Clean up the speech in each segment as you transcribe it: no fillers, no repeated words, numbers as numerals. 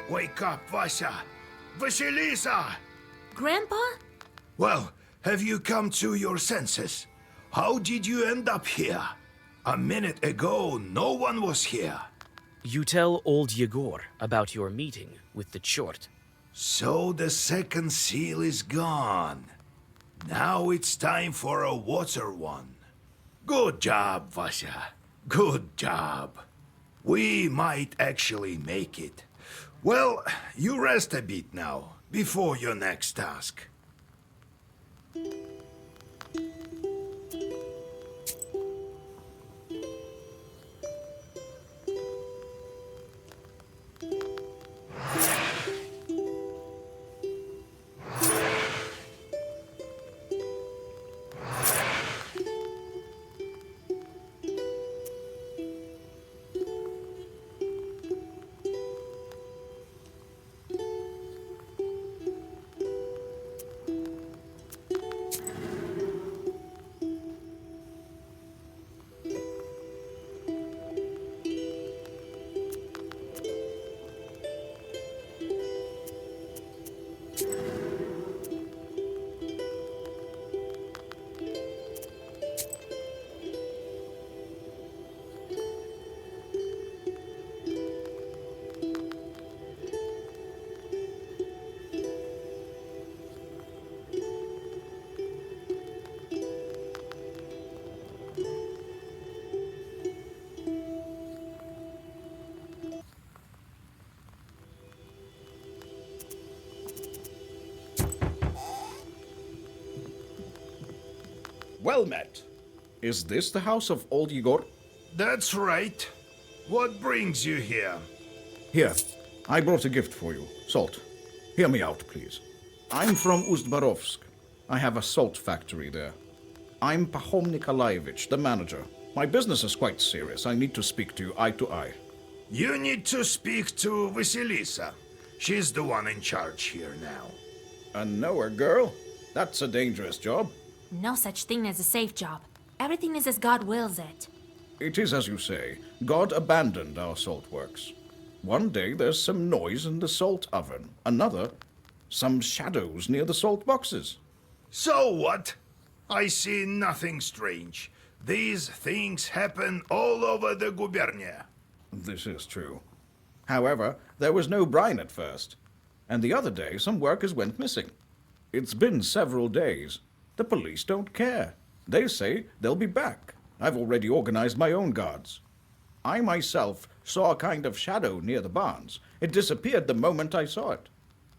Wake up, Vasya! Vasilisa! Grandpa? Well, have you come to your senses? How did you end up here? A minute ago, no one was here. You tell old Yegor about your meeting with the Chort. So the second seal is gone. Now it's time for a water one. Good job, Vasya. Good job. We might actually make it. Well, you rest a bit now, before your next task. Well met. Is this the house of old Yegor? That's right. What brings you here? Here, I brought a gift for you. Salt. Hear me out, please. I'm from Ust-Barovsk. I have a salt factory there. I'm Pahom Nikolaevich, the manager. My business is quite serious. I need to speak to you eye to eye. You need to speak to Vasilisa. She's the one in charge here now. A knower girl? That's a dangerous job. No such thing as a safe job. Everything is as God wills it. It is as you say. God abandoned our salt works. One day there's some noise in the salt oven. Another, some shadows near the salt boxes. So what? I see nothing strange. These things happen all over the gubernia. This is true. However, there was no brine at first. And the other day some workers went missing. It's been several days. The police don't care. They say they'll be back. I've already organized my own guards. I myself saw a kind of shadow near the barns. It disappeared the moment I saw it.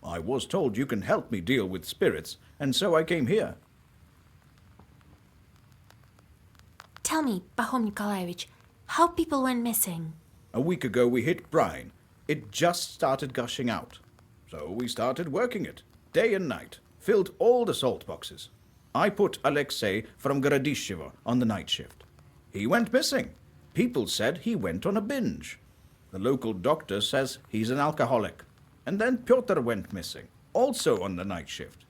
I was told you can help me deal with spirits, and so I came here. Tell me, Pahom Nikolaevich, how people went missing. A week ago we hit brine. It just started gushing out. So we started working it, day and night, filled all the salt boxes. I put Alexei from Gorodishevo on the night shift. He went missing. People said he went on a binge. The local doctor says he's an alcoholic. And then Pyotr went missing, also on the night shift.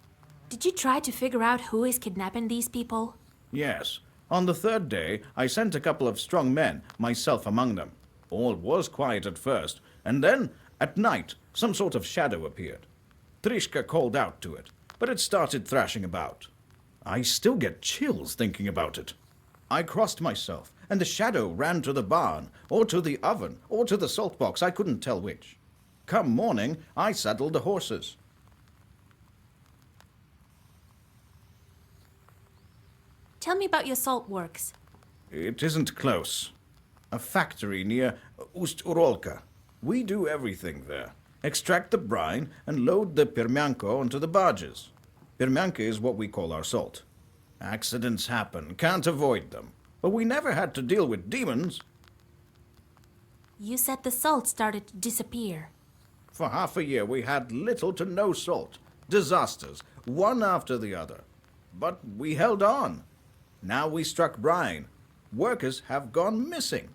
Did you try to figure out who is kidnapping these people? Yes. On the third day, I sent a couple of strong men, myself among them. All was quiet at first, and then, at night, some sort of shadow appeared. Trishka called out to it, but it started thrashing about. I still get chills thinking about it. I crossed myself, and the shadow ran to the barn, or to the oven, or to the salt box. I couldn't tell which. Come morning, I saddled the horses. Tell me about your salt works. It isn't close. A factory near Ust-Urolka. We do everything there. Extract the brine and load the permyanko onto the barges. Permyanka is what we call our salt. Accidents happen, can't avoid them. But we never had to deal with demons. You said the salt started to disappear. For half a year we had little to no salt. Disasters, one after the other. But we held on. Now we struck brine. Workers have gone missing.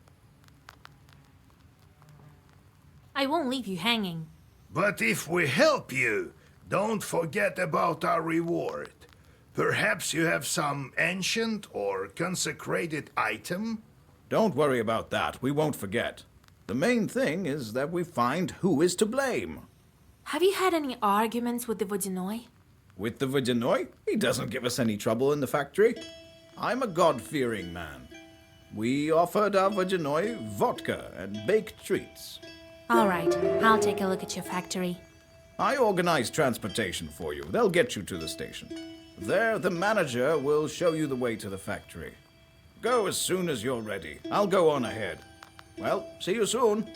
I won't leave you hanging. But if we help you, don't forget about our reward. Perhaps you have some ancient or consecrated item? Don't worry about that. We won't forget. The main thing is that we find who is to blame. Have you had any arguments with the Vodinoi? With the Vodinoi? He doesn't give us any trouble in the factory. I'm a God-fearing man. We offered our Vodinoi vodka and baked treats. All right, I'll take a look at your factory. I organize transportation for you. They'll get you to the station. There, the manager will show you the way to the factory. Go as soon as you're ready. I'll go on ahead. Well, see you soon.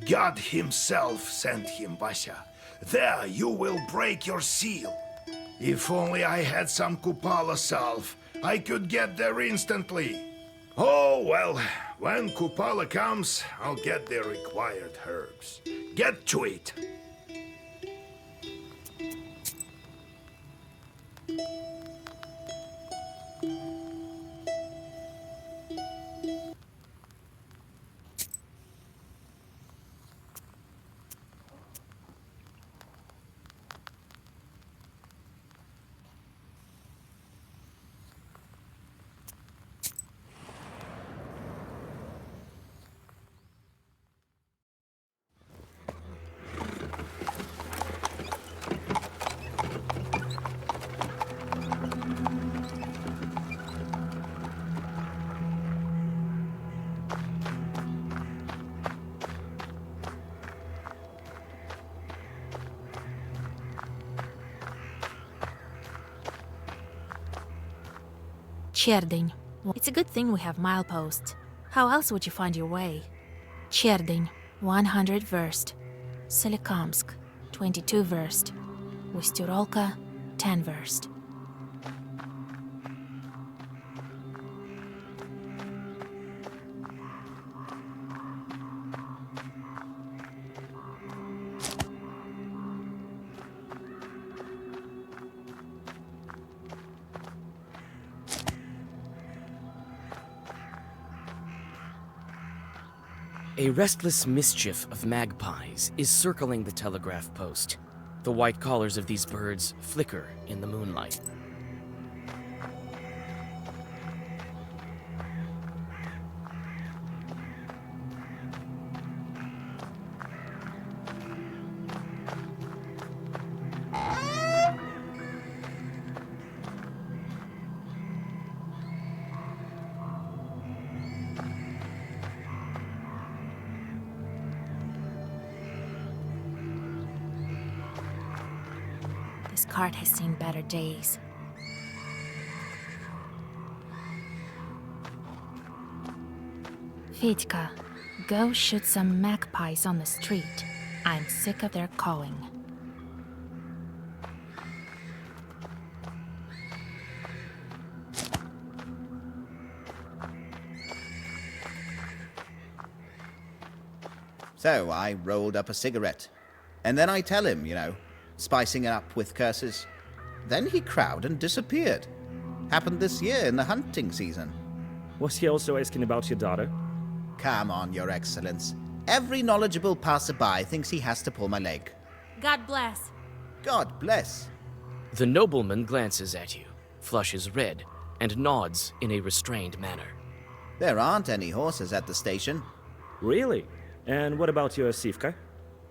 God himself sent him, Vasya. There you will break your seal. If only I had some Kupala salve, I could get there instantly. Oh, well, when Kupala comes, I'll get the required herbs. Get to it. Cherdyn. It's a good thing we have mileposts. How else would you find your way? Cherdyn, 100 verst. Solikamsk, 22 verst. Ustyrolka, 10 verst. A restless mischief of magpies is circling the telegraph post. The white collars of these birds flicker in the moonlight. This cart has seen better days. Fedka, go shoot some magpies on the street. I'm sick of their calling. So I rolled up a cigarette. And then I tell him, spicing it up with curses. Then he crowed and disappeared. Happened this year in the hunting season. Was he also asking about your daughter? Come on, Your Excellence. Every knowledgeable passerby thinks he has to pull my leg. God bless. God bless. The nobleman glances at you, flushes red, and nods in a restrained manner. There aren't any horses at the station. Really? And what about your Sivka?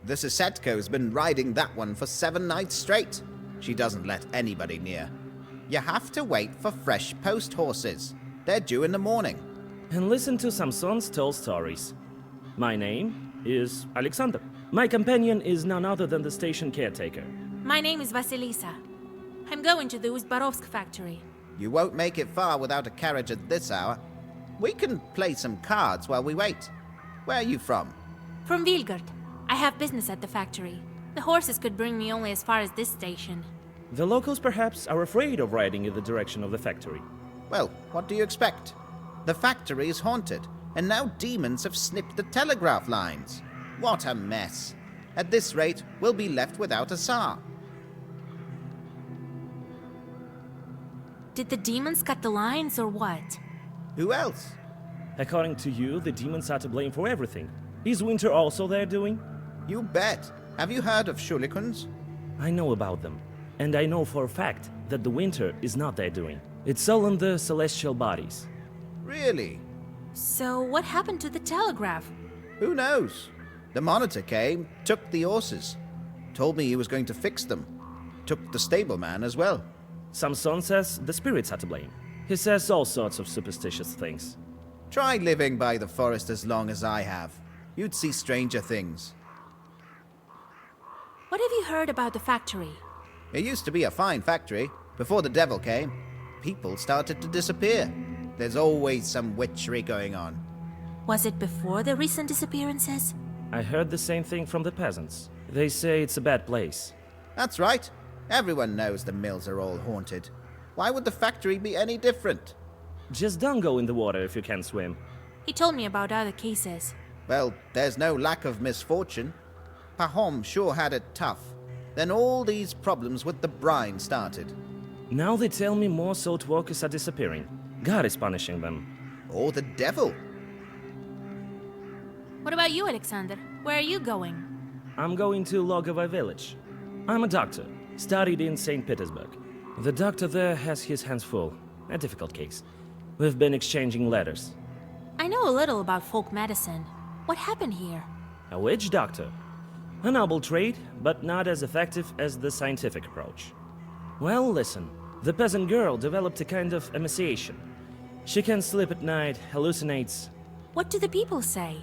The Sisetko's been riding that one for 7 nights straight. She doesn't let anybody near. You have to wait for fresh post horses. They're due in the morning. And listen to Samson's tall stories. My name is Alexander. My companion is none other than the station caretaker. My name is Vasilisa. I'm going to the Uzbarovsk factory. You won't make it far without a carriage at this hour. We can play some cards while we wait. Where are you from? From Vilgard. I have business at the factory. The horses could bring me only as far as this station. The locals perhaps are afraid of riding in the direction of the factory. Well, what do you expect? The factory is haunted, and now demons have snipped the telegraph lines. What a mess. At this rate, we'll be left without a Tsar. Did the demons cut the lines or what? Who else? According to you, the demons are to blame for everything. Is winter also their doing? You bet. Have you heard of Shulikons? I know about them. And I know for a fact that the winter is not their doing. It's all in the celestial bodies. Really? So what happened to the telegraph? Who knows? The monitor came, took the horses. Told me he was going to fix them. Took the stableman as well. Samson says the spirits are to blame. He says all sorts of superstitious things. Try living by the forest as long as I have. You'd see stranger things. What have you heard about the factory? It used to be a fine factory. Before the devil came, people started to disappear. There's always some witchery going on. Was it before the recent disappearances? I heard the same thing from the peasants. They say it's a bad place. That's right. Everyone knows the mills are all haunted. Why would the factory be any different? Just don't go in the water if you can't swim. He told me about other cases. Well, there's no lack of misfortune. Pahom sure had it tough. Then all these problems with the brine started. Now they tell me more salt workers are disappearing. God is punishing them. Or the devil. What about you, Alexander? Where are you going? I'm going to Logovo village. I'm a doctor, studied in St. Petersburg. The doctor there has his hands full. A difficult case. We've been exchanging letters. I know a little about folk medicine. What happened here? A witch doctor. A noble trade, but not as effective as the scientific approach. Well, listen. The peasant girl developed a kind of emaciation. She can sleep at night, hallucinates. What do the people say?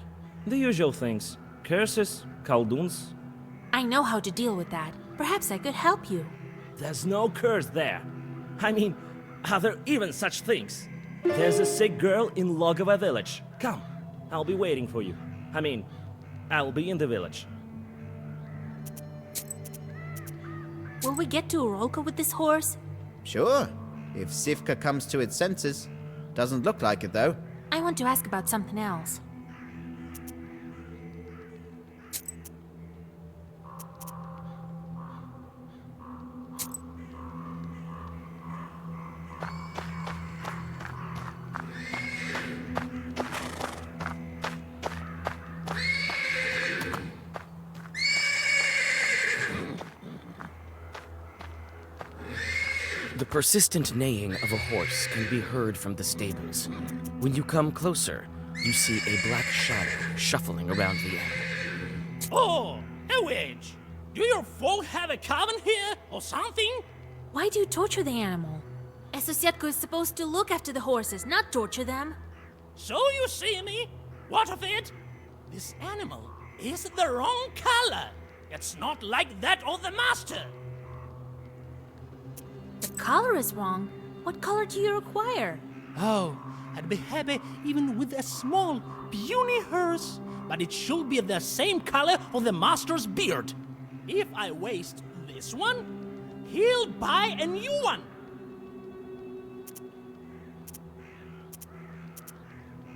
The usual things. Curses, kolduns. I know how to deal with that. Perhaps I could help you. There's no curse there. I mean, are there even such things? There's a sick girl in Logovo village. Come, I'll be waiting for you. I'll be in the village. Will we get to Urolka with this horse? Sure, if Sivka comes to its senses. Doesn't look like it, though. I want to ask about something else. The persistent neighing of a horse can be heard from the stables. When you come closer, you see a black shadow shuffling around the animal. Oh, a witch! Do your folk have a coven here or something? Why do you torture the animal? A Sosietko is supposed to look after the horses, not torture them. So you see me? What of it? This animal is the wrong color. It's not like that of the master. The color is wrong. What color do you require? Oh, I'd be happy even with a small, puny horse, but it should be the same color of the master's beard. If I waste this one, he'll buy a new one.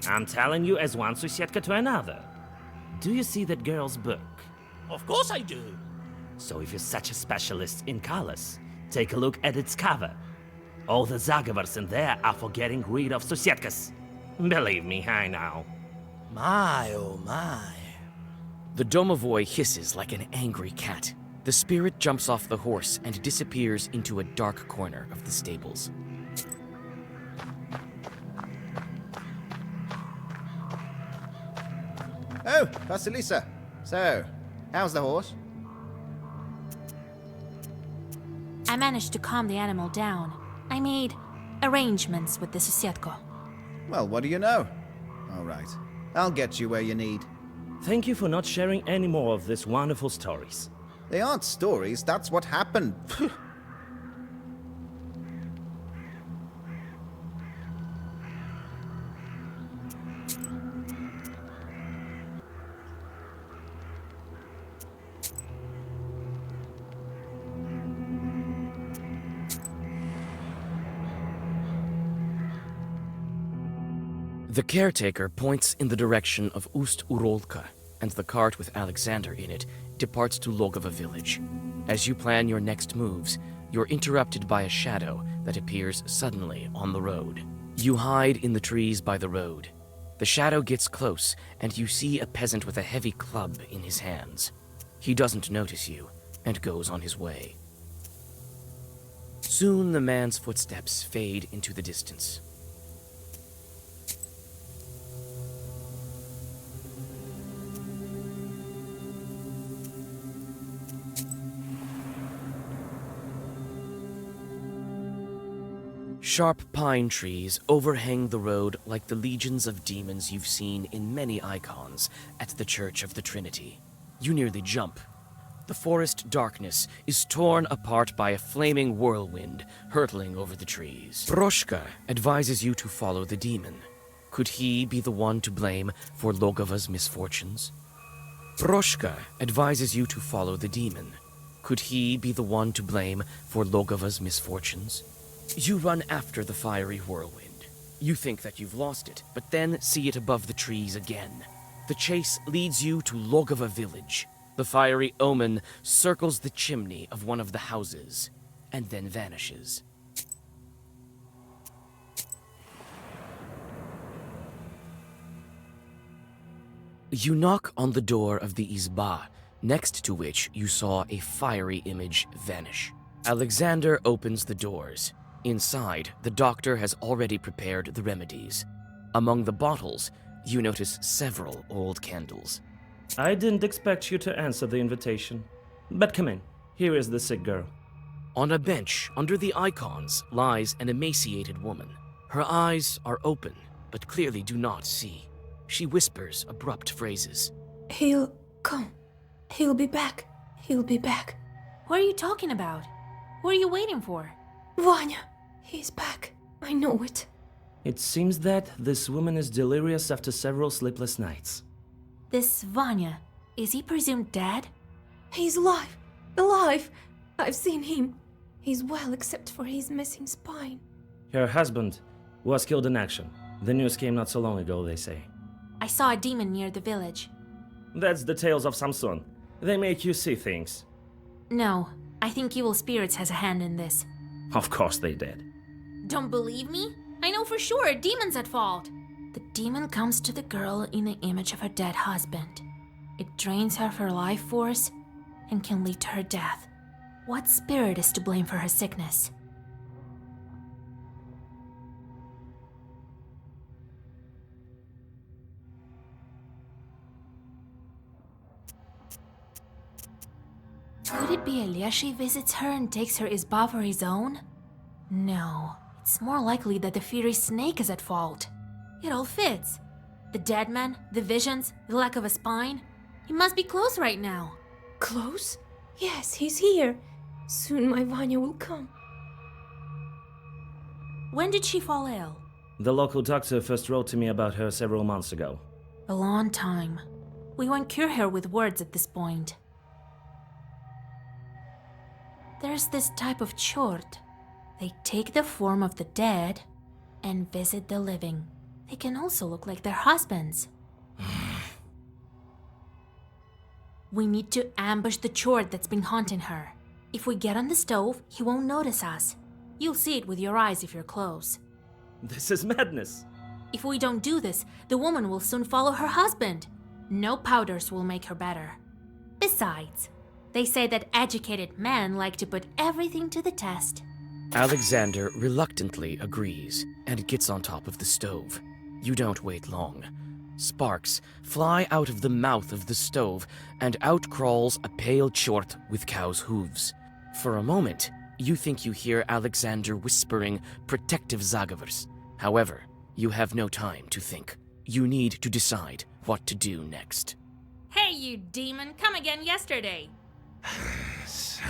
I'm telling you as one Susietka to another. Do you see that girl's book? Of course I do. So if you're such a specialist in colors, take a look at its cover. All the Zagavars in there are for getting rid of Susietkas. Believe me, I know. My, oh my. The domovoi hisses like an angry cat. The spirit jumps off the horse and disappears into a dark corner of the stables. Oh, Vasilisa. So, how's the horse? I managed to calm the animal down. I made arrangements with the Sosietko. Well, what do you know? All right. I'll get you where you need. Thank you for not sharing any more of these wonderful stories. They aren't stories, that's what happened. The caretaker points in the direction of Ust-Urolka, and the cart with Alexander in it departs to Logovo village. As you plan your next moves, you're interrupted by a shadow that appears suddenly on the road. You hide in the trees by the road. The shadow gets close, and you see a peasant with a heavy club in his hands. He doesn't notice you, and goes on his way. Soon the man's footsteps fade into the distance. Sharp pine trees overhang the road like the legions of demons you've seen in many icons at the Church of the Trinity. You nearly jump. The forest darkness is torn apart by a flaming whirlwind hurtling over the trees. Morteshka advises you to follow the demon. Could he be the one to blame for Logova's misfortunes? Morteshka advises you to follow the demon. Could he be the one to blame for Logova's misfortunes? You run after the fiery whirlwind. You think that you've lost it, but then see it above the trees again. The chase leads you to Logova village. The fiery omen circles the chimney of one of the houses, and then vanishes. You knock on the door of the izba, next to which you saw a fiery image vanish. Alexander opens the doors. Inside, the doctor has already prepared the remedies. Among the bottles, you notice several old candles. I didn't expect you to answer the invitation. But come in. Here is the sick girl. On a bench under the icons lies an emaciated woman. Her eyes are open, but clearly do not see. She whispers abrupt phrases. He'll come. He'll be back. He'll be back. What are you talking about? What are you waiting for? Vanya, he's back. I know it. It seems that this woman is delirious after several sleepless nights. This Vanya, is he presumed dead? He's alive. Alive. I've seen him. He's well except for his missing spine. Her husband was killed in action. The news came not so long ago, they say. I saw a demon near the village. That's the tales of Samson. They make you see things. No, I think evil spirits has a hand in this. Of course they did. Don't believe me? I know for sure a demon's at fault. The demon comes to the girl in the image of her dead husband. It drains her of her life force and can lead to her death. What spirit is to blame for her sickness? Could it be Alieshi visits her and takes her izba for his own? No, it's more likely that the fiery snake is at fault. It all fits. The dead man, the visions, the lack of a spine. He must be close right now. Close? Yes, he's here. Soon my Vanya will come. When did she fall ill? The local doctor first wrote to me about her several months ago. A long time. We won't cure her with words at this point. There's this type of chort. They take the form of the dead and visit the living. They can also look like their husbands. We need to ambush the chort that's been haunting her. If we get on the stove, he won't notice us. You'll see it with your eyes if you're close. This is madness. If we don't do this, the woman will soon follow her husband. No powders will make her better. Besides, they say that educated men like to put everything to the test. Alexander reluctantly agrees and gets on top of the stove. You don't wait long. Sparks fly out of the mouth of the stove, and out crawls a pale chort with cow's hooves. For a moment, you think you hear Alexander whispering protective zagovors. However, you have no time to think. You need to decide what to do next. Hey, you demon, come again yesterday.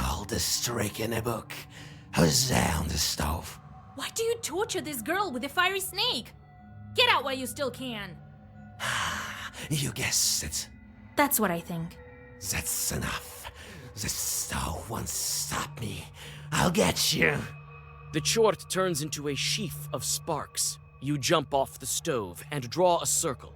All the streak in a book. Who's there on the stove? Why do you torture this girl with a fiery snake? Get out while you still can. You guessed it. That's what I think. That's enough. The stove won't stop me. I'll get you. The chort turns into a sheaf of sparks. You jump off the stove and draw a circle.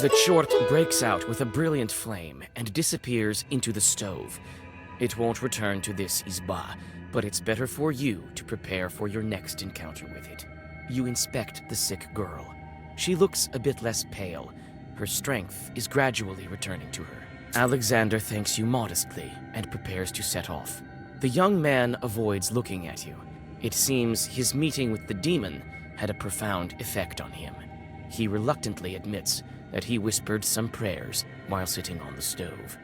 The chort breaks out with a brilliant flame and disappears into the stove. It won't return to this izba, but it's better for you to prepare for your next encounter with it. You inspect the sick girl. She looks a bit less pale. Her strength is gradually returning to her. Alexander thanks you modestly and prepares to set off. The young man avoids looking at you. It seems his meeting with the demon had a profound effect on him. He reluctantly admits that he whispered some prayers while sitting on the stove.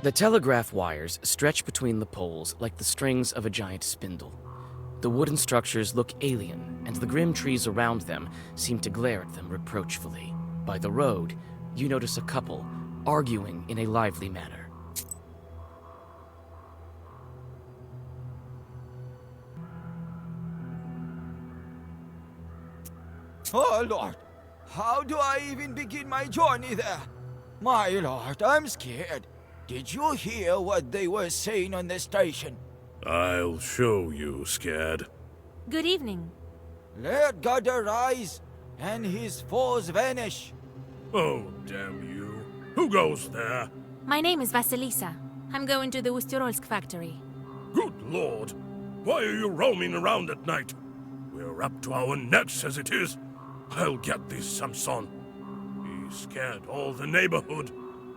The telegraph wires stretch between the poles like the strings of a giant spindle. The wooden structures look alien, and the grim trees around them seem to glare at them reproachfully. By the road, you notice a couple arguing in a lively manner. Oh, Lord, how do I even begin my journey there? My Lord, I'm scared. Did you hear what they were saying on the station? I'll show you, Scad. Good evening. Let God arise and his foes vanish. Oh, damn you. Who goes there? My name is Vasilisa. I'm going to the Ustyrolsk factory. Good Lord. Why are you roaming around at night? We're up to our necks as it is. I'll get this Samson. He scared all the neighborhood.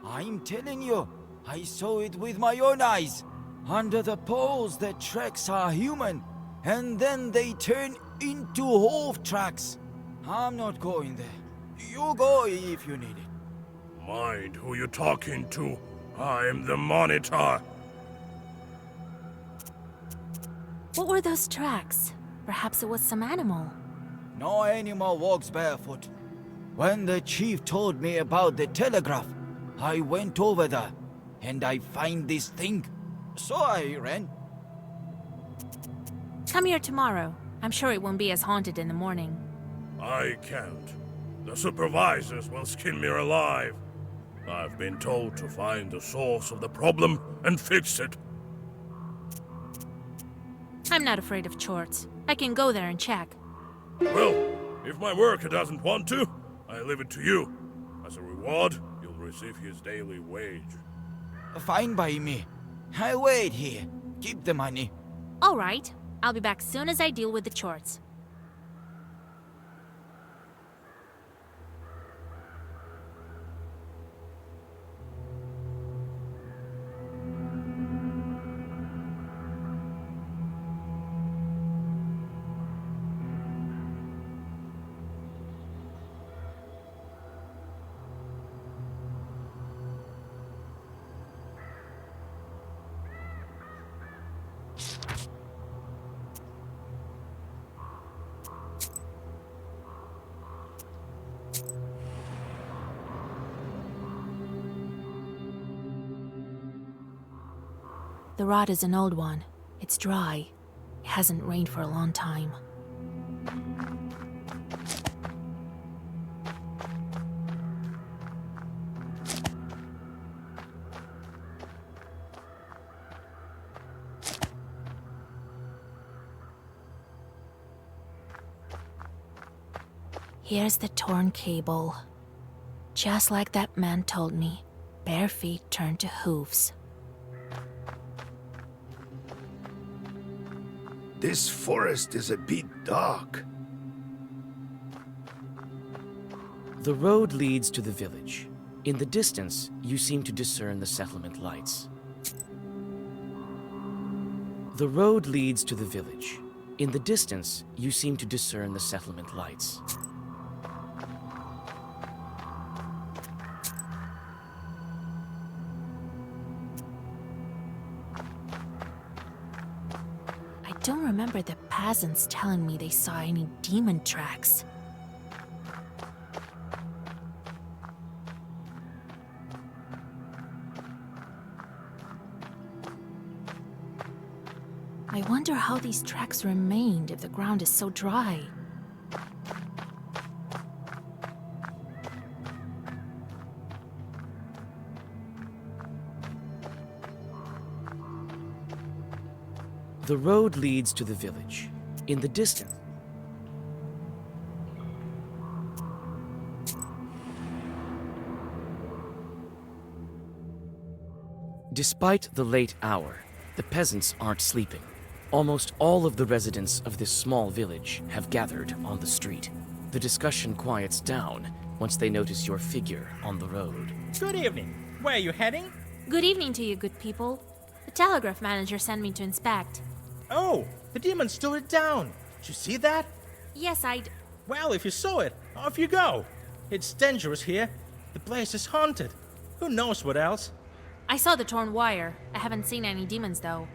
I'm telling you, I saw it with my own eyes. Under the poles, the tracks are human, and then they turn into hoof tracks. I'm not going there. You go if you need it. Mind who you're talking to. I'm the monitor. What were those tracks? Perhaps it was some animal. No animal walks barefoot. When the chief told me about the telegraph, I went over there, and I find this thing. So I ran. Come here tomorrow. I'm sure it won't be as haunted in the morning. I can't. The supervisors will skin me alive. I've been told to find the source of the problem and fix it. I'm not afraid of chorts. I can go there and check. Well, if my worker doesn't want to, I leave it to you. As a reward, you'll receive his daily wage. Fine by me. I'll wait here. Keep the money. All right. I'll be back soon as I deal with the chorts. The rod is an old one. It's dry. It hasn't rained for a long time. Here's the torn cable. Just like that man told me, bare feet turn to hooves. This forest is a bit dark. The road leads to the village. In the distance, you seem to discern the settlement lights. The road leads to the village. In the distance, you seem to discern the settlement lights. I don't remember the peasants telling me they saw any demon tracks. I wonder how these tracks remained if the ground is so dry. The road leads to the village. In the distance, despite the late hour, the peasants aren't sleeping. Almost all of the residents of this small village have gathered on the street. The discussion quiets down once they notice your figure on the road. Good evening. Where are you heading? Good evening to you, good people. The telegraph manager sent me to inspect. Oh, the demon stole it down. Did you see that? Yes, Well, if you saw it, off you go. It's dangerous here. The place is haunted. Who knows what else? I saw the torn wire. I haven't seen any demons, though.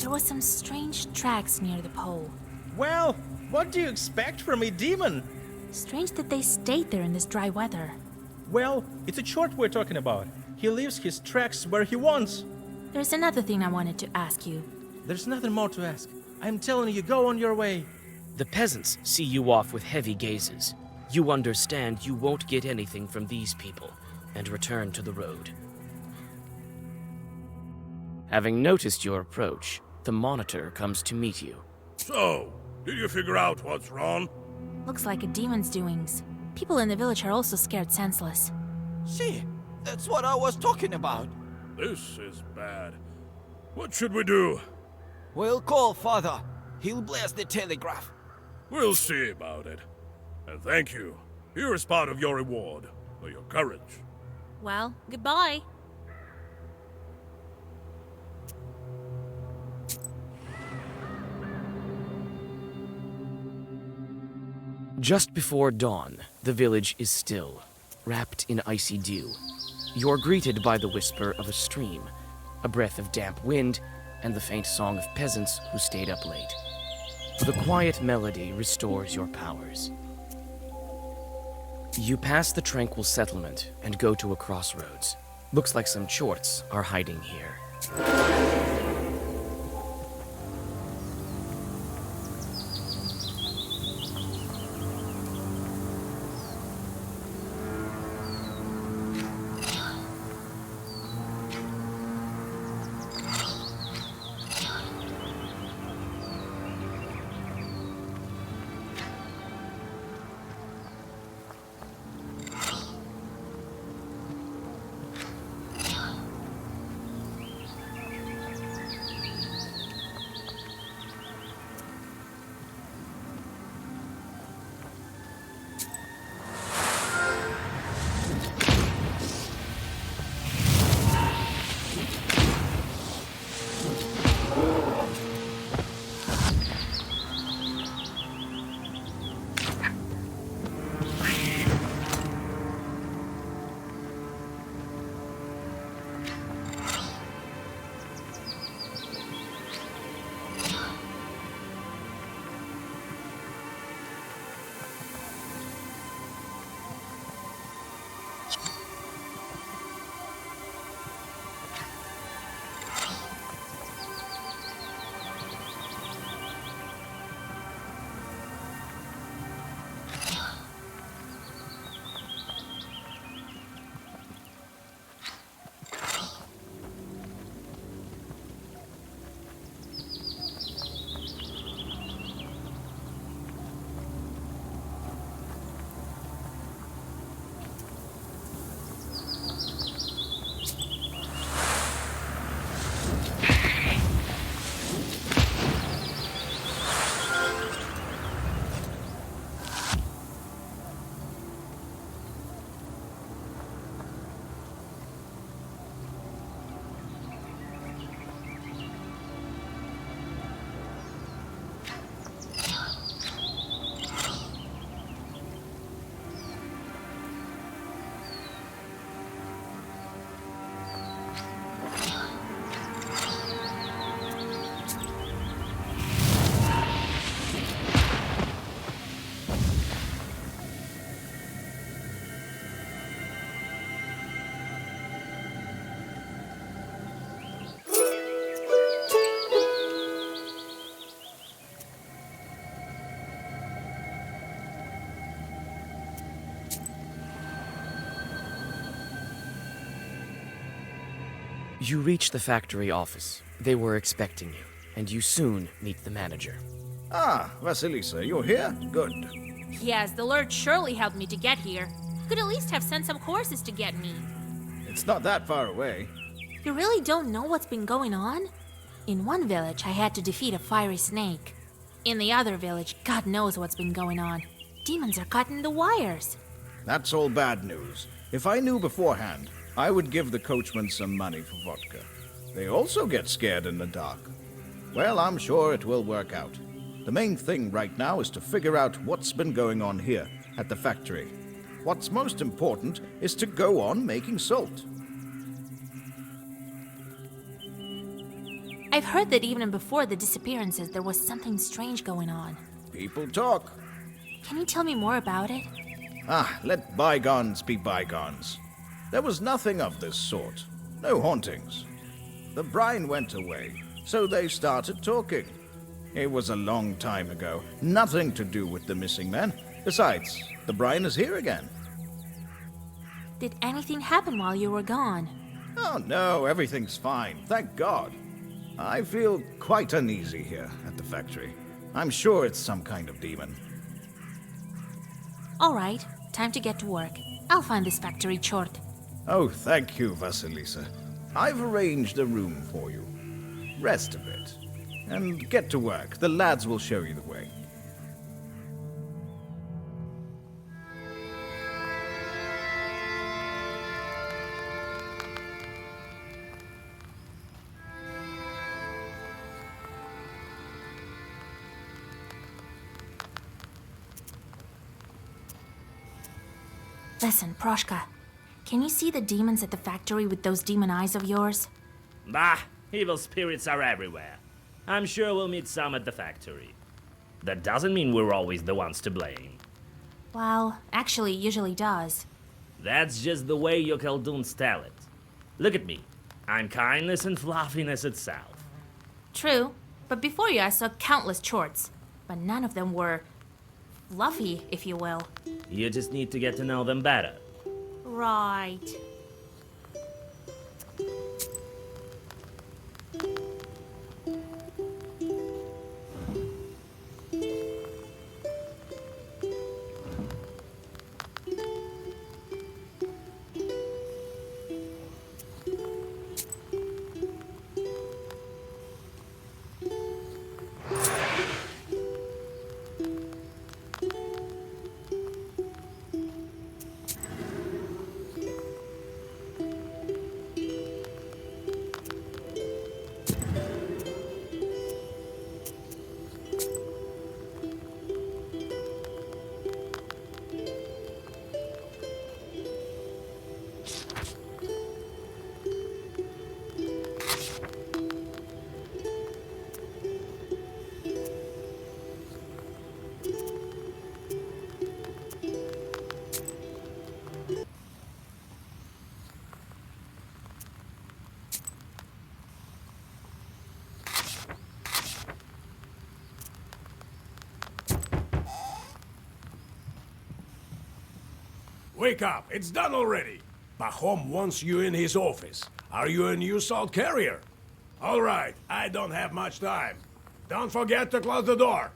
There was some strange tracks near the pole. Well, what do you expect from a demon? Strange that they stayed there in this dry weather. Well, it's a chort we're talking about. He leaves his tracks where he wants. There's another thing I wanted to ask you. There's nothing more to ask. I'm telling you, go on your way. The peasants see you off with heavy gazes. You understand you won't get anything from these people, and return to the road. Having noticed your approach, the monitor comes to meet you. So, did you figure out what's wrong? Looks like a demon's doings. People in the village are also scared senseless. See, that's what I was talking about. This is bad. What should we do? We'll call Father. He'll blast the telegraph. We'll see about it. And thank you. Here is part of your reward for your courage. Well, goodbye. Just before dawn, the village is still, wrapped in icy dew. You're greeted by the whisper of a stream, a breath of damp wind, and the faint song of peasants who stayed up late. The quiet melody restores your powers. You pass the tranquil settlement and go to a crossroads. Looks like some chorts are hiding here. You reach the factory office. They were expecting you, and you soon meet the manager. Ah, Vasilisa, you're here? Good. Yes, the Lord surely helped me to get here. Could at least have sent some horses to get me. It's not that far away. You really don't know what's been going on? In one village, I had to defeat a fiery snake. In the other village, God knows what's been going on. Demons are cutting the wires. That's all bad news. If I knew beforehand, I would give the coachman some money for vodka. They also get scared in the dark. Well, I'm sure it will work out. The main thing right now is to figure out what's been going on here at the factory. What's most important is to go on making salt. I've heard that even before the disappearances, there was something strange going on. People talk. Can you tell me more about it? Let bygones be bygones. There was nothing of this sort. No hauntings. The brine went away, so they started talking. It was a long time ago. Nothing to do with the missing men. Besides, the brine is here again. Did anything happen while you were gone? Oh no, everything's fine. Thank God. I feel quite uneasy here at the factory. I'm sure it's some kind of demon. All right, time to get to work. I'll find this factory chort. Oh, thank you, Vasilisa. I've arranged a room for you. Rest a bit. And get to work. The lads will show you the way. Listen, Proshka, can you see the demons at the factory with those demon eyes of yours? Bah, evil spirits are everywhere. I'm sure we'll meet some at the factory. That doesn't mean we're always the ones to blame. Well, actually, it usually does. That's just the way your Khaldoons tell it. Look at me. I'm kindness and fluffiness itself. True, but before you I saw countless chorts, but none of them were fluffy, if you will. You just need to get to know them better. Right. Wake up, it's done already. Pahom wants you in his office. Are you a new salt carrier? All right, I don't have much time. Don't forget to close the door.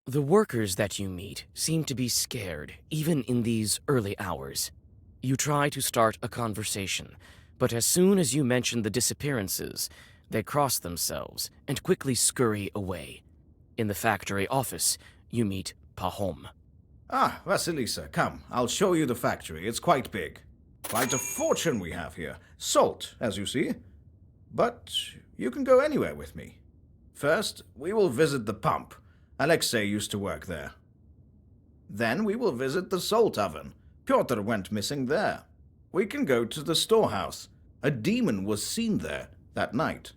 The workers that you meet seem to be scared, even in these early hours. You try to start a conversation, but as soon as you mention the disappearances, they cross themselves and quickly scurry away. In the factory office, you meet Pahom. Ah, Vasilisa, come. I'll show you the factory. It's quite big. Quite a fortune we have here. Salt, as you see. But you can go anywhere with me. First, we will visit the pump. Alexei used to work there. Then we will visit the salt oven. Pyotr went missing there. We can go to the storehouse. A demon was seen there that night.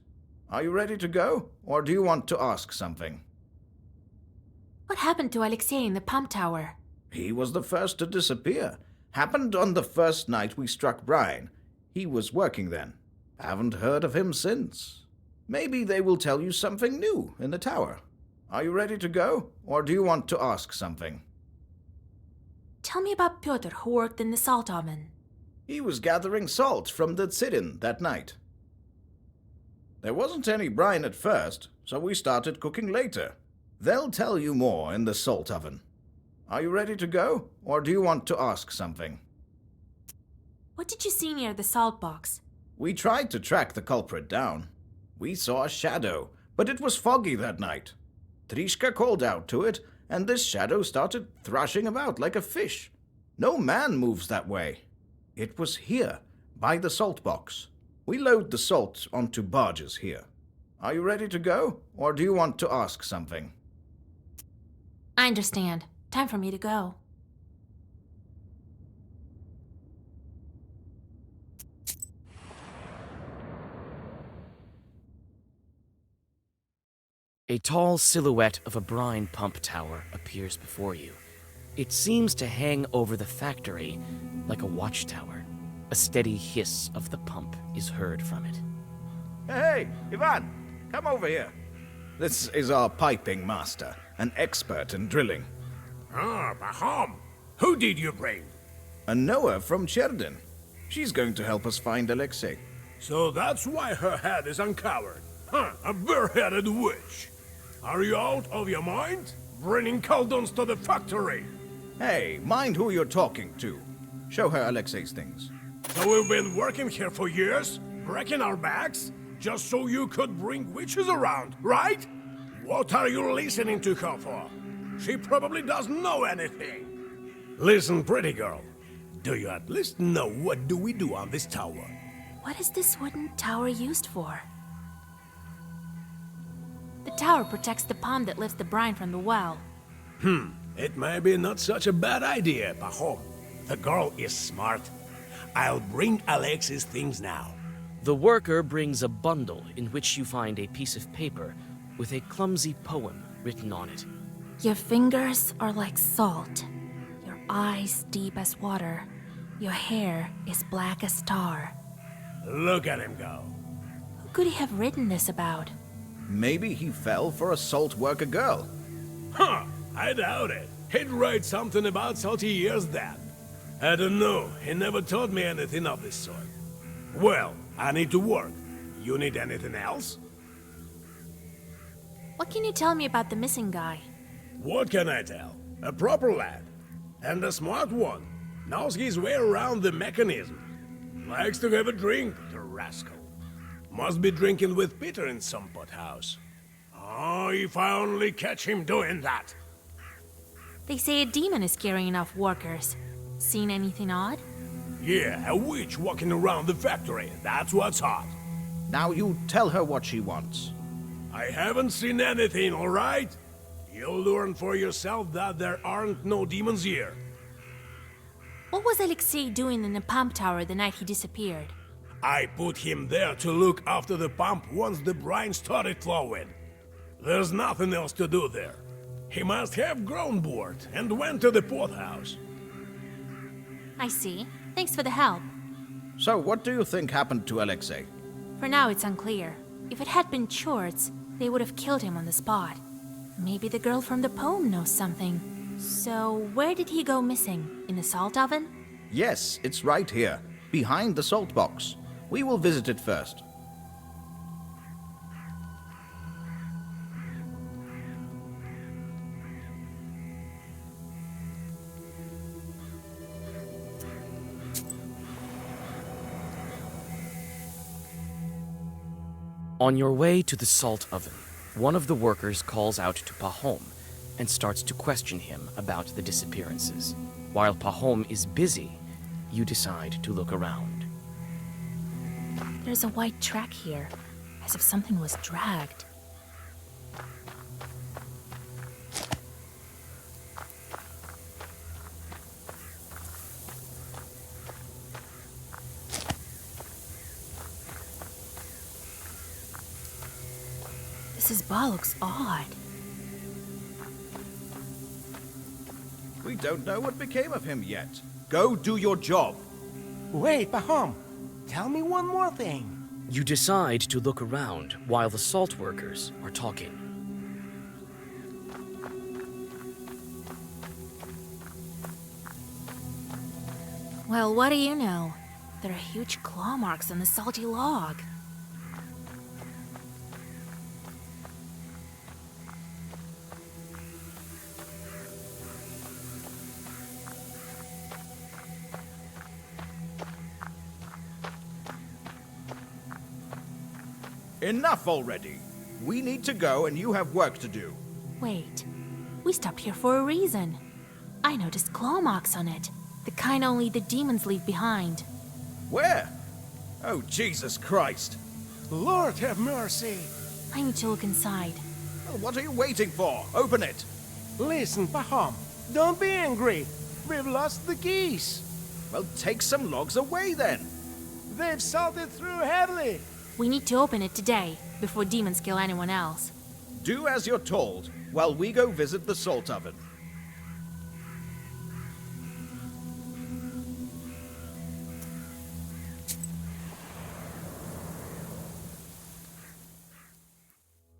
Are you ready to go, or do you want to ask something? What happened to Alexei in the pump tower? He was the first to disappear. Happened on the first night we struck Brian. He was working then. Haven't heard of him since. Maybe they will tell you something new in the tower. Are you ready to go, or do you want to ask something? Tell me about Pyotr who worked in the salt oven. He was gathering salt from the Tsirin that night. There wasn't any brine at first, so we started cooking later. They'll tell you more in the salt oven. Are you ready to go, or do you want to ask something? What did you see near the salt box? We tried to track the culprit down. We saw a shadow, but it was foggy that night. Trishka called out to it, and this shadow started thrashing about like a fish. No man moves that way. It was here, by the salt box. We load the salt onto barges here. Are you ready to go, or do you want to ask something? I understand. Time for me to go. A tall silhouette of a brine pump tower appears before you. It seems to hang over the factory like a watchtower. A steady hiss of the pump is heard from it. Hey, Ivan, come over here. This is our piping master, an expert in drilling. Ah, Pahom. Who did you bring? A Noah from Cherdin. She's going to help us find Alexei. So that's why her head is uncovered. Huh, a bare-headed witch. Are you out of your mind? Bringing caldons to the factory. Hey, mind who you're talking to. Show her Alexei's things. So we've been working here for years, breaking our backs, just so you could bring witches around, right? What are you listening to her for? She probably doesn't know anything. Listen, pretty girl. Do you at least know what do we do on this tower? What is this wooden tower used for? The tower protects the pump that lifts the brine from the well. It may be not such a bad idea, Pahom. The girl is smart. I'll bring Alexei's things now. The worker brings a bundle in which you find a piece of paper with a clumsy poem written on it. Your fingers are like salt, your eyes deep as water, your hair is black as tar. Look at him go. Who could he have written this about? Maybe he fell for a salt worker girl. Huh, I doubt it. He'd write something about salty years then. I don't know, he never taught me anything of this sort. Well, I need to work. You need anything else? What can you tell me about the missing guy? What can I tell? A proper lad. And a smart one. Knows his way around the mechanism. Likes to have a drink, the rascal. Must be drinking with Peter in some pothouse. Oh, if I only catch him doing that. They say a demon is carrying off workers. Seen anything odd? Yeah, a witch walking around the factory. That's what's hot. Now you tell her what she wants. I haven't seen anything, all right? You'll learn for yourself that there aren't no demons here. What was Alexei doing in the pump tower the night he disappeared? I put him there to look after the pump once the brine started flowing. There's nothing else to do there. He must have grown bored and went to the pothouse. I see. Thanks for the help. So what do you think happened to Alexei? For now, it's unclear. If it had been Chorts, they would have killed him on the spot. Maybe the girl from the poem knows something. So, where did he go missing? In the salt oven? Yes, it's right here, behind the salt box. We will visit it first. On your way to the salt oven, one of the workers calls out to Pahom and starts to question him about the disappearances. While Pahom is busy, you decide to look around. There's a white track here, as if something was dragged. This bar looks odd. We don't know what became of him yet. Go do your job. Wait, Pahom. Tell me one more thing. You decide to look around while the salt workers are talking. Well, what do you know? There are huge claw marks on the salty log. Enough already. We need to go and you have work to do. Wait, we stopped here for a reason. I noticed claw marks on it, the kind only the demons leave behind. Where? Oh, Jesus Christ. Lord have mercy. I need to look inside. Well, what are you waiting for? Open it. Listen, Pahom, don't be angry. We've lost the keys. Well, take some logs away then. They've salted through heavily. We need to open it today, before demons kill anyone else. Do as you're told, while we go visit the salt oven.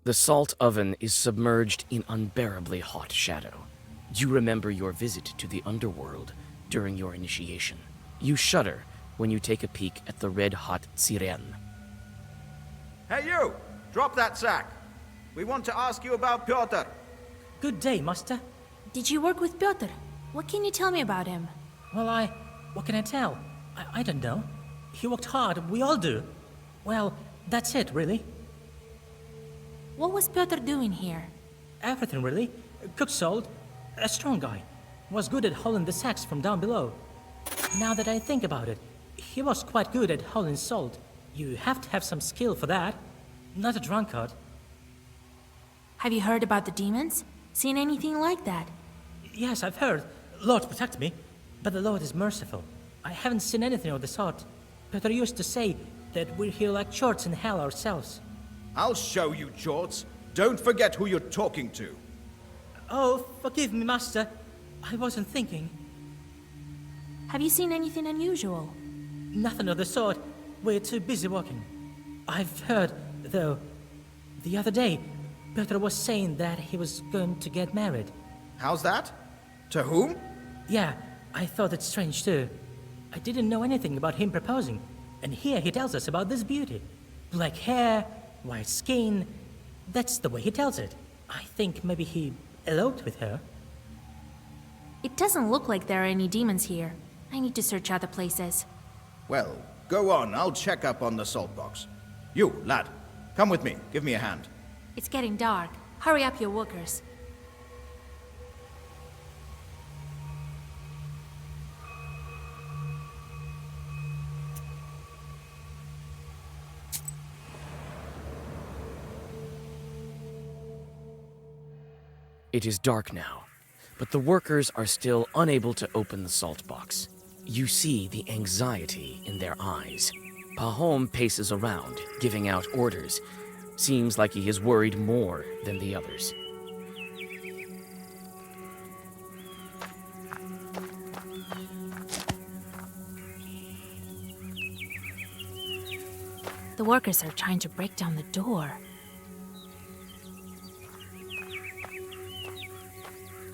The salt oven is submerged in unbearably hot shadow. You remember your visit to the underworld during your initiation. You shudder when you take a peek at the red-hot siren. Hey you! Drop that sack! We want to ask you about Pyotr. Good day, master. Did you work with Pyotr? What can you tell me about him? Well, what can I tell? I don't know. He worked hard, we all do. Well, that's it, really. What was Pyotr doing here? Everything, really. Cooked salt. A strong guy. Was good at hauling the sacks from down below. Now that I think about it, he was quite good at hauling salt. You have to have some skill for that. Not a drunkard. Have you heard about the demons? Seen anything like that? Yes, I've heard. Lord protect me. But the Lord is merciful. I haven't seen anything of the sort. Peter used to say that we're here like chorts in hell ourselves. I'll show you, Chorts. Don't forget who you're talking to. Oh, forgive me, master. I wasn't thinking. Have you seen anything unusual? Nothing of the sort. We're too busy working. I've heard, though, the other day, Peter was saying that he was going to get married. How's that? To whom? Yeah, I thought it strange too. I didn't know anything about him proposing, and here he tells us about this beauty. Black hair, white skin. That's the way he tells it. I think maybe he eloped with her. It doesn't look like there are any demons here. I need to search other places. Well, go on. I'll check up on the salt box. You, lad, come with me. Give me a hand. It's getting dark. Hurry up, your workers. It is dark now, but the workers are still unable to open the salt box. You see the anxiety in their eyes. Pahom paces around, giving out orders. Seems like he is worried more than the others. The workers are trying to break down the door.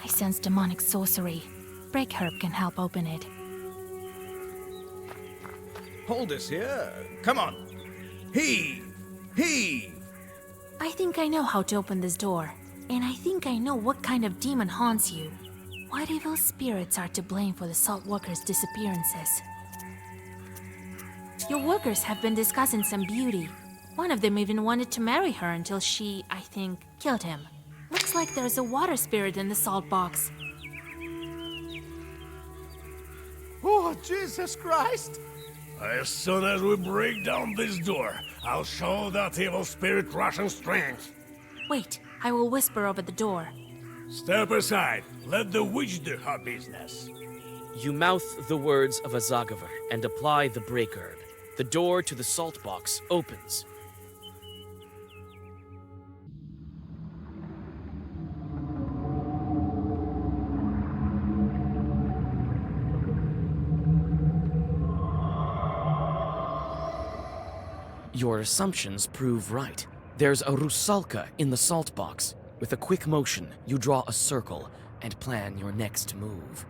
I sense demonic sorcery. Break herb can help open it. Hold this here. Come on. Heave! Heave! I think I know how to open this door. And I think I know what kind of demon haunts you. What evil spirits are to blame for the salt workers' disappearances? Your workers have been discussing some beauty. One of them even wanted to marry her until she, I think, killed him. Looks like there's a water spirit in the salt box. Oh, Jesus Christ! As soon as we break down this door, I'll show that evil spirit Russian strength. Wait, I will whisper over the door. Step aside. Let the witch do her business. You mouth the words of a Zagaver and apply the break herb. The door to the salt box opens. Your assumptions prove right. There's a rusalka in the salt box. With a quick motion, you draw a circle and plan your next move.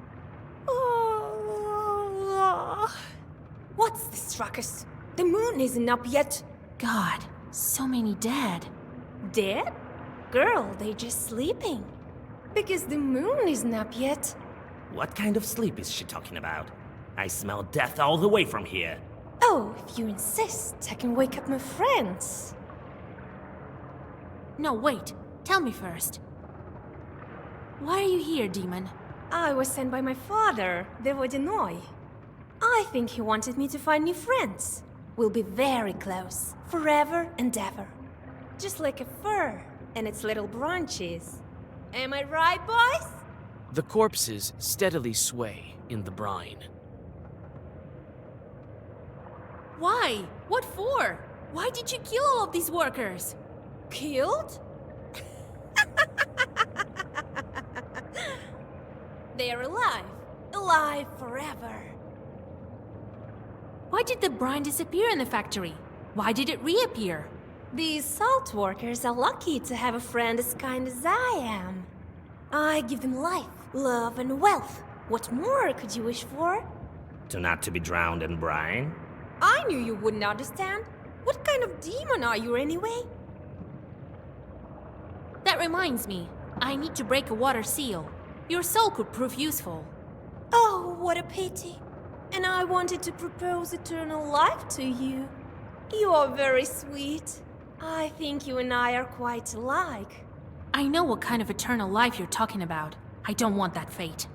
What's this ruckus? The moon isn't up yet. God, so many dead. Dead? Girl, they're just sleeping. Because the moon isn't up yet. What kind of sleep is she talking about? I smell death all the way from here. Oh, if you insist, I can wake up my friends. No, wait. Tell me first. Why are you here, demon? I was sent by my father, the Vodinoy. I think he wanted me to find new friends. We'll be very close, forever and ever. Just like a fir and its little branches. Am I right, boys? The corpses steadily sway in the brine. Why? What for? Why did you kill all of these workers? Killed? They're alive. Alive forever. Why did the brine disappear in the factory? Why did it reappear? These salt workers are lucky to have a friend as kind as I am. I give them life, love, and wealth. What more could you wish for? To not to be drowned in brine? I knew you wouldn't understand. What kind of demon are you anyway? That reminds me. I need to break a water seal. Your soul could prove useful. Oh, what a pity. And I wanted to propose eternal life to you. You are very sweet. I think you and I are quite alike. I know what kind of eternal life you're talking about. I don't want that fate.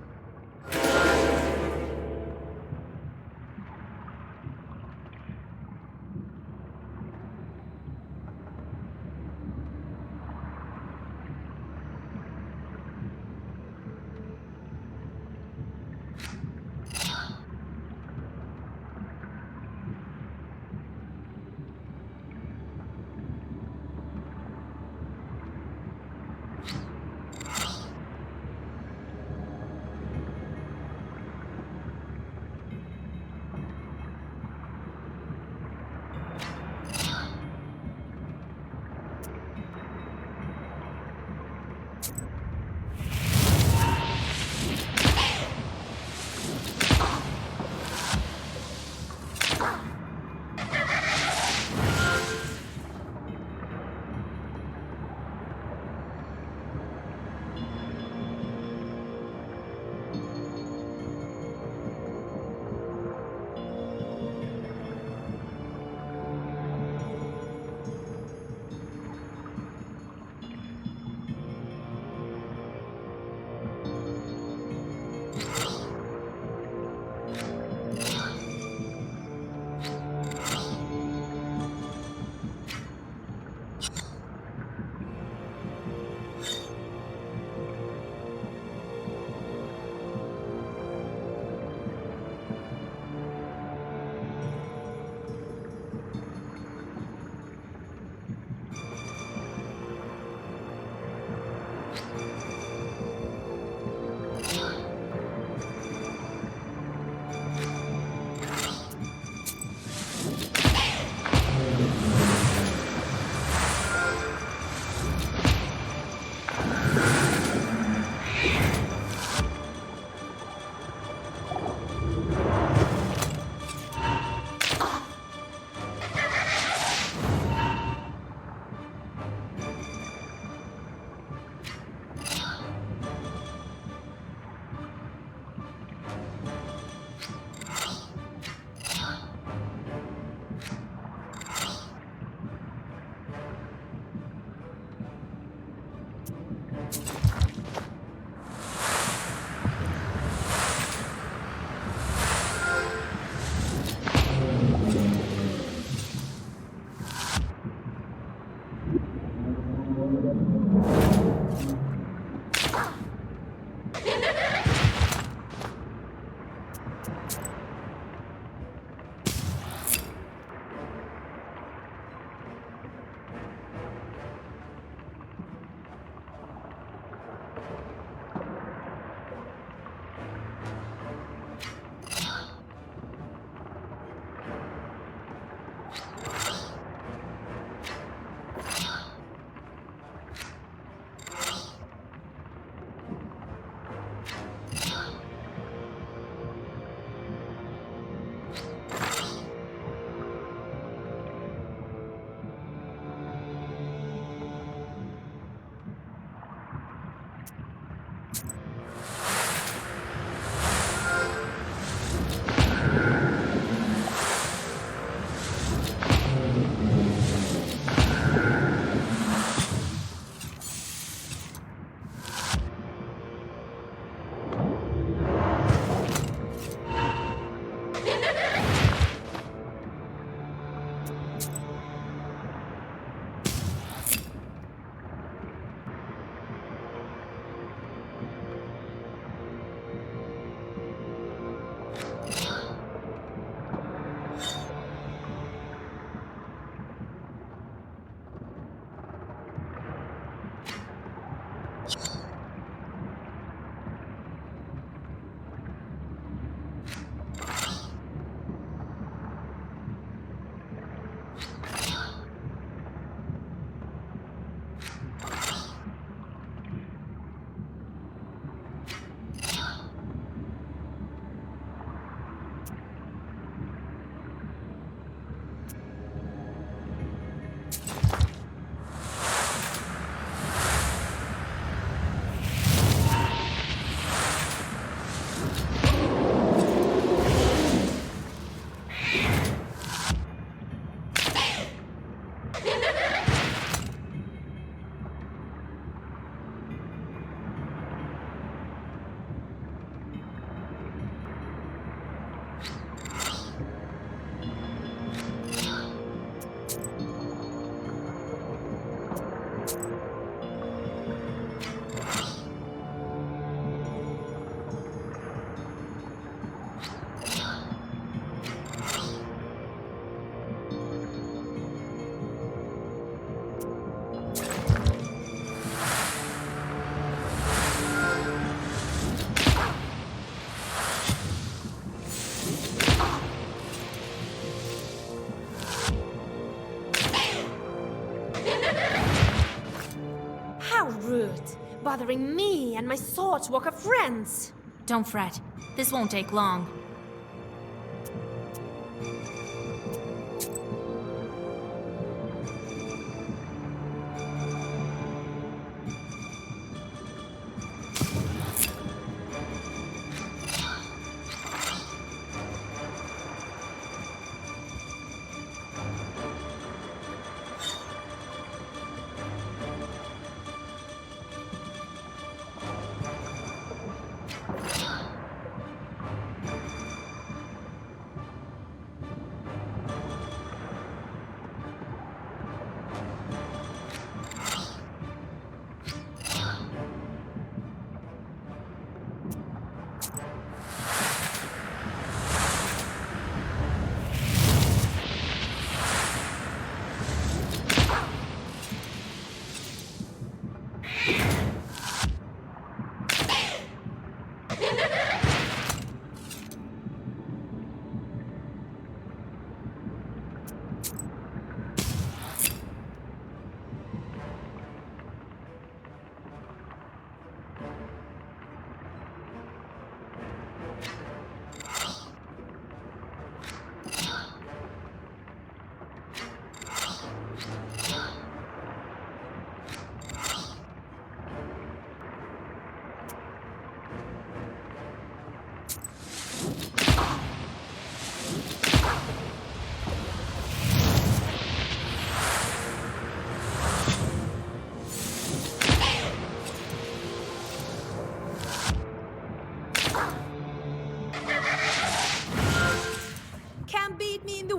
bothering me and my sword walker friends. Don't fret. This won't take long.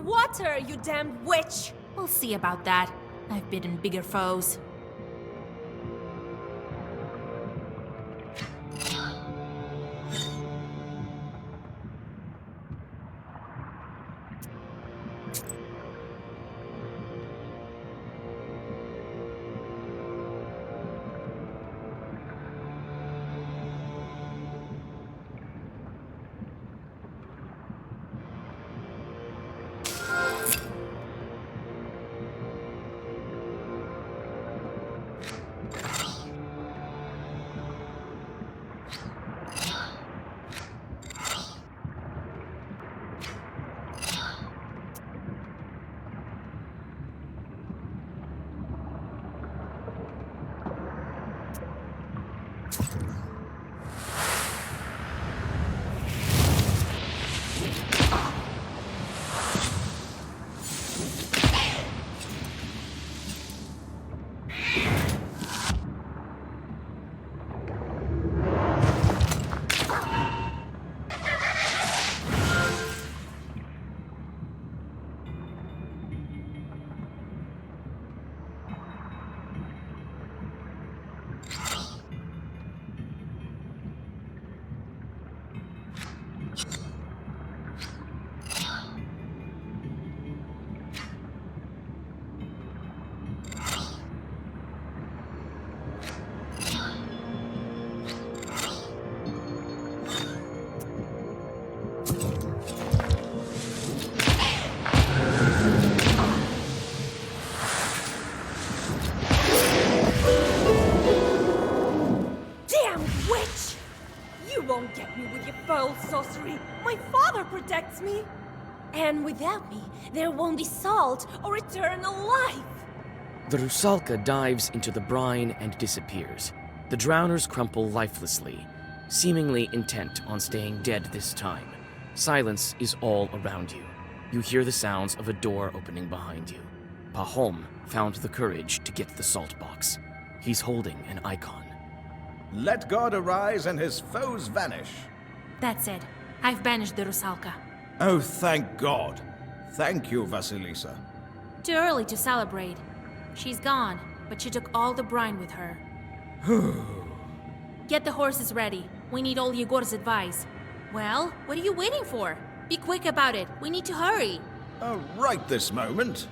Water, you damned witch! We'll see about that. I've bitten bigger foes. foul sorcery. My father protects me. And without me, there won't be salt or eternal life. The Rusalka dives into the brine and disappears. The drowners crumple lifelessly, seemingly intent on staying dead this time. Silence is all around you. You hear the sounds of a door opening behind you. Pahom found the courage to get the salt box. He's holding an icon. Let God arise and his foes vanish. That's it. I've banished the Rusalka. Oh, thank God. Thank you, Vasilisa. Too early to celebrate. She's gone, but she took all the brine with her. Get the horses ready. We need all Yegor's advice. Well, what are you waiting for? Be quick about it. We need to hurry. Right this moment.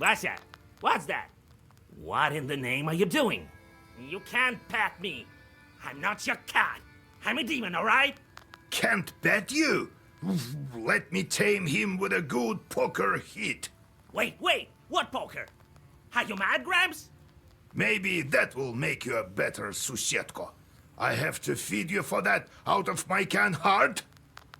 Vasya, what's that? What in the name are you doing? You can't pet me. I'm not your cat. I'm a demon, all right? Can't bet you. Let me tame him with a good poker hit. Wait, what poker? Are you mad, Gramps? Maybe that will make you a better susietko. I have to feed you for that out of my canned heart.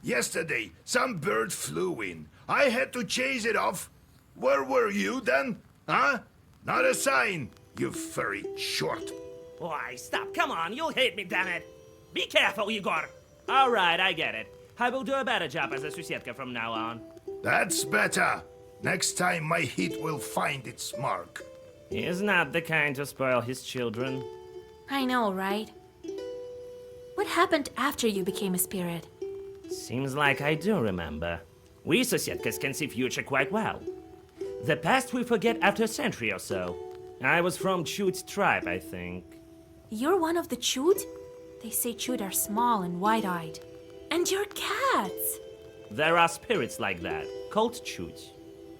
Yesterday, some bird flew in. I had to chase it off. Where were you then? Huh? Not a sign, you furry short. Why, stop, come on, you'll hate me, damn it. Be careful, Igor. All right, I get it. I will do a better job as a susietka from now on. That's better. Next time my hit will find its mark. He is not the kind to spoil his children. I know, right? What happened after you became a spirit? Seems like I do remember. We Sosietkas can see future quite well. The past we forget after a century or so. I was from Chut's tribe, I think. You're one of the Chut? They say Chut are small and wide-eyed. And you're cats! There are spirits like that, called Chut.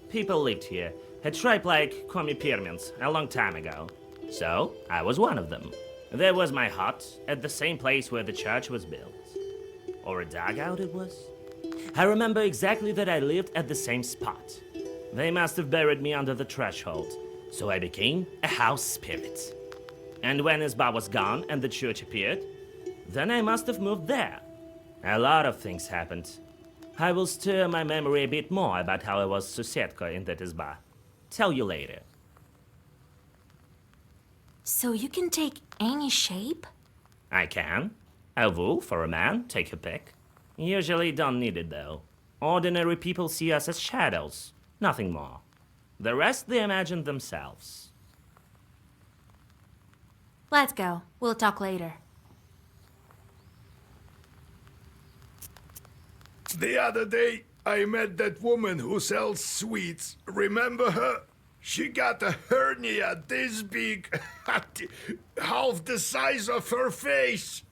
People lived here, a tribe like Komi Pyrmans, a long time ago. So, I was one of them. There was my hut, at the same place where the church was built. Or a dugout it was. I remember exactly that I lived at the same spot. They must have buried me under the threshold, so I became a house spirit. And when Isba was gone and the church appeared, then I must have moved there. A lot of things happened. I will stir my memory a bit more about how I was Susietka in that Isba. Tell you later. So you can take any shape? I can. A wolf or a man, take your pick. Usually don't need it though. Ordinary people see us as shadows, nothing more. The rest they imagine themselves. Let's go. We'll talk later. The other day, I met that woman who sells sweets. Remember her? She got a hernia this big, half the size of her face.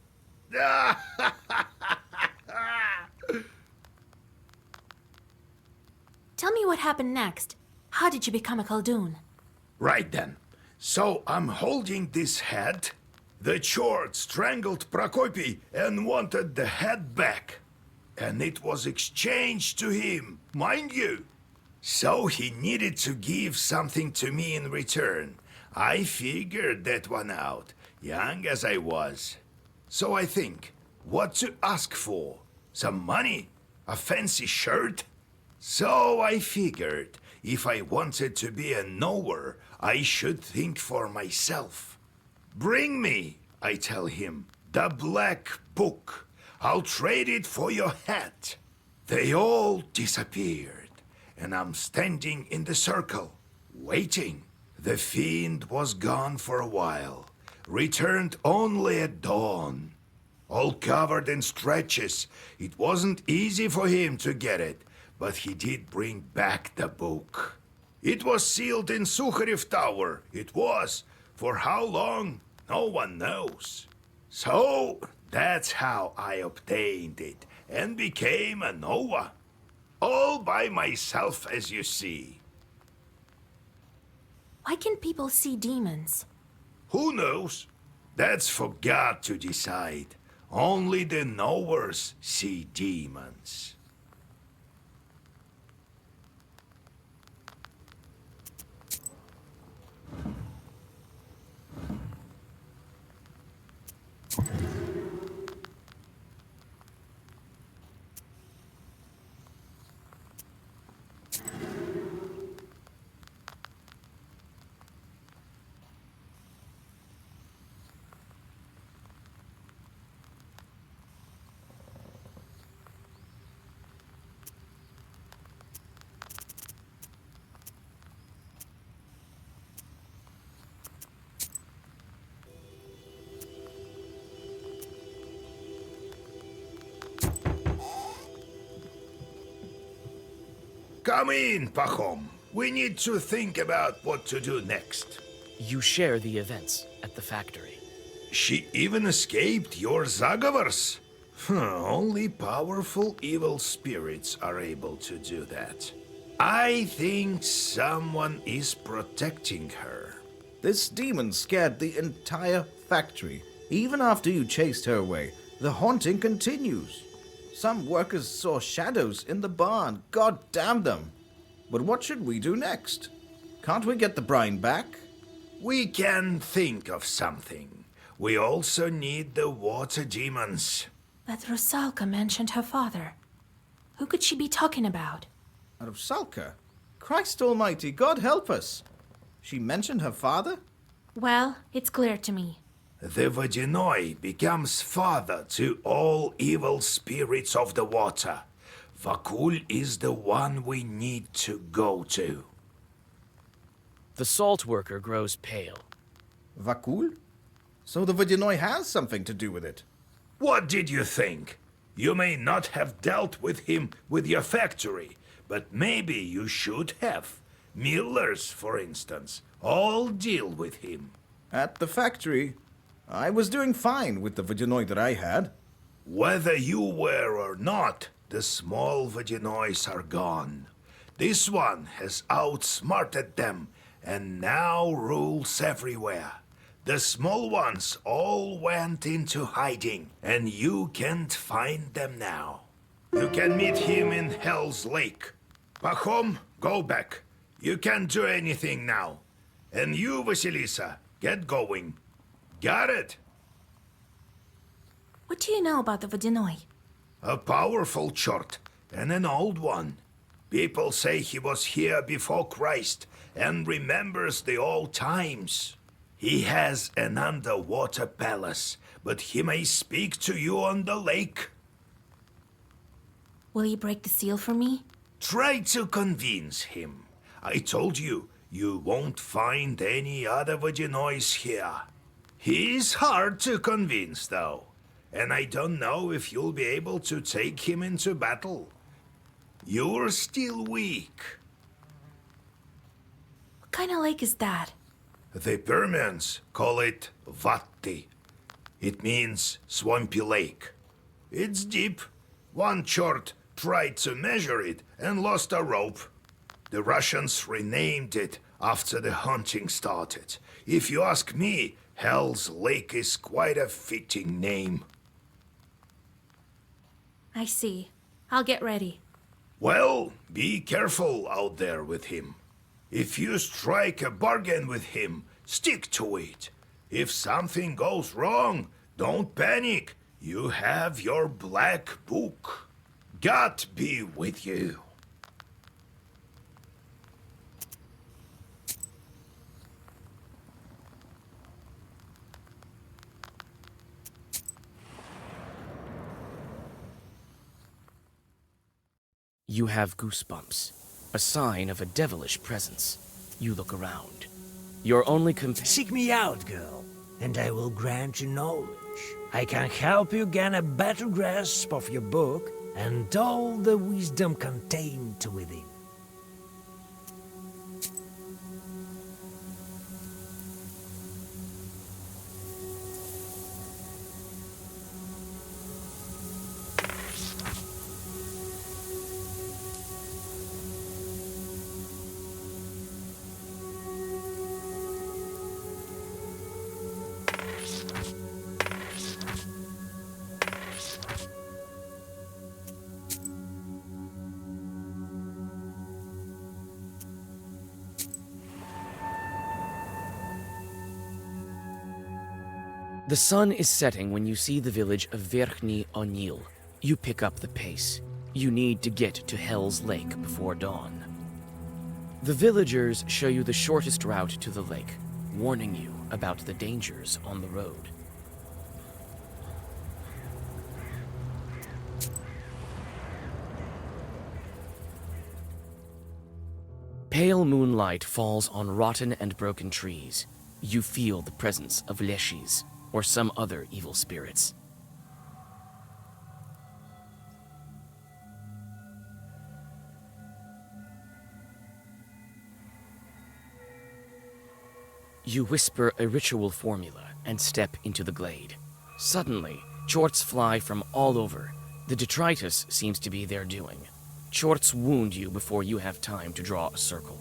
Tell me what happened next. How did you become a Khaldun? Right then. So I'm holding this head. The Chort strangled Prokopy and wanted the head back. And it was exchanged to him, mind you. So he needed to give something to me in return. I figured that one out, young as I was. So I think, what to ask for? Some money? A fancy shirt? So I figured, if I wanted to be a knower, I should think for myself. Bring me, I tell him, the black book. I'll trade it for your hat. They all disappeared, and I'm standing in the circle, waiting. The fiend was gone for a while, returned only at dawn. All covered in scratches, it wasn't easy for him to get it, but he did bring back the book. It was sealed in Sukharev Tower, it was. For how long, no one knows. So, that's how I obtained it, and became a Noah. All by myself, as you see. Why can people see demons? Who knows? That's for God to decide. Only the knowers see demons. Come in, Pachom. We need to think about what to do next. You share the events at the factory. She even escaped your Zagavars. Only powerful evil spirits are able to do that. I think someone is protecting her. This demon scared the entire factory. Even after you chased her away, the haunting continues. Some workers saw shadows in the barn. God damn them. But what should we do next? Can't we get the brine back? We can think of something. We also need the water demons. But Rusalka mentioned her father. Who could she be talking about? Rusalka? Christ almighty, God help us. She mentioned her father? Well, it's clear to me. The Vodyanoi becomes father to all evil spirits of the water. Vakul is the one we need to go to. The salt worker grows pale. Vakul? So the Vodyanoi has something to do with it. What did you think? You may not have dealt with him with your factory, but maybe you should have. Millers, for instance, all deal with him. At the factory, I was doing fine with the Vodyanoi that I had. Whether you were or not, the small Vodyanois are gone. This one has outsmarted them and now rules everywhere. The small ones all went into hiding, and you can't find them now. You can meet him in Hell's Lake. Pahom, go back. You can't do anything now. And you, Vasilisa, get going. Got it? What do you know about the Vodyanoi? A powerful chort, and an old one. People say he was here before Christ and remembers the old times. He has an underwater palace, but he may speak to you on the lake. Will you break the seal for me? Try to convince him. I told you, you won't find any other Vodyanois here. He's hard to convince, though, and I don't know if you'll be able to take him into battle. You're still weak. What kind of lake is that? The Permians call it Vatti. It means swampy lake. It's deep. One chort tried to measure it and lost a rope. The Russians renamed it after the hunting started. If you ask me, Hell's Lake is quite a fitting name. I see. I'll get ready. Well, be careful out there with him. If you strike a bargain with him, stick to it. If something goes wrong, don't panic. You have your black book. God be with you. You have goosebumps, a sign of a devilish presence. You look around. Your only Seek me out, girl, and I will grant you knowledge. I can help you gain a better grasp of your book and all the wisdom contained within. The sun is setting when you see the village of Verkhny Onil. You pick up the pace. You need to get to Hell's Lake before dawn. The villagers show you the shortest route to the lake, warning you about the dangers on the road. Pale moonlight falls on rotten and broken trees. You feel the presence of leshis, or some other evil spirits. You whisper a ritual formula and step into the glade. Suddenly, chorts fly from all over. The detritus seems to be their doing. Chorts wound you before you have time to draw a circle.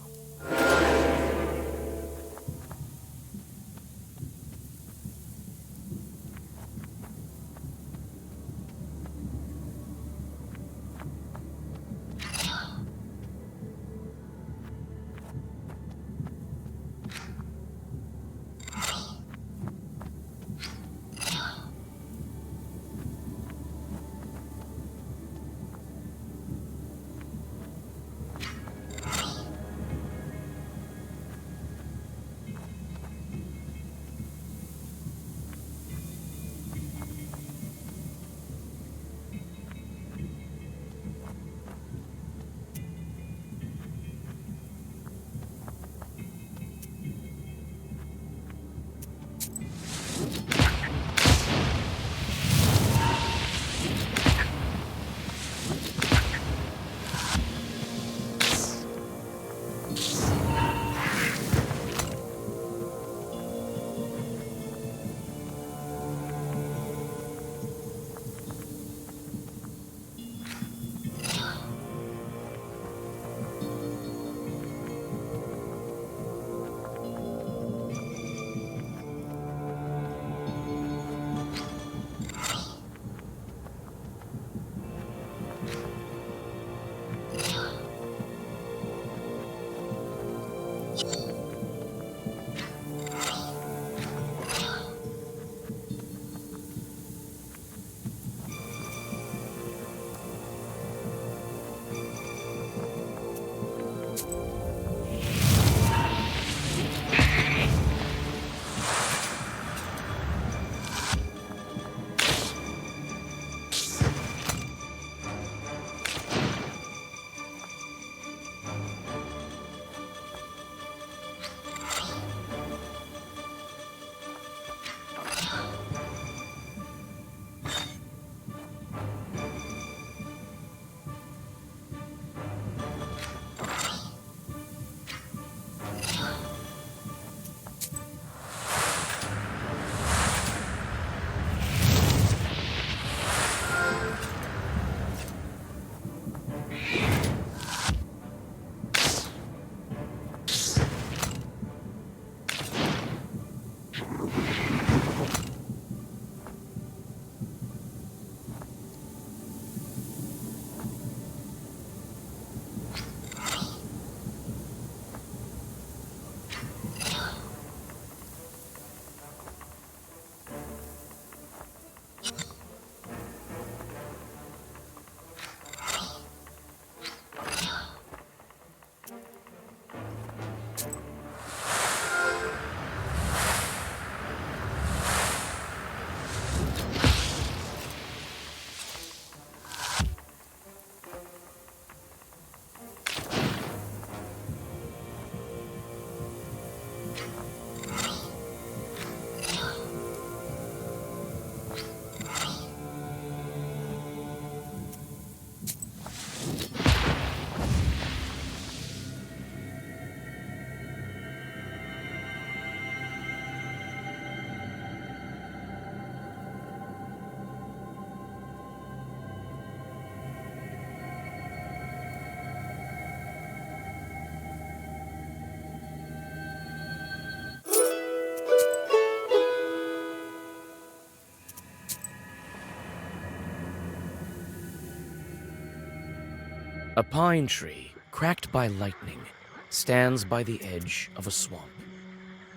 A pine tree, cracked by lightning, stands by the edge of a swamp.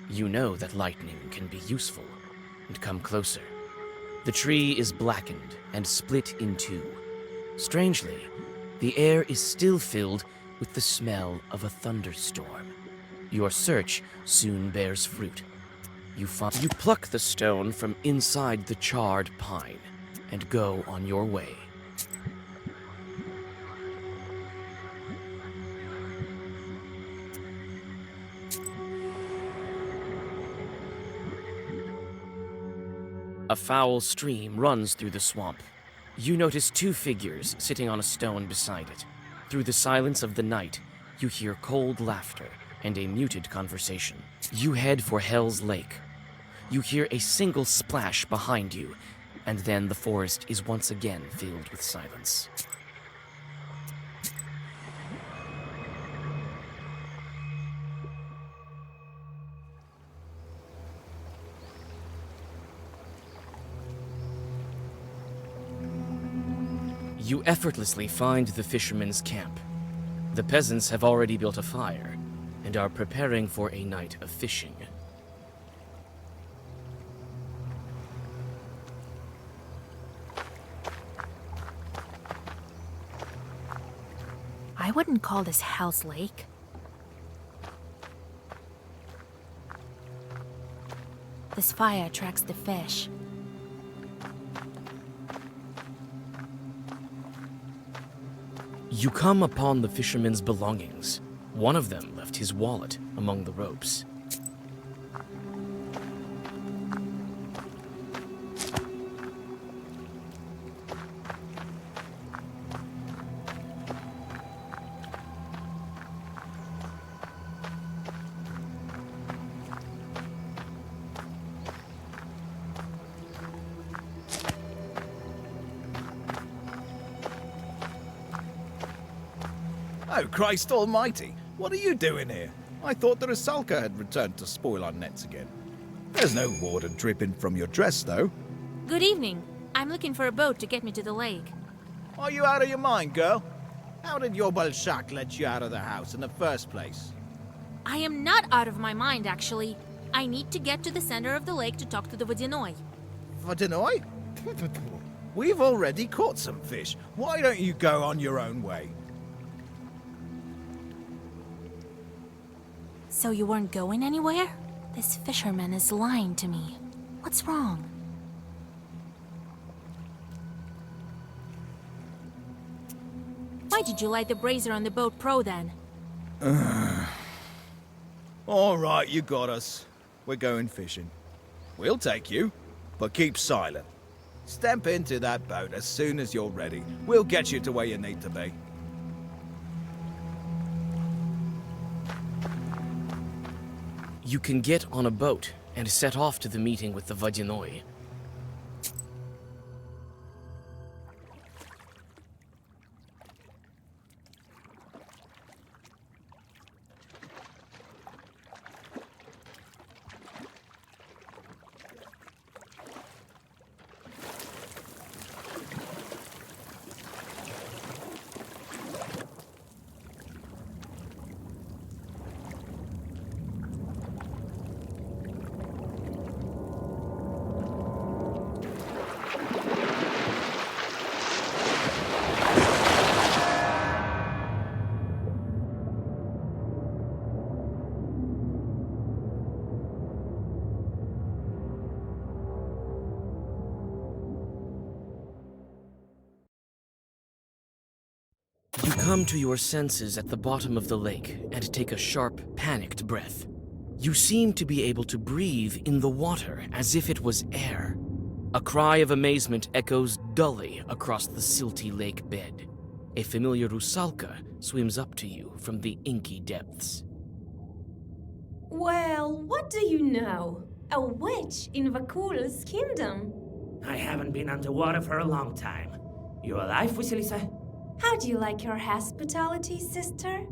You know that lightning can be useful, and come closer. The tree is blackened and split in two. Strangely, the air is still filled with the smell of a thunderstorm. Your search soon bears fruit. You pluck the stone from inside the charred pine and go on your way. A foul stream runs through the swamp. You notice two figures sitting on a stone beside it. Through the silence of the night, you hear cold laughter and a muted conversation. You head for Hell's Lake. You hear a single splash behind you, and then the forest is once again filled with silence. You effortlessly find the fishermen's camp. The peasants have already built a fire and are preparing for a night of fishing. I wouldn't call this Hell's Lake. This fire attracts the fish. You come upon the fishermen's belongings. One of them left his wallet among the ropes. Oh, Christ almighty! What are you doing here? I thought the Rusalka had returned to spoil our nets again. There's no water dripping from your dress, though. Good evening. I'm looking for a boat to get me to the lake. Are you out of your mind, girl? How did your Balshak let you out of the house in the first place? I am not out of my mind, actually. I need to get to the center of the lake to talk to the Vodyanoi. Vodyanoi? We've already caught some fish. Why don't you go on your own way? So you weren't going anywhere? This fisherman is lying to me. What's wrong? Why did you light the brazier on the boat Pro then? All right, you got us. We're going fishing. We'll take you, but keep silent. Step into that boat as soon as you're ready. We'll get you to where you need to be. You can get on a boat and set off to the meeting with the Vodyanoi. You come to your senses at the bottom of the lake and take a sharp, panicked breath. You seem to be able to breathe in the water as if it was air. A cry of amazement echoes dully across the silty lake bed. A familiar Rusalka swims up to you from the inky depths. Well, what do you know? A witch in Vakula's kingdom. I haven't been underwater for a long time. You alive, Vasilisa? How do you like your hospitality, sister?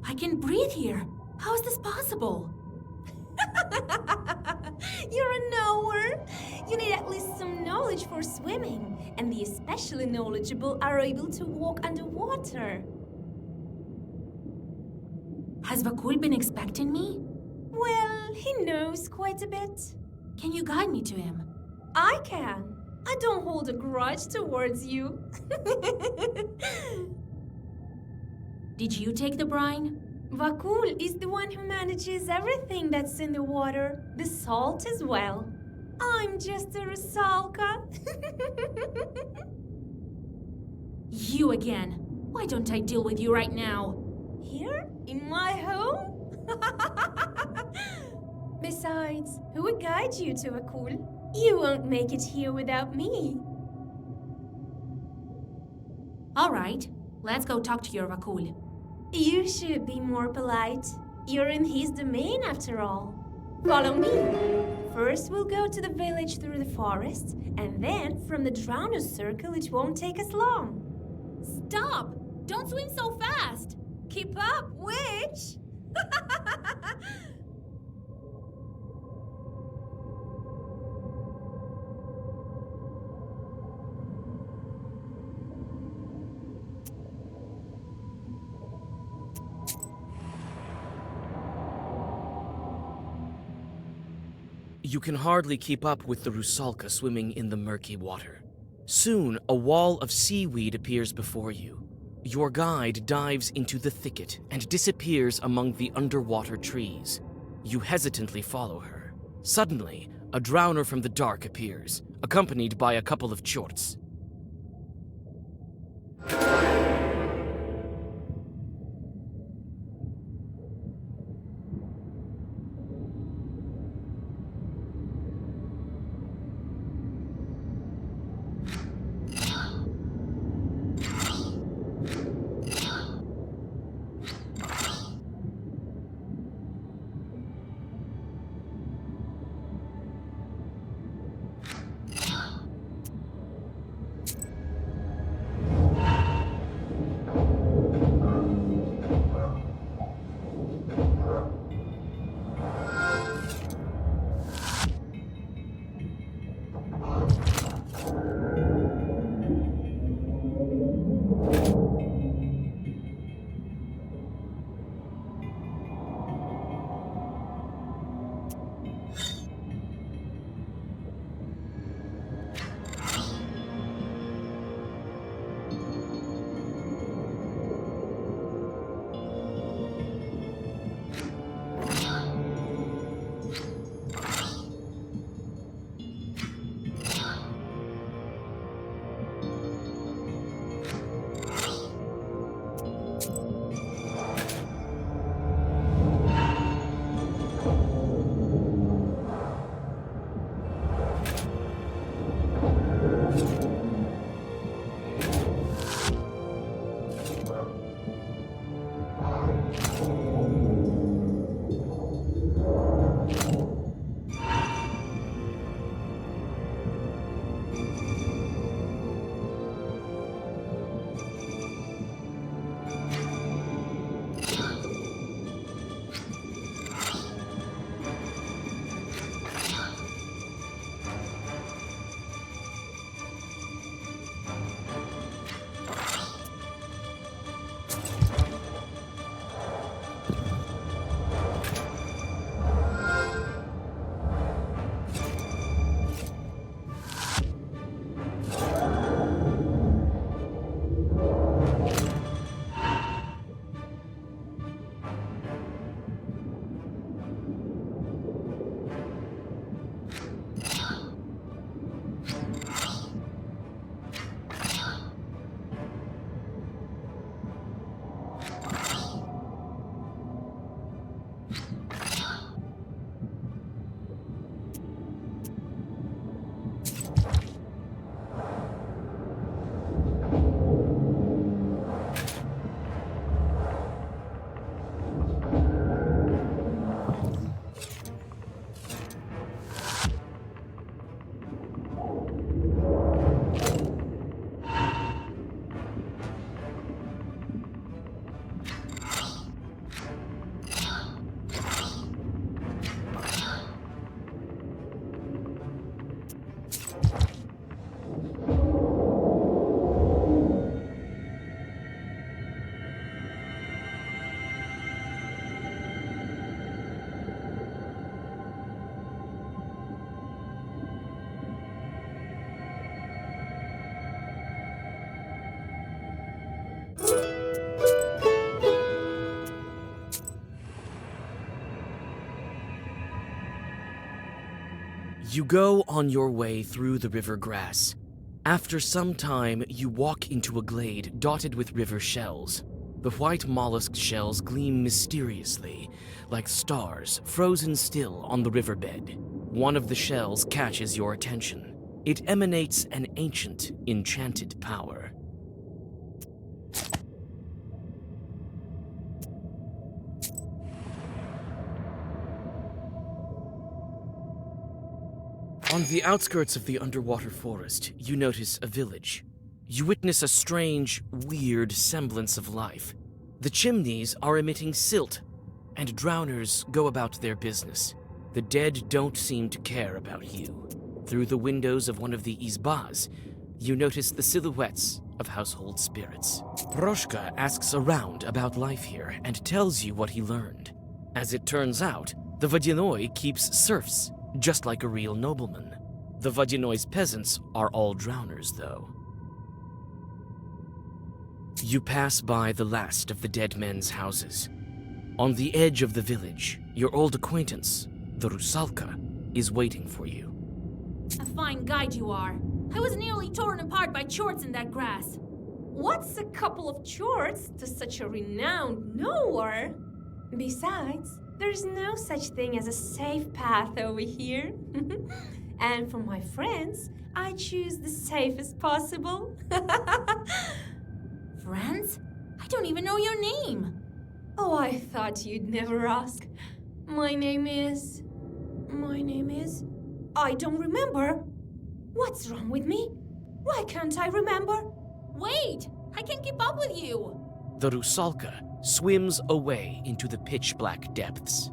I can breathe here. How is this possible? You're a knower. You need at least some knowledge for swimming, and the especially knowledgeable are able to walk underwater. Has Vakul been expecting me? Well, he knows quite a bit. Can you guide me to him? I can. I don't hold a grudge towards you. Did you take the brine? Vakul is the one who manages everything that's in the water, the salt as well. I'm just a rusalka. You again. Why don't I deal with you right now? Here? In my home? Besides, who would guide you to Vakul? You won't make it here without me. All right, let's go talk to your Vakul. You should be more polite. You're in his domain after all. Follow me. First, we'll go to the village through the forest, and then from the Drowners Circle, it won't take us long. Stop! Don't swim so fast! Keep up, witch! You can hardly keep up with the rusalka swimming in the murky water. Soon, a wall of seaweed appears before you. Your guide dives into the thicket and disappears among the underwater trees. You hesitantly follow her. Suddenly, a drowner from the dark appears, accompanied by a couple of chorts. You go on your way through the river grass. After some time, you walk into a glade dotted with river shells. The white mollusk shells gleam mysteriously, like stars frozen still on the riverbed. One of the shells catches your attention. It emanates an ancient, enchanted power. On the outskirts of the underwater forest, you notice a village. You witness a strange, weird semblance of life. The chimneys are emitting silt, and drowners go about their business. The dead don't seem to care about you. Through the windows of one of the izbas, you notice the silhouettes of household spirits. Morteshka asks around about life here and tells you what he learned. As it turns out, the Vodyanoi keeps serfs, just like a real nobleman. The Vodyanoi's peasants are all drowners, though. You pass by the last of the dead men's houses. On the edge of the village, your old acquaintance, the Rusalka, is waiting for you. A fine guide you are. I was nearly torn apart by chorts in that grass. What's a couple of chorts to such a renowned knower? Besides, there's no such thing as a safe path over here. And for my friends, I choose the safest possible. Friends? I don't even know your name. Oh, I thought you'd never ask. My name is... I don't remember. What's wrong with me? Why can't I remember? Wait! I can't keep up with you! The Rusalka swims away into the pitch-black depths.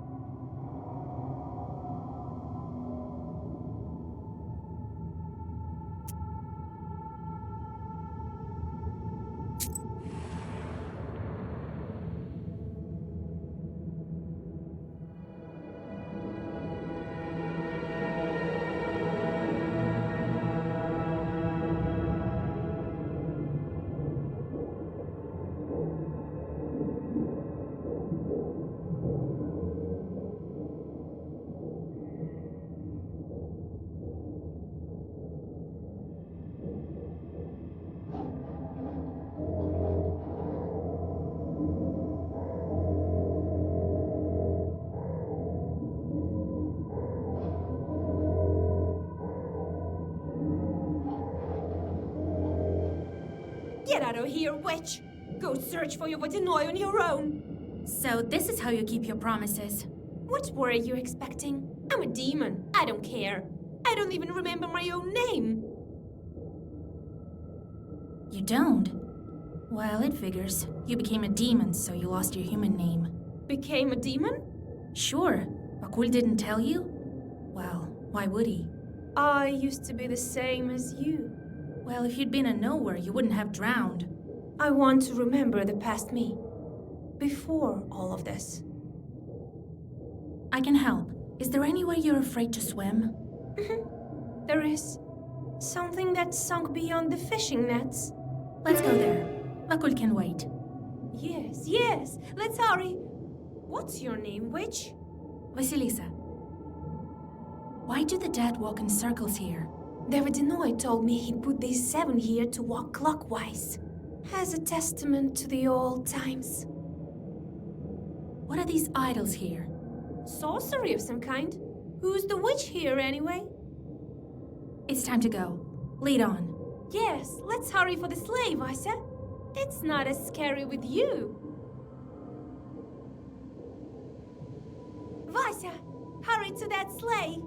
Get out of here, witch! Go search for your Vodyanoi on your own! So this is how you keep your promises. What were you expecting? I'm a demon. I don't care. I don't even remember my own name. You don't? Well, it figures. You became a demon, so you lost your human name. Became a demon? Sure. Bakul didn't tell you? Well, why would he? I used to be the same as you. Well, if you'd been a knower, you wouldn't have drowned. I want to remember the past me. Before all of this. I can help. Is there anywhere you're afraid to swim? There is. Something that sunk beyond the fishing nets. Let's go there. Bakul can wait. Yes. Let's hurry. What's your name, witch? Vasilisa. Why do the dead walk in circles here? The Vodyanoi told me he put these 7 here to walk clockwise. As a testament to the old times. What are these idols here? Sorcery of some kind. Who's the witch here, anyway? It's time to go. Lead on. Yes, let's hurry for the sleigh, Vasya. It's not as scary with you. Vasya, hurry to that sleigh.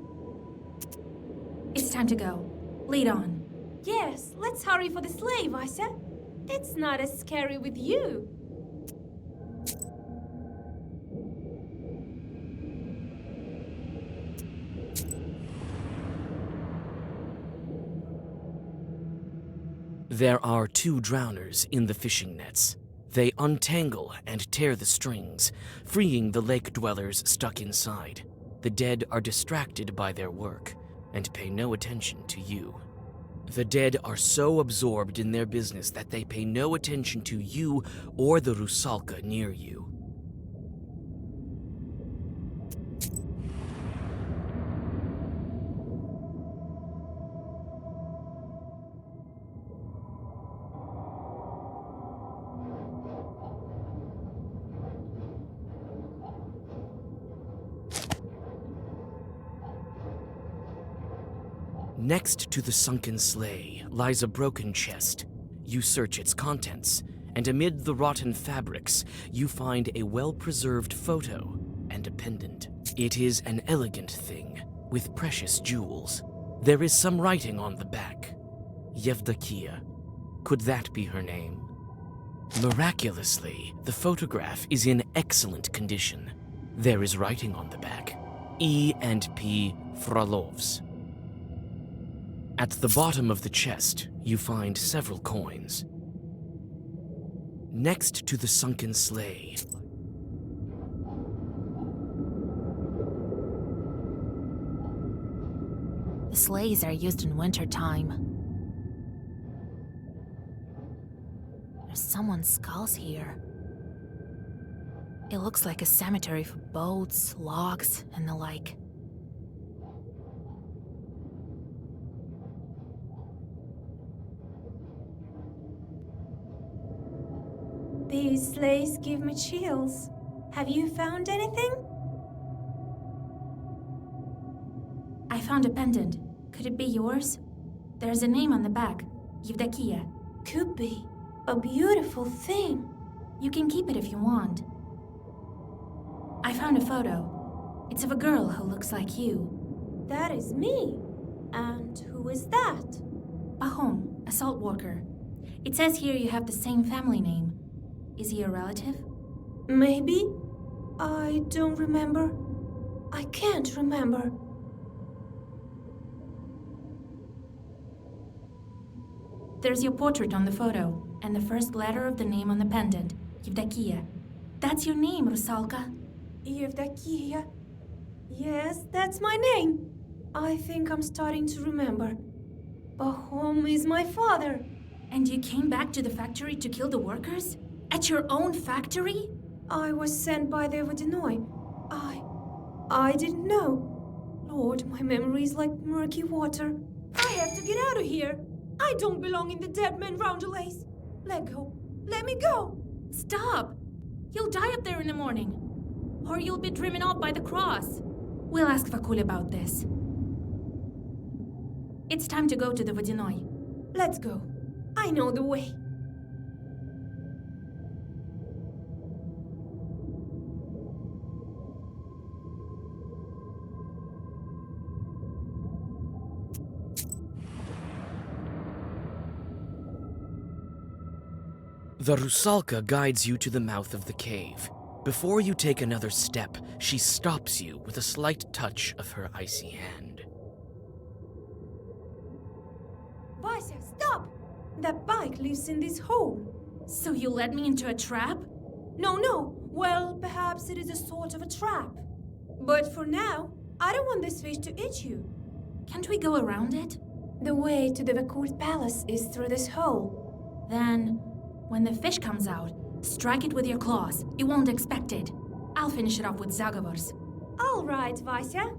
It's time to go. Lead on. Yes, let's hurry for the sleigh, Vasya. It's not as scary with you. There are 2 drowners in the fishing nets. They untangle and tear the strings, freeing the lake dwellers stuck inside. The dead are distracted by their work and pay no attention to you. The dead are so absorbed in their business that they pay no attention to you or the Rusalka near you. Next to the sunken sleigh lies a broken chest. You search its contents, and amid the rotten fabrics, you find a well-preserved photo and a pendant. It is an elegant thing, with precious jewels. There is some writing on the back. Yevdokia. Could that be her name? Miraculously, the photograph is in excellent condition. There is writing on the back. E and P Frolovs. At the bottom of the chest, you find several coins. Next to the sunken sleigh, The sleighs are used in wintertime. There's someone's skulls here. It looks like a cemetery for boats, logs, and the like. These sleighs give me chills. Have you found anything? I found a pendant. Could it be yours? There's a name on the back. Yevdokia. Could be. A beautiful thing. You can keep it if you want. I found a photo. It's of a girl who looks like you. That is me. And who is that? Pahom, a salt worker. It says here you have the same family name. Is he a relative? Maybe. I don't remember. I can't remember. There's your portrait on the photo, and the first letter of the name on the pendant, Yevdokia. That's your name, Rusalka. Yevdokia. Yes, that's my name. I think I'm starting to remember. Pahom is my father. And you came back to the factory to kill the workers? At your own factory? I was sent by the Vodinoy. I didn't know. Lord, my memory is like murky water. I have to get out of here. I don't belong in the dead man roundelays. Let go. Let me go. Stop! You'll die up there in the morning. Or you'll be driven off by the cross. We'll ask Vakul about this. It's time to go to the Vodinoy. Let's go. I know the way. the Rusalka guides you to the mouth of the cave. Before you take another step, she stops you with a slight touch of her icy hand. Vasya, stop! That bike lives in this hole. So you led me into a trap? No. Well, perhaps it is a sort of a trap. But for now, I don't want this fish to eat you. Can't we go around it? The way to the Vakul palace is through this hole. Then, when the fish comes out, strike it with your claws. It won't expect it. I'll finish it off with Zagavars. All right, Vasya.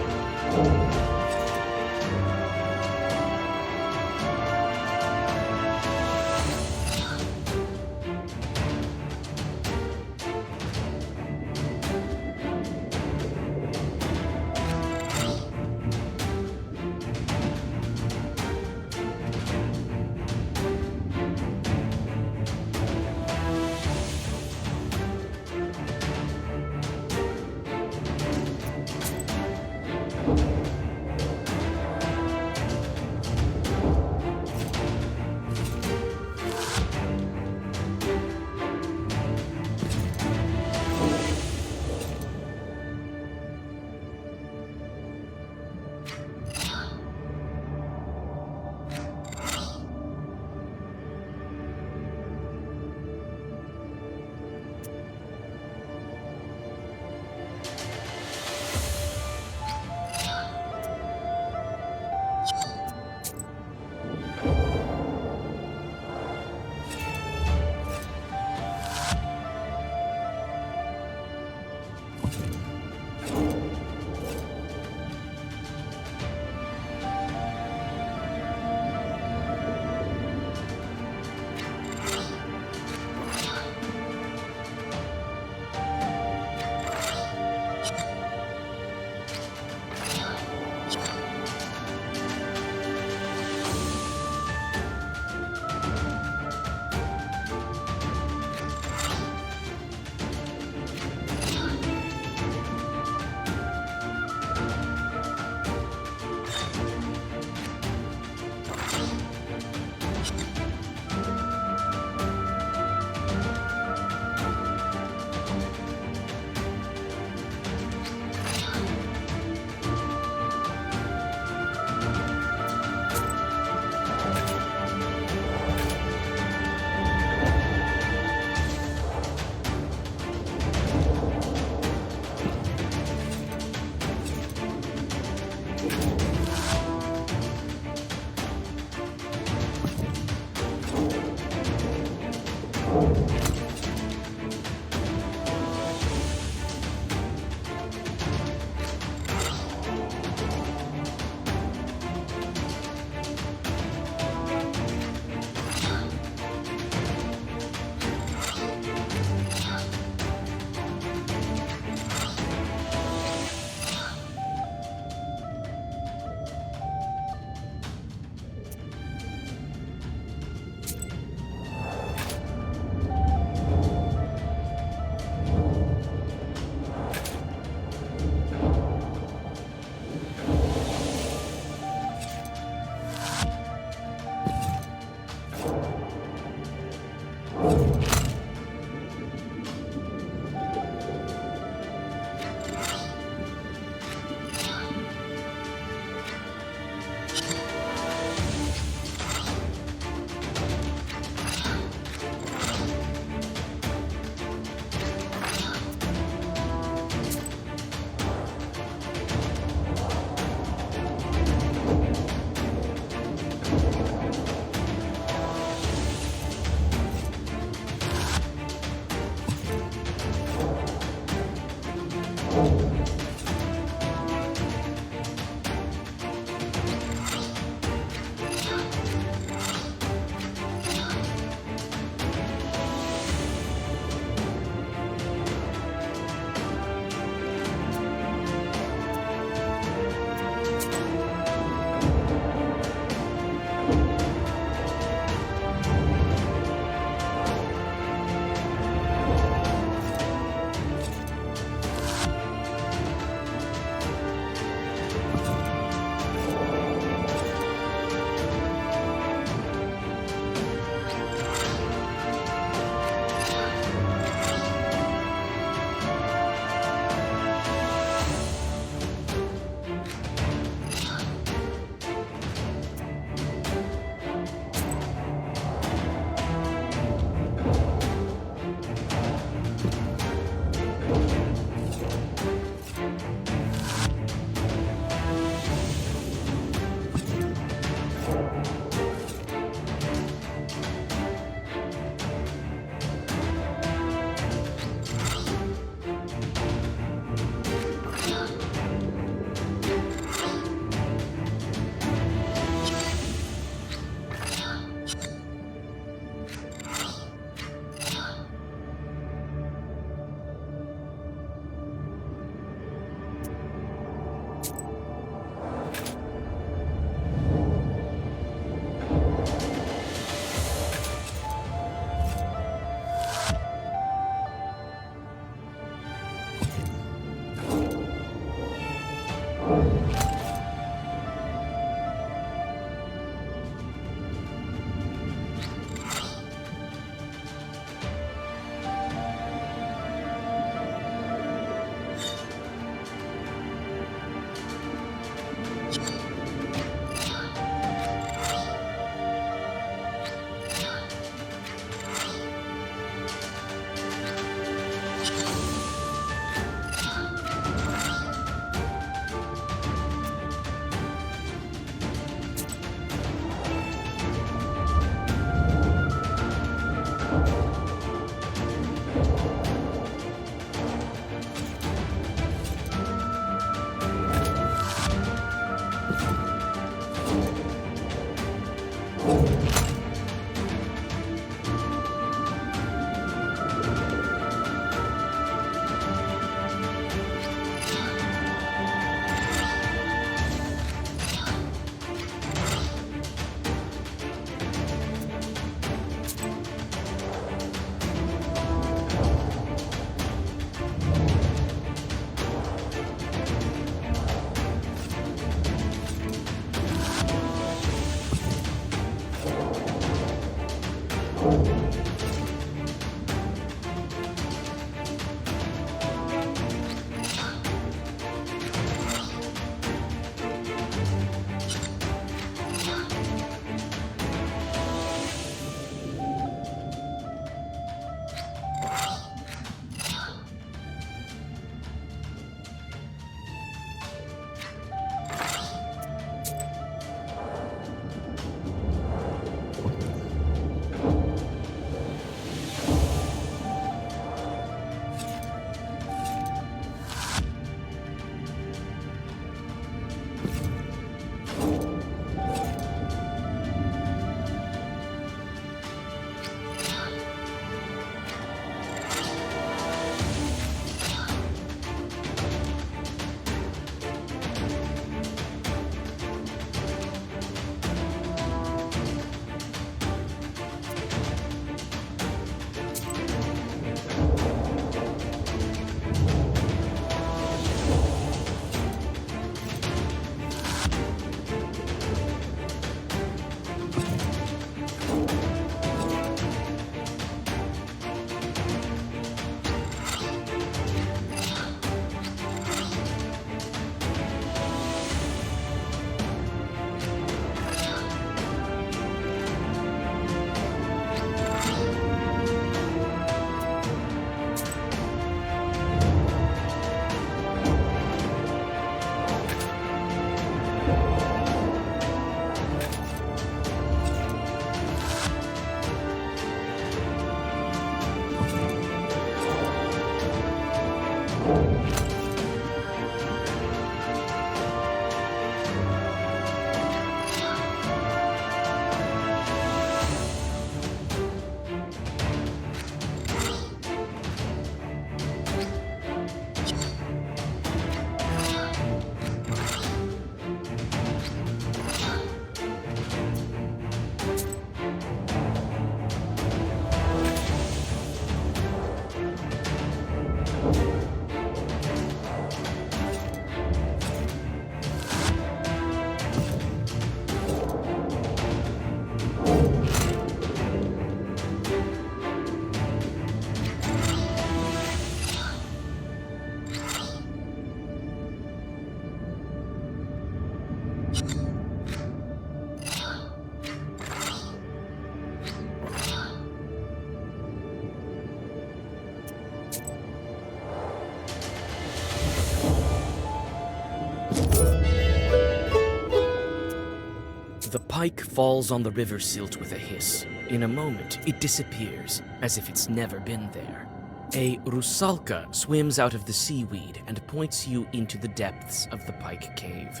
The pike falls on the river silt with a hiss. In a moment, it disappears, as if it's never been there. A rusalka swims out of the seaweed and points you into the depths of the pike cave.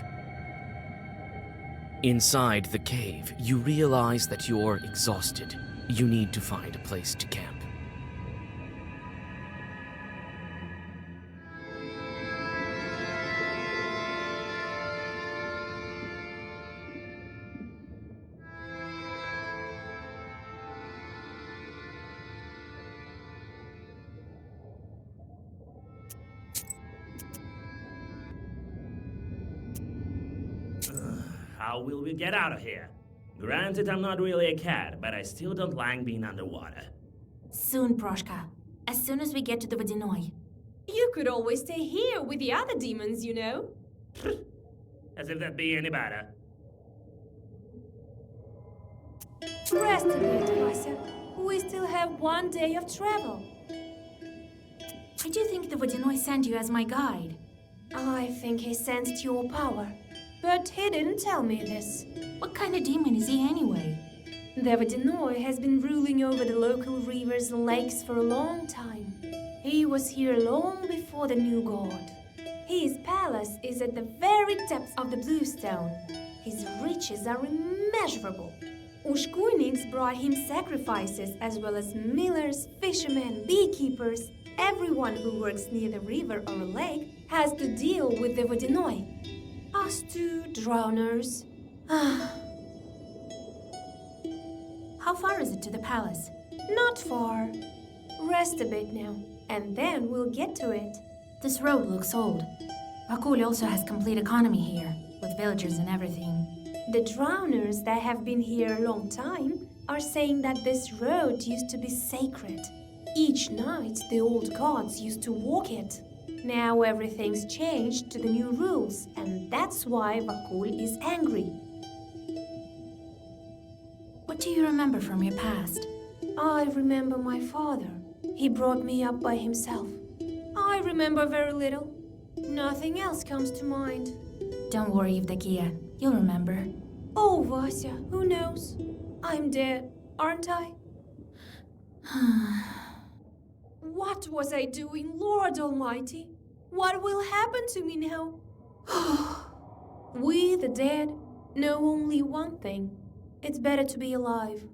Inside the cave, you realize that you're exhausted. You need to find a place to camp. How will we get out of here? Granted, I'm not really a cat, but I still don't like being underwater. Soon, Proshka. As soon as we get to the Vodяной. You could always stay here with the other demons, you know. As if that'd be any better. Rest a bit, Vася. We still have 1 day of travel. I do think the Vodяной sent you as my guide. I think he sensed your power. But he didn't tell me this. What kind of demon is he anyway? The Vodяной has been ruling over the local rivers and lakes for a long time. He was here long before the new god. His palace is at the very depths of the Bluestone. His riches are immeasurable. Ushkuiniks brought him sacrifices as well as millers, fishermen, beekeepers. Everyone who works near the river or a lake has to deal with the Vodяной. Us two drowners. How far is it to the palace? Not far. Rest a bit now, and then we'll get to it. This road looks old. Vakul also has complete economy here, with villagers and everything. The drowners that have been here a long time are saying that this road used to be sacred. Each night, the old gods used to walk it. Now everything's changed to the new rules, and that's why Vakul is angry. What do you remember from your past? I remember my father. He brought me up by himself. I remember very little. Nothing else comes to mind. Don't worry, Evdokia. You'll remember. Oh, Vasya, who knows? I'm dead, aren't I? What was I doing, Lord Almighty? What will happen to me now? We, the dead, know only one thing. It's better to be alive.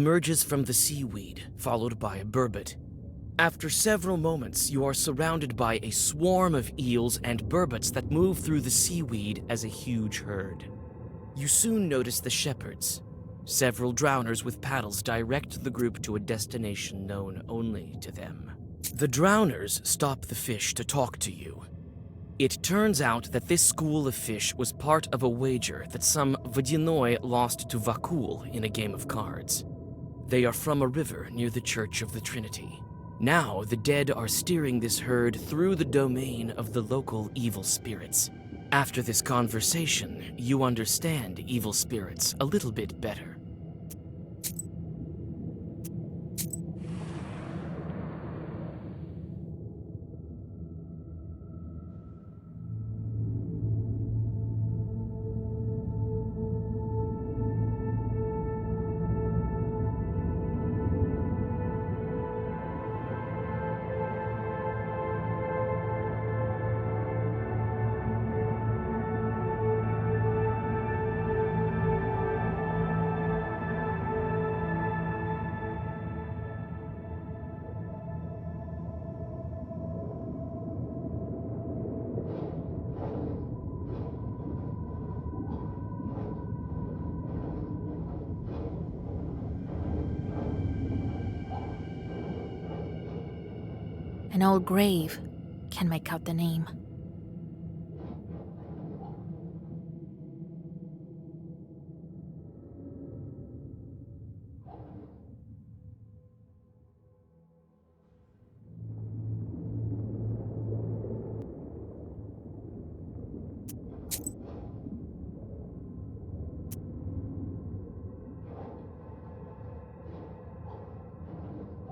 emerges from the seaweed, followed by a burbot. After several moments, you are surrounded by a swarm of eels and burbots that move through the seaweed as a huge herd. You soon notice the shepherds. Several drowners with paddles direct the group to a destination known only to them. The drowners stop the fish to talk to you. It turns out that this school of fish was part of a wager that some Vodyanoi lost to Vakul in a game of cards. They are from a river near the Church of the Trinity. Now, the dead are steering this herd through the domain of the local evil spirits. After this conversation, you understand evil spirits a little bit better. An old grave. Can make out the name.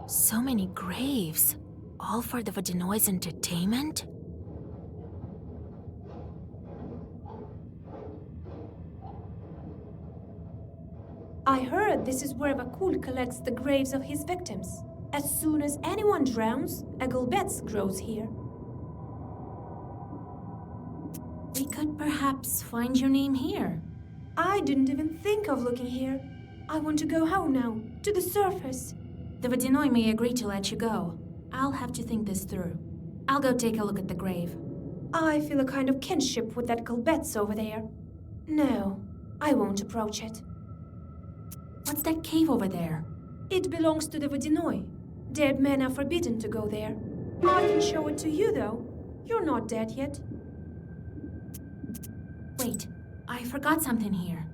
So many graves. All for the Vodanoi's entertainment? I heard this is where Vakul collects the graves of his victims. As soon as anyone drowns, a gulbets grows here. We could perhaps find your name here. I didn't even think of looking here. I want to go home now, to the surface. The Vodyanoi may agree to let you go. I'll have to think this through. I'll go take a look at the grave. I feel a kind of kinship with that gulbets over there. No, I won't approach it. What's that cave over there? It belongs to the Vodyanoi. Dead men are forbidden to go there. I can show it to you, though. You're not dead yet. Wait, I forgot something here.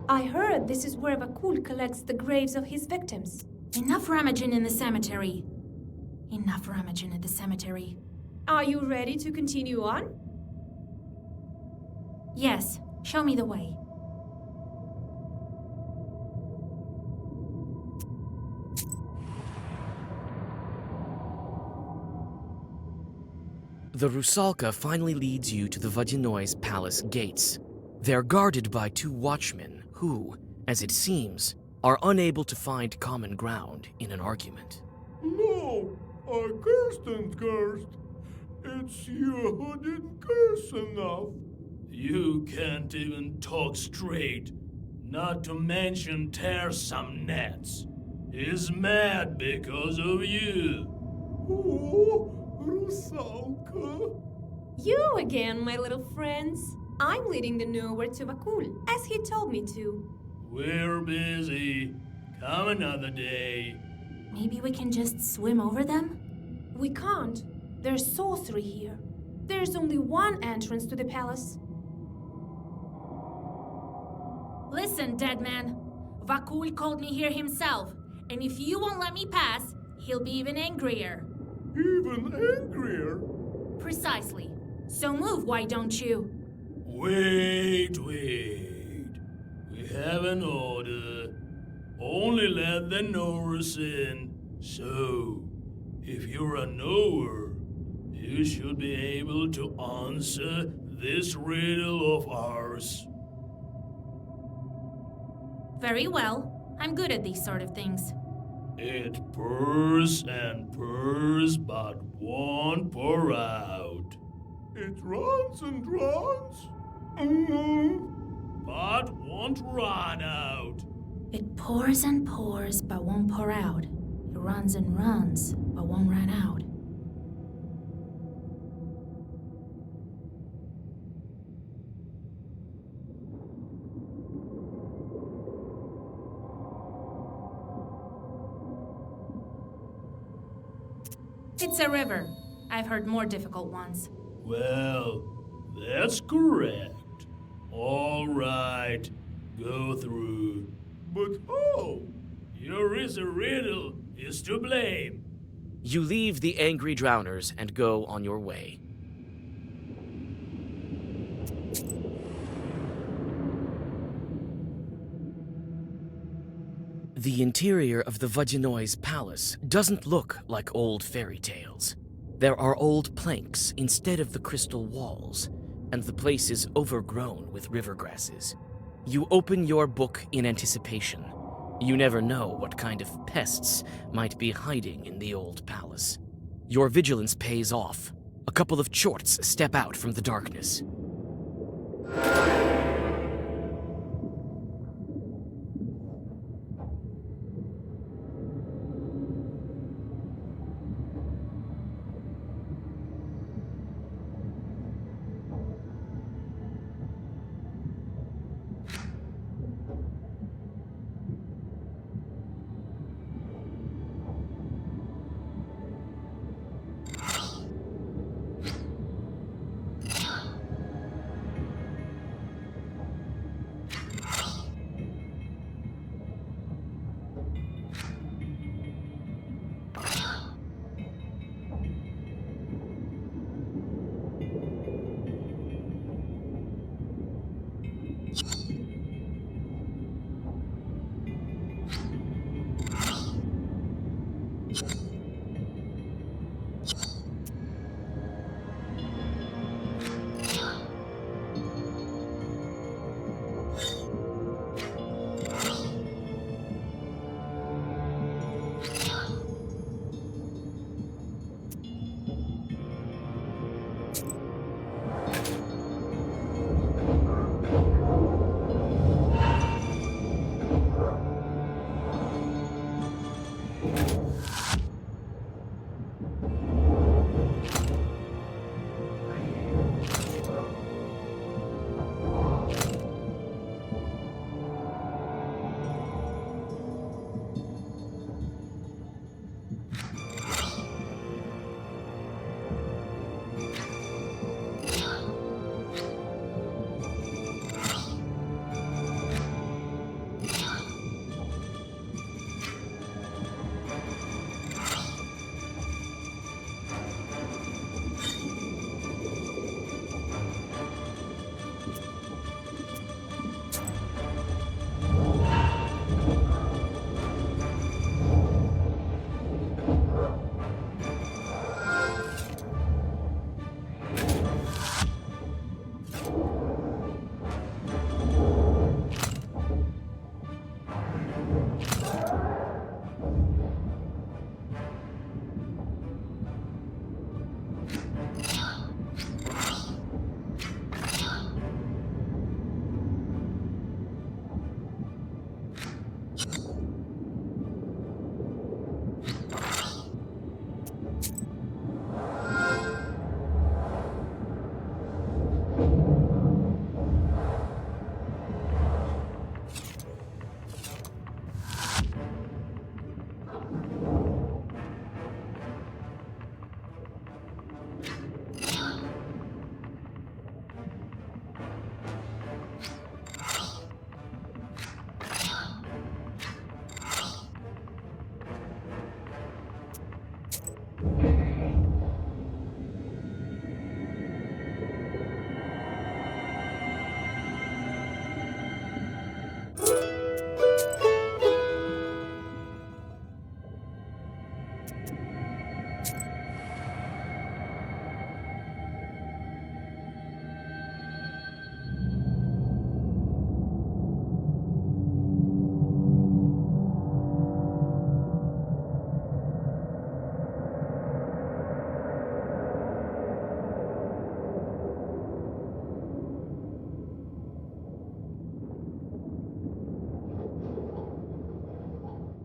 I heard this is where Vakul collects the graves of his victims. Enough rummaging in the cemetery. Enough rummaging at the cemetery. Are you ready to continue on? Yes, show me the way. The Rusalka finally leads you to the Vodinoi's palace gates. They're guarded by two watchmen who, as it seems, are unable to find common ground in an argument. No, I cursed and cursed. It's you who didn't curse enough. You can't even talk straight, not to mention tear some nets. He's mad because of you. Oh, Rusalka. You again, my little friends. I'm leading the Nowhere to Vakul, as he told me to. We're busy. Come another day. Maybe we can just swim over them? We can't. There's sorcery here. There's only one entrance to the palace. Listen, dead man. Vakul called me here himself, and if you won't let me pass, he'll be even angrier. Even angrier? Precisely. So move, why don't you? Wait. We have an order. Only let the knowers in. So, if you're a knower, you should be able to answer this riddle of ours. Very well. I'm good at these sort of things. It purrs and purrs, but won't pour out. It runs and runs, but won't run out. It pours and pours, but won't pour out. It runs and runs, but won't run out. It's a river. I've heard more difficult ones. Well, that's correct. All right, go through. But how? Your riddle is to blame. You leave the angry drowners and go on your way. The interior of the Vodinoi's palace doesn't look like old fairy tales. There are old planks instead of the crystal walls, and the place is overgrown with river grasses. You open your book in anticipation. You never know what kind of pests might be hiding in the old palace. Your vigilance pays off. A couple of chorts step out from the darkness.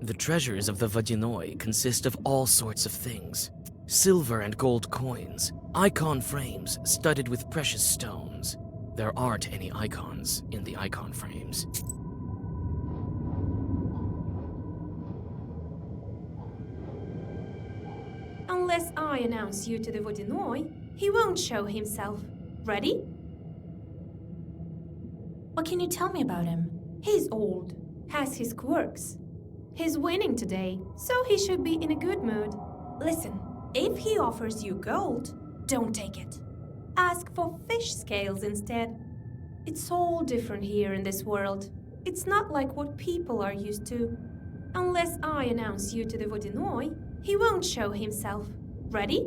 The treasures of the Vodyanoi consist of all sorts of things. Silver and gold coins, icon frames studded with precious stones. There aren't any icons in the icon frames. Unless I announce you to the Vodyanoi, he won't show himself. Ready? What can you tell me about him? He's old, has his quirks. He's winning today, so he should be in a good mood. Listen, if he offers you gold, don't take it. Ask for fish scales instead. It's all different here in this world. It's not like what people are used to. Unless I announce you to the Vodyanoi, he won't show himself. Ready?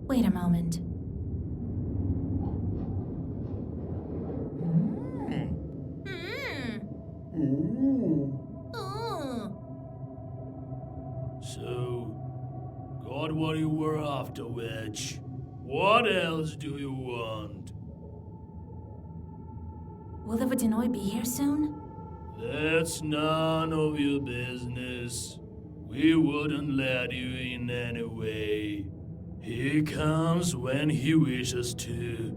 Wait a moment. So, got what you were after, Wedge. What else do you want? Will the Vodyanoi be here soon? That's none of your business. We wouldn't let you in anyway. He comes when he wishes to.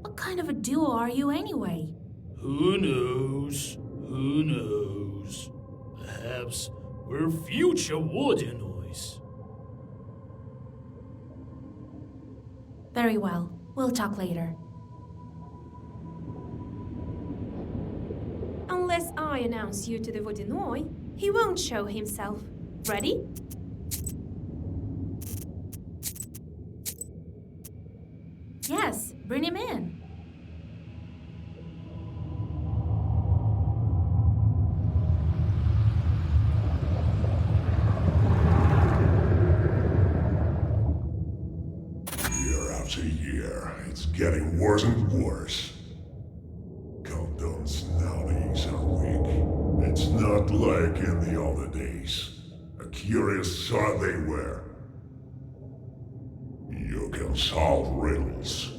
What kind of a duo are you anyway? Who knows? Who knows? Perhaps we're future Vodyanoi. Very well. We'll talk later. Unless I announce you to the Vodyanoi, he won't show himself. Ready? Yes, bring him in. Year after year, it's getting worse and worse. Countdowns nowadays are weak. It's not like in the older days. A curious sort they were. You can solve riddles,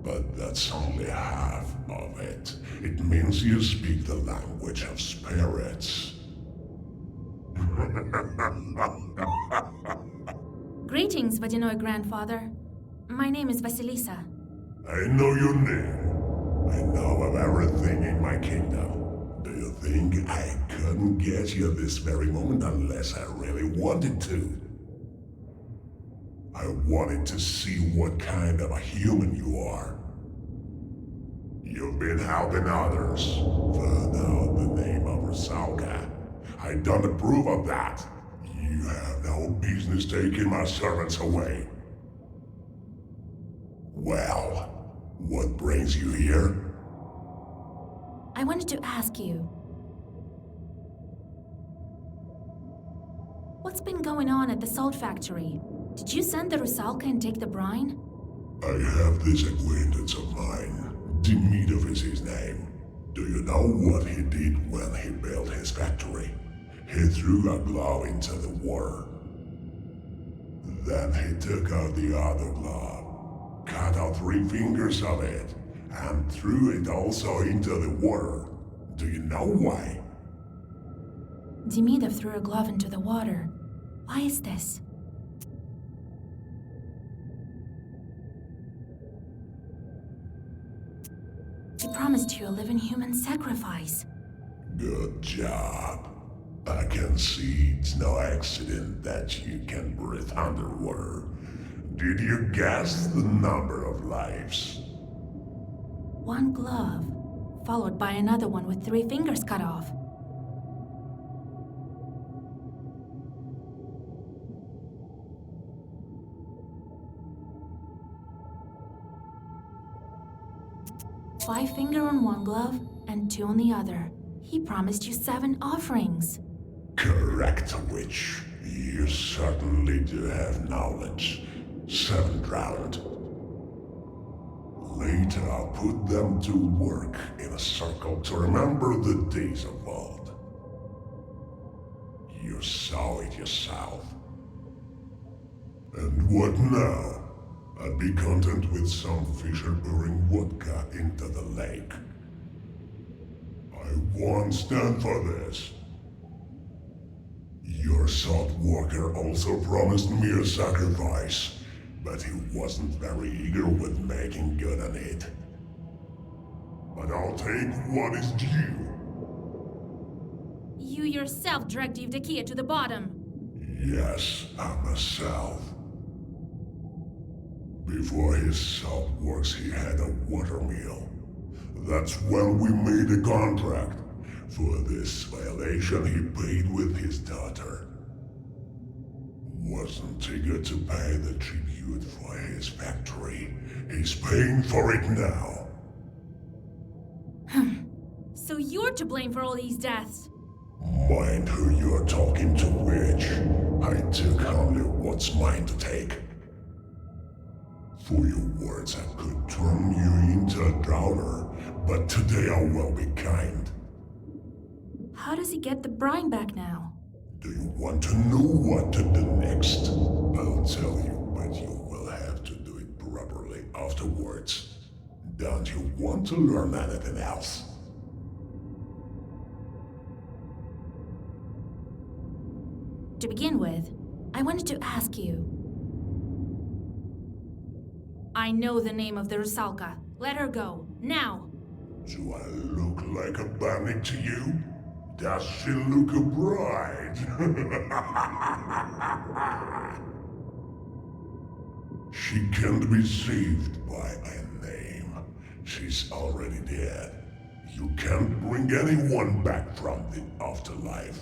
but that's only half of it. It means you speak the language of spirits. Greetings, Vodyanoi grandfather. My name is Vasilisa. I know your name. I know of everything in my kingdom. Do you think I couldn't get you this very moment unless I really wanted to? I wanted to see what kind of a human you are. You've been helping others. Found out the name of Rusalka. I don't approve of that. You have no business taking my servants away. Well, what brings you here? I wanted to ask you. What's been going on at the salt factory? Did you send the Rusalka and take the brine? I have this acquaintance of mine. Demidov is his name. Do you know what he did when he built his factory? He threw a glove into the water. Then he took out the other glove, cut out 3 fingers of it, and threw it also into the water. Do you know why? Demidov threw a glove into the water. Why is this? He promised you a living human sacrifice. Good job. I can see it's no accident that you can breathe underwater. Did you guess the number of lives? 1 glove, followed by another one with 3 fingers cut off. Five finger on 1 glove and 2 on the other. He promised you 7 offerings. Correct, witch. You certainly do have knowledge. 7 drowned. Later I'll put them to work in a circle to remember the days of old. You saw it yourself. And what now? I'd be content with some fisher pouring vodka into the lake. I I won't stand for this. Your salt worker also promised me a sacrifice, but he wasn't very eager with making good on it. But I'll take what is due. You yourself dragged Evdokia to the bottom. Yes, I myself. Before his salt works, he had a watermill. That's when we made a contract. For this violation, he paid with his daughter. Wasn't eager to pay the tribute for his factory. He's paying for it now. So you're to blame for all these deaths. Mind who you're talking to, witch. I took only what's mine to take. For your words, I could turn you into a drowner, but today I will be kind. How does he get the brine back now? Do you want to know what to do next? I'll tell you, but you will have to do it properly afterwards. Don't you want to learn anything else? To begin with, I wanted to ask you. I know the name of the Rusalka. Let her go, now! Do I look like a bandit to you? Does she look a bride? She can't be saved by a name. She's already dead. You can't bring anyone back from the afterlife.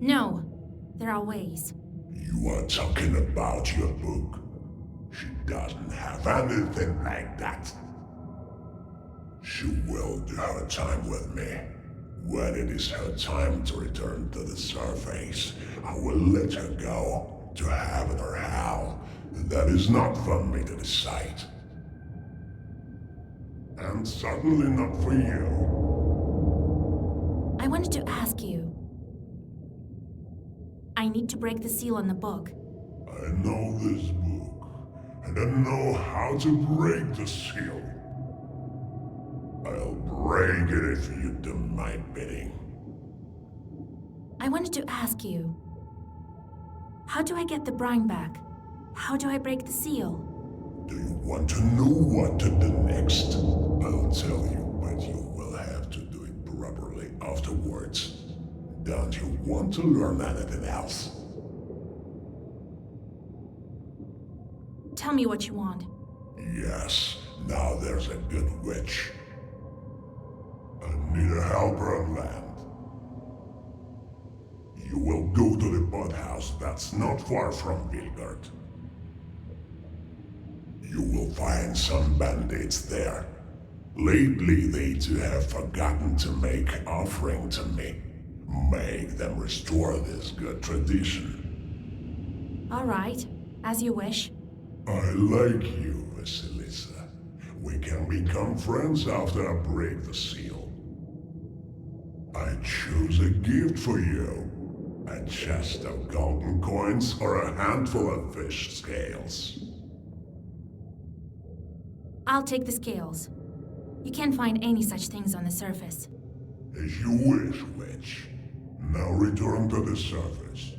No, there are ways. You are talking about your book. She doesn't have anything like that. She will do her time with me. When it is her time to return to the surface, I will let her go, to heaven or hell. That is not for me to decide. And certainly not for you. I wanted to ask you. I need to break the seal on the book. I know this book, and I know how to break the seal. I'll break it if you do my bidding. I wanted to ask you. How do I get the brine back? How do I break the seal? Do you want to know what to do next? I'll tell you, but you will have to do it properly afterwards. Don't you want to learn anything else? Tell me what you want. Yes, now there's a good witch. I need a helper on land. You will go to the boathouse that's not far from Vilgard. You will find some bandits there. Lately, they too have forgotten to make offering to me. Make them restore this good tradition. All right, as you wish. I like you, Vasilisa. We can become friends after I break the seal. I choose a gift for you. A chest of golden coins or a handful of fish scales. I'll take the scales. You can't find any such things on the surface. As you wish, witch. Now return to the surface.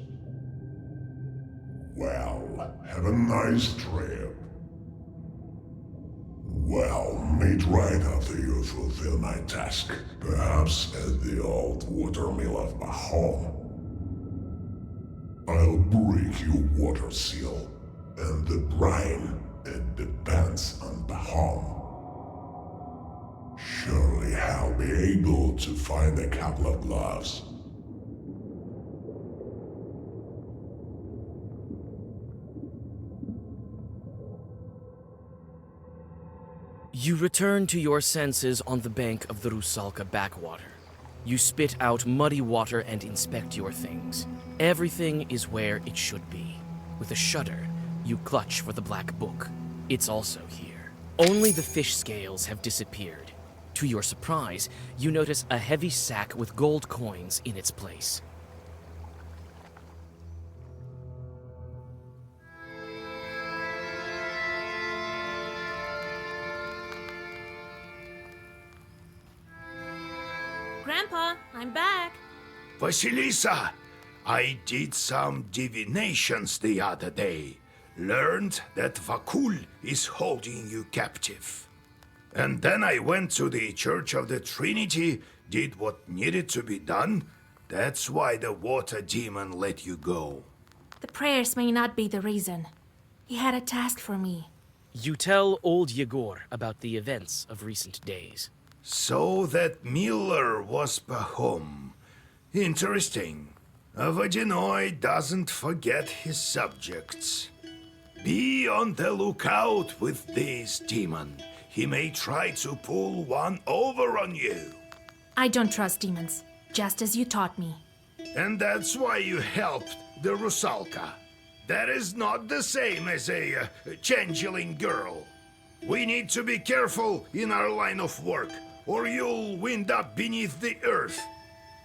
Well, have a nice trip. Well, meet right after you fulfill my task. Perhaps at the old watermill of Bahom. I'll break your water seal. And the brine, it depends on Bahom. Surely I'll be able to find a couple of gloves. You return to your senses on the bank of the Rusalka backwater. You spit out muddy water and inspect your things. Everything is where it should be. With a shudder, you clutch for the black book. It's also here. Only the fish scales have disappeared. To your surprise, you notice a heavy sack with gold coins in its place. Grandpa, I'm back. Vasilisa, I did some divinations the other day. Learned that Vakul is holding you captive. And then I went to the Church of the Trinity, did what needed to be done. That's why the water demon let you go. The prayers may not be the reason. He had a task for me. You tell old Yegor about the events of recent days. So that Miller was Pahom. Interesting. A Vodinoy doesn't forget his subjects. Be on the lookout with this demon. He may try to pull one over on you. I don't trust demons, just as you taught me. And that's why you helped the Rusalka. That is not the same as a changeling girl. We need to be careful in our line of work, or you'll wind up beneath the earth.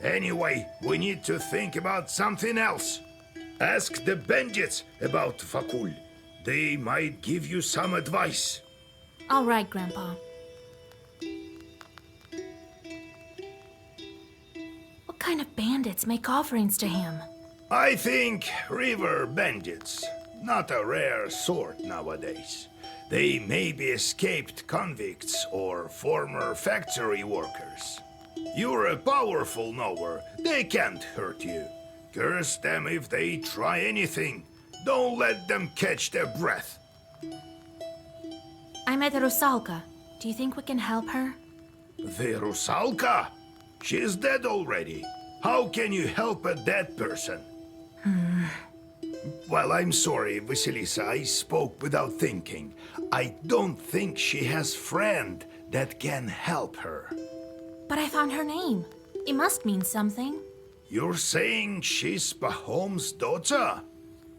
Anyway, we need to think about something else. Ask the bandits about Vakul. They might give you some advice. All right, Grandpa. What kind of bandits make offerings to him? I think river bandits. Not a rare sort nowadays. They may be escaped convicts or former factory workers. You're a powerful knower. They can't hurt you. Curse them if they try anything. Don't let them catch their breath. I met Rusalka. Do you think we can help her? The Rusalka? She's dead already. How can you help a dead person? Well, I'm sorry, Vasilisa. I spoke without thinking. I don't think she has friend that can help her. But I found her name. It must mean something. You're saying she's Pahom's daughter?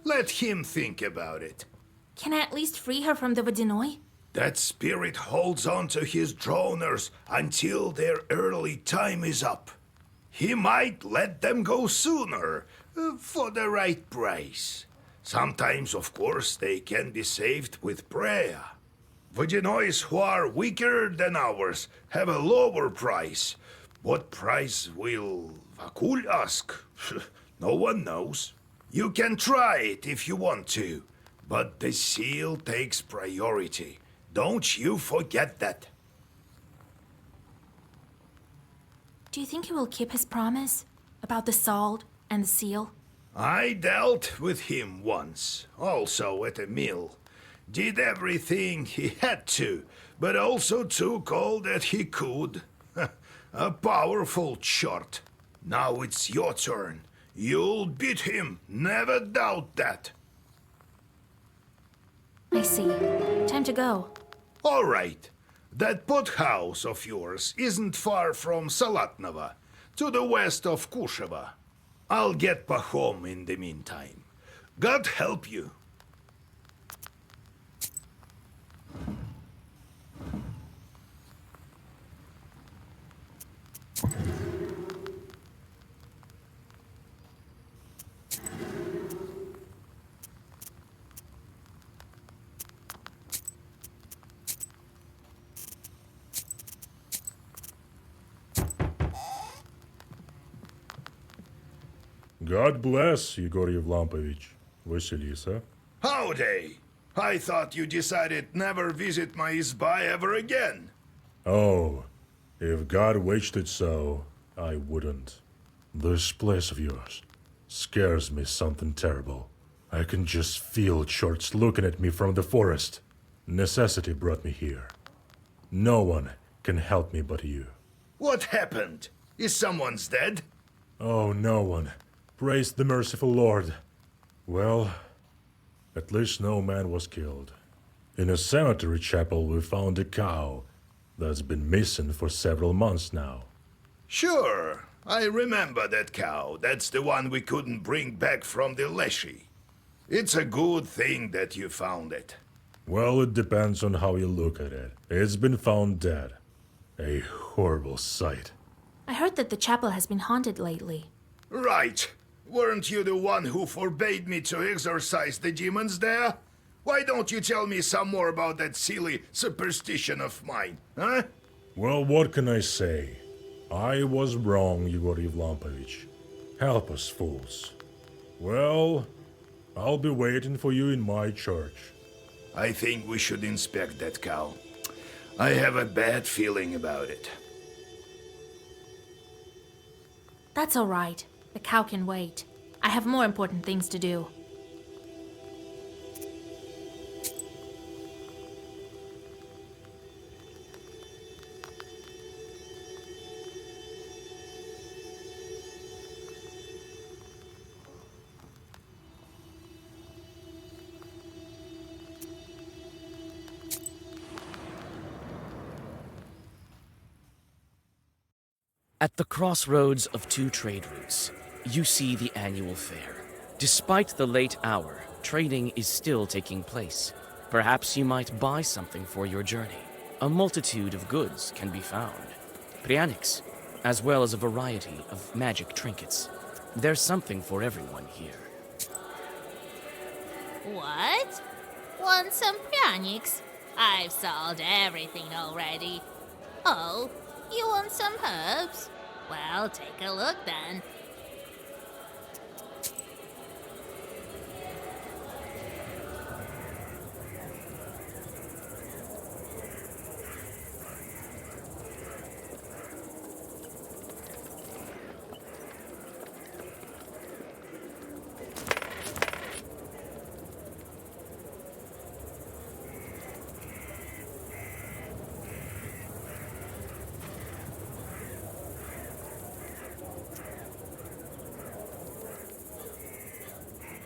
Let him think about it. Can I at least free her from the Vodinoy? That spirit holds on to his droners until their early time is up. He might let them go sooner, for the right price. Sometimes, of course, they can be saved with prayer. Vodinoys who are weaker than ours have a lower price. What price will Vakul ask? No one knows. You can try it if you want to, but the seal takes priority. Don't you forget that. Do you think he will keep his promise about the salt and the seal? I dealt with him once, also at a mill. Did everything he had to, but also took all that he could. A powerful shot. Now it's your turn. You'll beat him, never doubt that. I see. Time to go. All right. That pothouse of yours isn't far from Salatnova, to the west of Kusheva. I'll get Pahom in the meantime. God help you. God bless, Igor Yevlampovich. Vasilisa. Howdy! I thought you decided never visit my izba ever again. Oh, if God wished it so, I wouldn't. This place of yours scares me something terrible. I can just feel shorts looking at me from the forest. Necessity brought me here. No one can help me but you. What happened? Is someone's dead? Oh, no one. Praise the merciful Lord. Well, at least no man was killed. In a cemetery chapel we found a cow that's been missing for several months now. Sure, I remember that cow. That's the one we couldn't bring back from the Leshy. It's a good thing that you found it. Well, it depends on how you look at it. It's been found dead. A horrible sight. I heard that the chapel has been haunted lately. Right. Weren't you the one who forbade me to exorcise the demons there? Why don't you tell me some more about that silly superstition of mine, huh? Well, what can I say? I was wrong, Yegor Yevlampovich. Help us, fools. Well, I'll be waiting for you in my church. I think we should inspect that cow. I have a bad feeling about it. That's all right. The cow can wait. I have more important things to do. At the crossroads of two trade routes, you see the annual fair. Despite the late hour, trading is still taking place. Perhaps you might buy something for your journey. A multitude of goods can be found. Prianics, as well as a variety of magic trinkets. There's something for everyone here. What? Want some pranics? I've sold everything already. Oh, you want some herbs? Well, take a look then.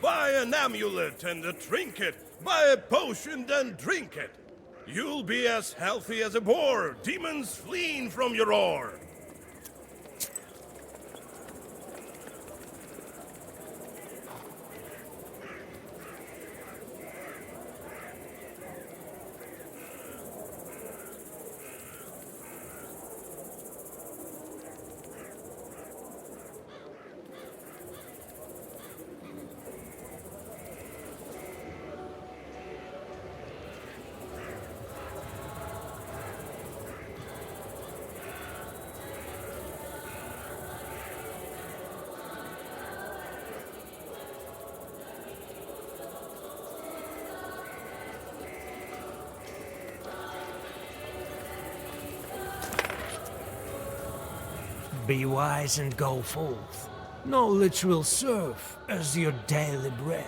Buy an amulet and a trinket. Buy a potion, then drink it. You'll be as healthy as a boar, demons fleeing from your roar. Be wise and go forth. Knowledge will serve as your daily bread.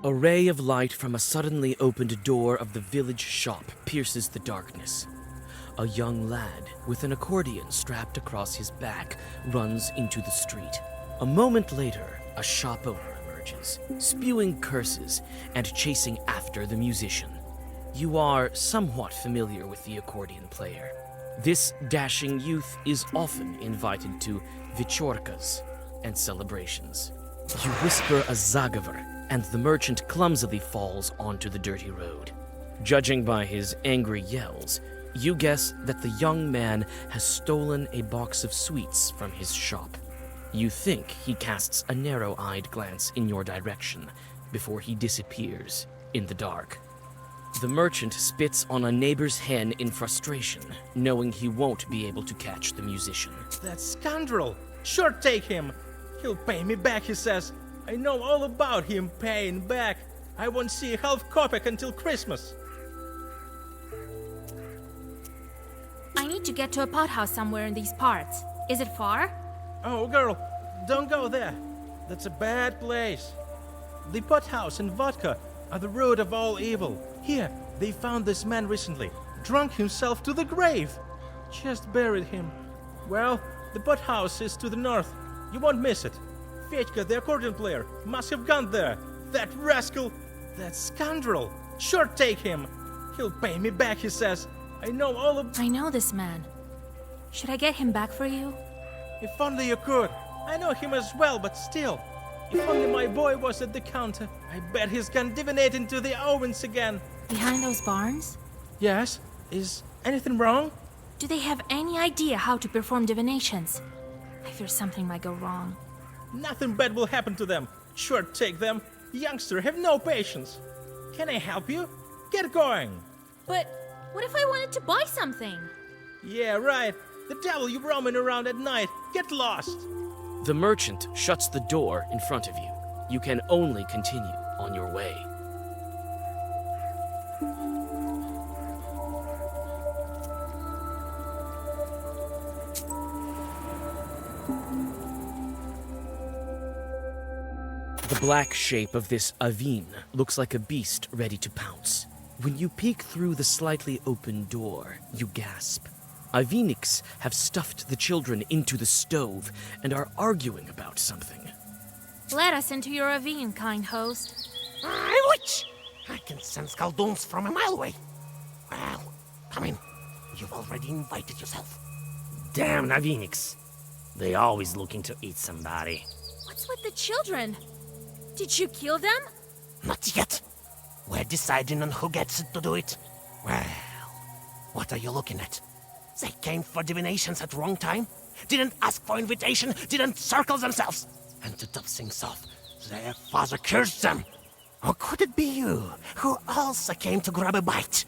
A ray of light from a suddenly opened door of the village shop pierces the darkness. A young lad with an accordion strapped across his back runs into the street. A moment later, a shop owner emerges, spewing curses and chasing after the musician. You are somewhat familiar with the accordion player. This dashing youth is often invited to Vechorkas and celebrations. You whisper a zagavar, and the merchant clumsily falls onto the dirty road. Judging by his angry yells, you guess that the young man has stolen a box of sweets from his shop. You think he casts a narrow-eyed glance in your direction before he disappears in the dark. The merchant spits on a neighbor's hen in frustration, knowing he won't be able to catch the musician. That scoundrel! Sure take him! He'll pay me back, he says. I know all about him paying back. I won't see a half kopeck until Christmas. I need to get to a pothouse somewhere in these parts. Is it far? Oh, girl, don't go there. That's a bad place. The pothouse and vodka are the root of all evil. Here, they found this man recently, drunk himself to the grave. Just buried him. Well, the pothouse is to the north. You won't miss it. Fedьka, the accordion player, must have gone there. That rascal, that scoundrel. Sure take him. He'll pay me back, he says. I know all of... I know this man. Should I get him back for you? If only you could. I know him as well, but still. If only my boy was at the counter. I bet he's gone divinating to the omens again. Behind those barns? Yes? Is anything wrong? Do they have any idea how to perform divinations? I fear something might go wrong. Nothing bad will happen to them. Sure take them. Youngster, have no patience. Can I help you? Get going. But what if I wanted to buy something? Yeah, right. The devil you roaming around at night. Get lost. The merchant shuts the door in front of you. You can only continue on your way. The black shape of this Avin looks like a beast ready to pounce. When you peek through the slightly open door, you gasp. Aviniks have stuffed the children into the stove and are arguing about something. Let us into your ravine, kind host. Witch! I can sense Galdoons from a mile away. Well, come in. You've already invited yourself. Damn Aviniks. They always looking to eat somebody. What's with the children? Did you kill them? Not yet. We're deciding on who gets to do it. Well, what are you looking at? They came for divinations at wrong time, didn't ask for invitation, didn't circle themselves. And to top things off, their father cursed them. Or could it be you, who also came to grab a bite?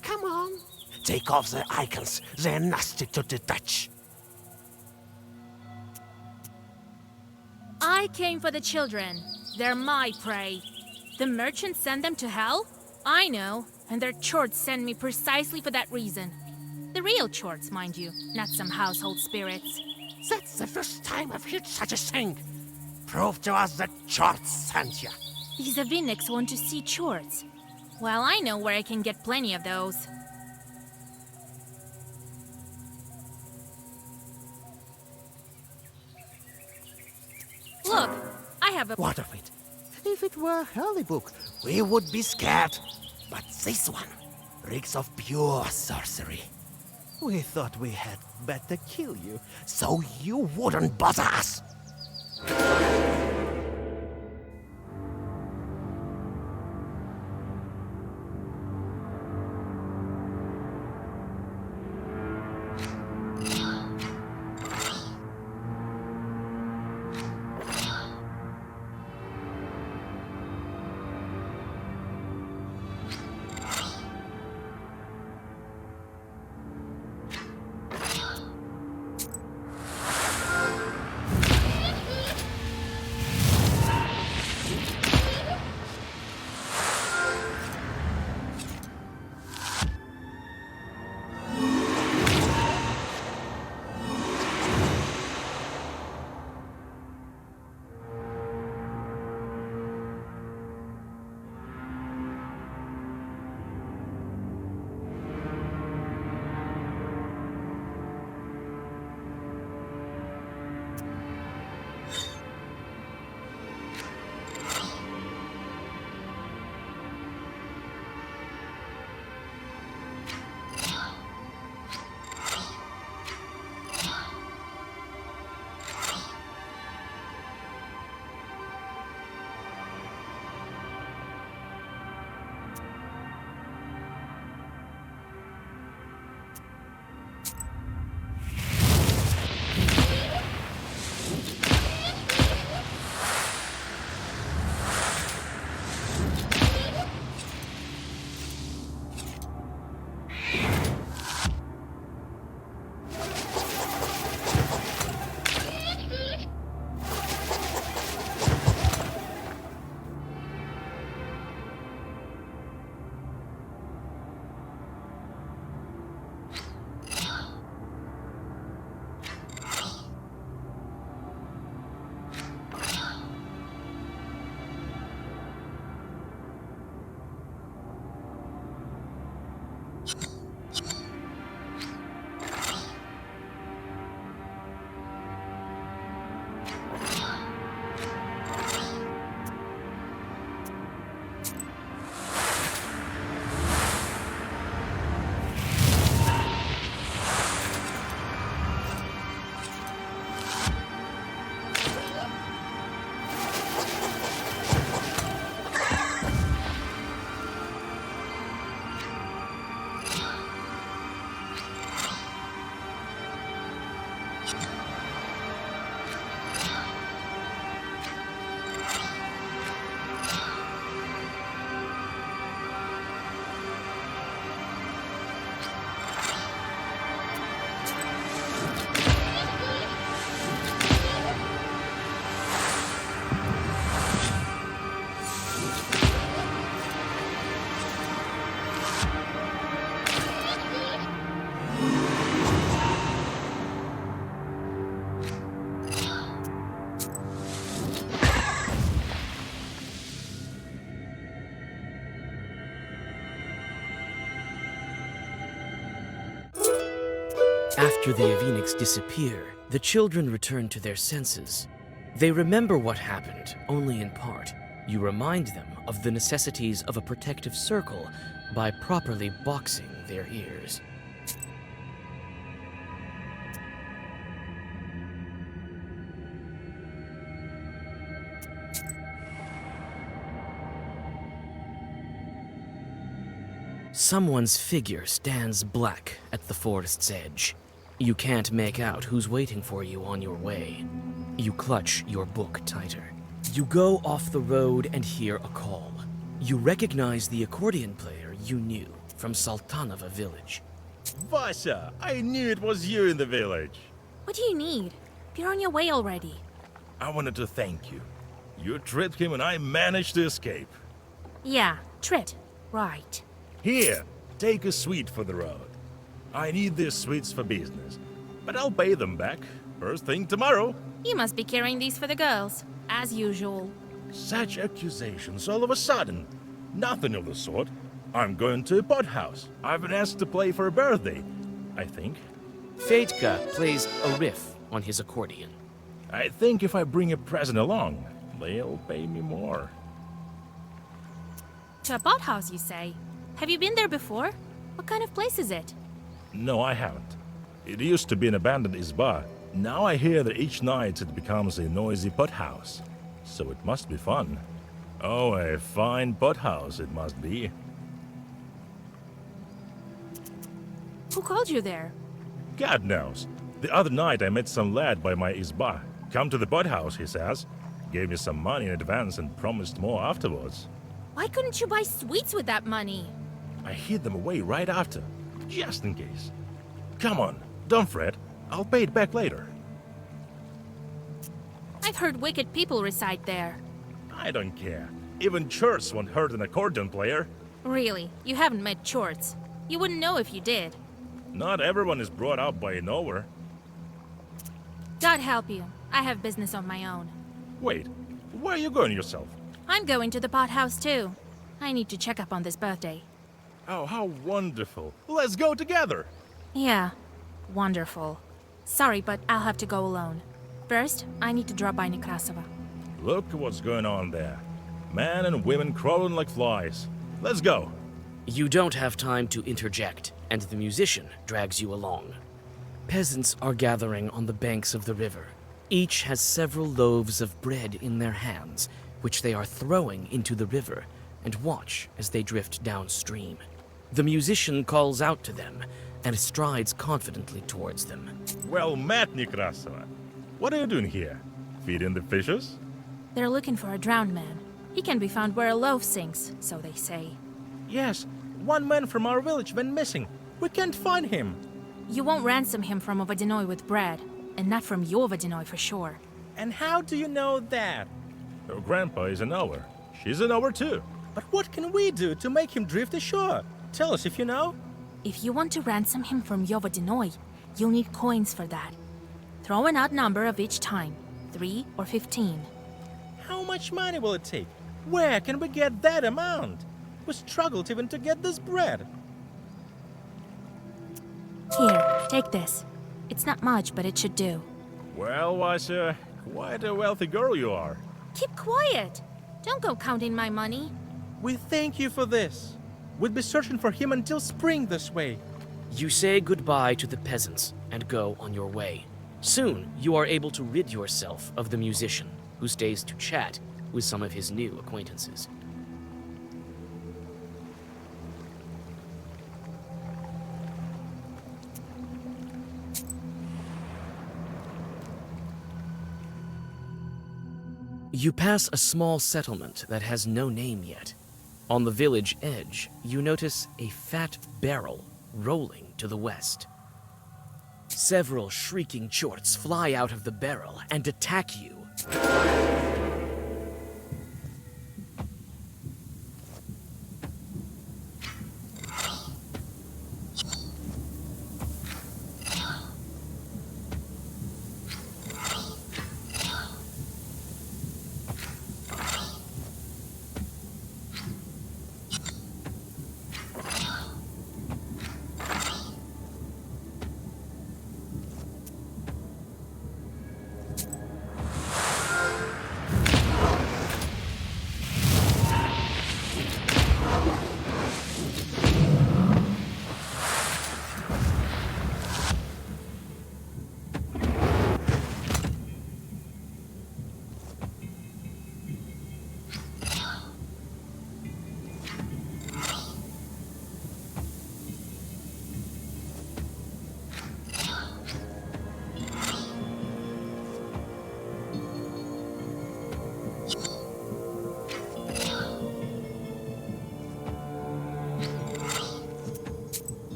Come on, take off their icons. They're nasty to the touch. I came for the children. They're my prey. The merchants send them to hell? I know, and their chorts send me precisely for that reason. The real chorts, mind you, not some household spirits. That's the first time I've heard such a thing. Prove to us that chorts sent you. These Aviniks want to see chorts. Well, I know where I can get plenty of those. Look, I have a... What of it? If it were a holy book, we would be scared. But this one reeks of pure sorcery. We thought we had better kill you, so you wouldn't bother us. After the Aveniks disappear, the children return to their senses. They remember what happened, only in part. You remind them of the necessities of a protective circle by properly boxing their ears. Someone's figure stands black at the forest's edge. You can't make out who's waiting for you on your way. You clutch your book tighter. You go off the road and hear a call. You recognize the accordion player you knew from Sultanova village. Vasya, I knew it was you in the village. What do you need? You're on your way already. I wanted to thank you. You tricked him and I managed to escape. Yeah, tricked. Right. Here, take a sweet for the road. I need these sweets for business, but I'll pay them back first thing tomorrow. You must be carrying these for the girls, as usual. Such accusations all of a sudden. Nothing of the sort. I'm going to a pot house. I've been asked to play for a birthday, I think. Fedka plays a riff on his accordion. I think if I bring a present along, they'll pay me more. To a pot house, you say? Have you been there before? What kind of place is it? No, I haven't. It used to be an abandoned izba. Now I hear that each night it becomes a noisy pot house. So it must be fun. Oh, a fine pot house it must be. Who called you there? God knows. The other night I met some lad by my izba. Come to the pot house, he says. Gave me some money in advance and promised more afterwards. Why couldn't you buy sweets with that money? I hid them away right after, just in case. Come on, don't fret. I'll pay it back later. I've heard wicked people reside there. I don't care. Even church won't hurt an accordion player. Really, you haven't met Chorts. You wouldn't know if you did. Not everyone is brought up by a knower. God help you. I have business of my own. Wait, where are you going yourself? I'm going to the pot house too. I need to check up on this birthday. Oh, how wonderful. Let's go together. Yeah, wonderful. Sorry, but I'll have to go alone. First, I need to drop by Nekrasova. Look what's going on there. Men and women crawling like flies. Let's go. You don't have time to interject, and the musician drags you along. Peasants are gathering on the banks of the river. Each has several loaves of bread in their hands, which they are throwing into the river, and watch as they drift downstream. The musician calls out to them and strides confidently towards them. Well met, Nekrasova. What are you doing here? Feeding the fishes? They're looking for a drowned man. He can be found where a loaf sinks, so they say. Yes, one man from our village went missing. We can't find him. You won't ransom him from a Vodinoy with bread, and not from your Vodinoy for sure. And how do you know that? Her grandpa is a knower. She's a knower too. But what can we do to make him drift ashore? Tell us if you know. If you want to ransom him from your Vodinoy, you'll need coins for that. Throw an odd number of each time, 3 or 15. How much money will it take? Where can we get that amount? We struggled even to get this bread. Here, take this. It's not much, but it should do. Well, Vasya, quite a wealthy girl you are. Keep quiet! Don't go counting my money. We thank you for this. We'll be searching for him until spring this way. You say goodbye to the peasants and go on your way. Soon, you are able to rid yourself of the musician, who stays to chat with some of his new acquaintances. You pass a small settlement that has no name yet. On the village edge, you notice a fat barrel rolling to the west. Several shrieking chorts fly out of the barrel and attack you.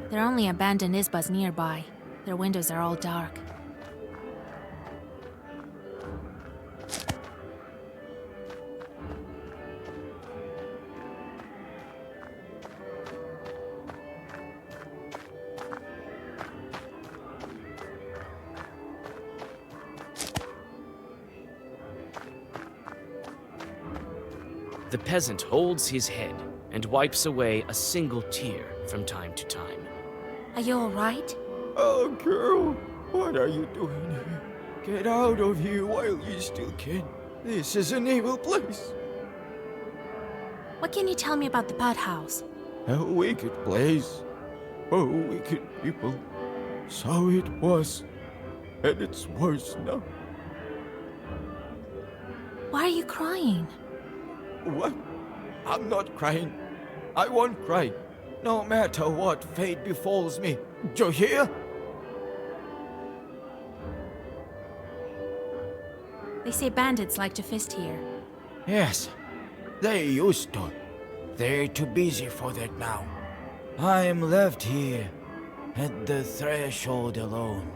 There are only abandoned izbas nearby. Their windows are all dark. The peasant holds his head and wipes away a single tear from time to time. Are you all right? Oh, girl, what are you doing here? Get out of here while you still can. This is an evil place. What can you tell me about the pot house? A wicked place. For wicked people. So it was. And it's worse now. Why are you crying? What? I'm not crying. I won't cry. No matter what fate befalls me. Do you hear? They say bandits like to feast here. Yes, they used to. They're too busy for that now. I am left here, at the threshold alone.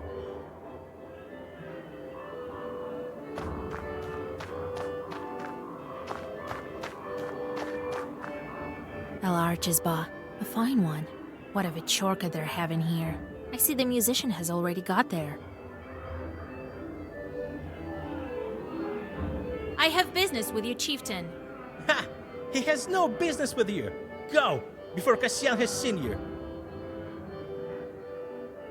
A large izba. A fine one. What a vechorka they're having here. I see the musician has already got there. I have business with you, chieftain. Ha! He has no business with you. Go, before Kasyan has seen you.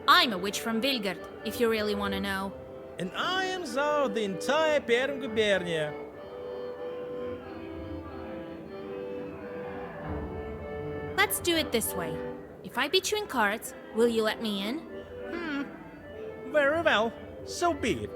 I'm a witch from Vilgard, if you really want to know. And I am Zao of the entire Perm gubernia. Let's do it this way. If I beat you in cards, will you let me in? Very well. So be it.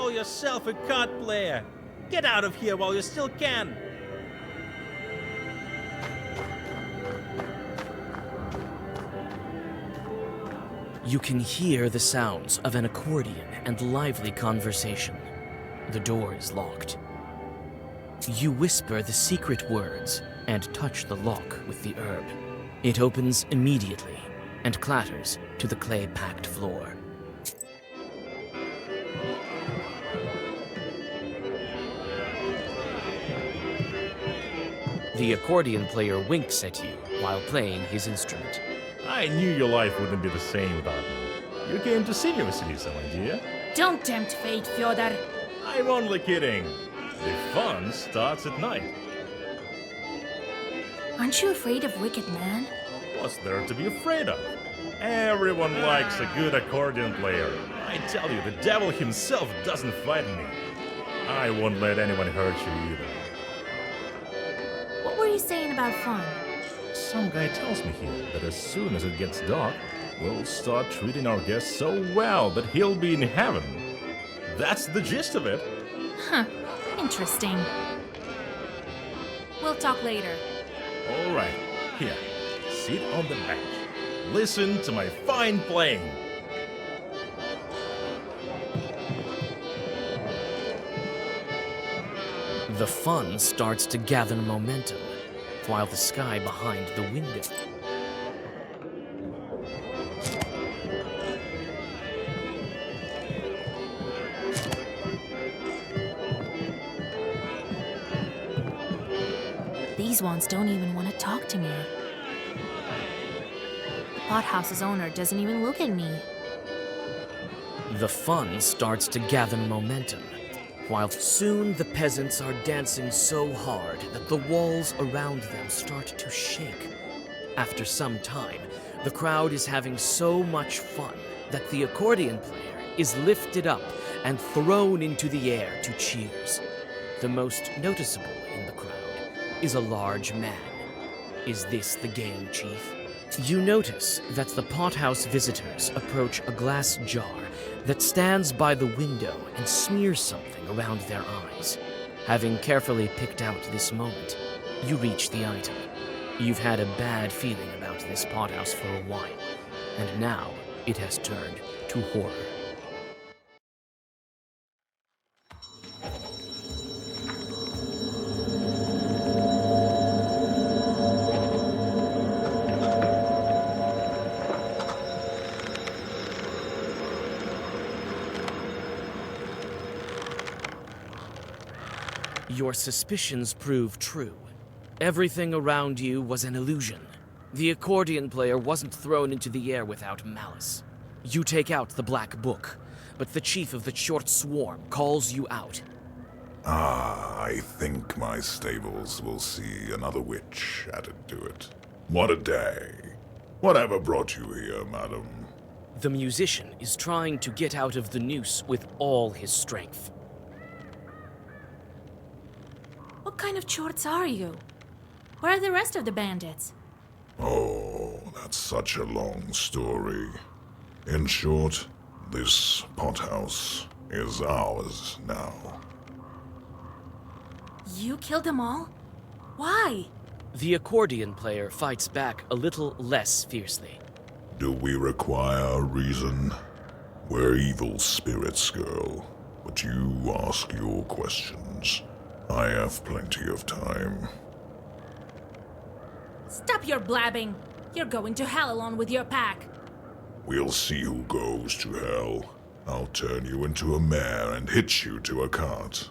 Yourself a card player. Get out of here while you still can. You can hear the sounds of an accordion and lively conversation. The door is locked. You whisper the secret words and touch the lock with the herb. It opens immediately and clatters to the clay-packed floor. The accordion player winks at you while playing his instrument. I knew your life wouldn't be the same without me. You came to see me, Vasilisa, my dear. Don't tempt fate, Fyodor. I'm only kidding. The fun starts at night. Aren't you afraid of wicked men? What's there to be afraid of? Everyone likes a good accordion player. I tell you, the devil himself doesn't frighten me. I won't let anyone hurt you either. What were you saying about fun? Some guy tells me here that as soon as it gets dark, we'll start treating our guests so well that he'll be in heaven. That's the gist of it. Huh. Interesting. We'll talk later. All right. Here, sit on the bench. Listen to my fine playing. The fun starts to gather momentum, while the sky behind the window. These ones don't even want to talk to me. The pothouse's owner doesn't even look at me. The fun starts to gather momentum, while soon the peasants are dancing so hard that the walls around them start to shake. After some time, the crowd is having so much fun that the accordion player is lifted up and thrown into the air to cheers. The most noticeable in the crowd is a large man. Is this the game, Chief? You notice that the pothouse visitors approach a glass jar that stands by the window and smears something around their eyes. Having carefully picked out this moment, you reach the item. You've had a bad feeling about this pothouse for a while, and now it has turned to horror. Your suspicions prove true. Everything around you was an illusion. The accordion player wasn't thrown into the air without malice. You take out the black book, but the chief of the short swarm calls you out. I think my stables will see another witch added to it. What a day. Whatever brought you here, madam? The musician is trying to get out of the noose with all his strength. What kind of chorts are you? Where are the rest of the bandits? Oh, that's such a long story. In short, this pothouse is ours now. You killed them all? Why? The accordion player fights back a little less fiercely. Do we require a reason? We're evil spirits, girl. But you ask your questions. I have plenty of time. Stop your blabbing! You're going to hell along with your pack. We'll see who goes to hell. I'll turn you into a mare and hitch you to a cart.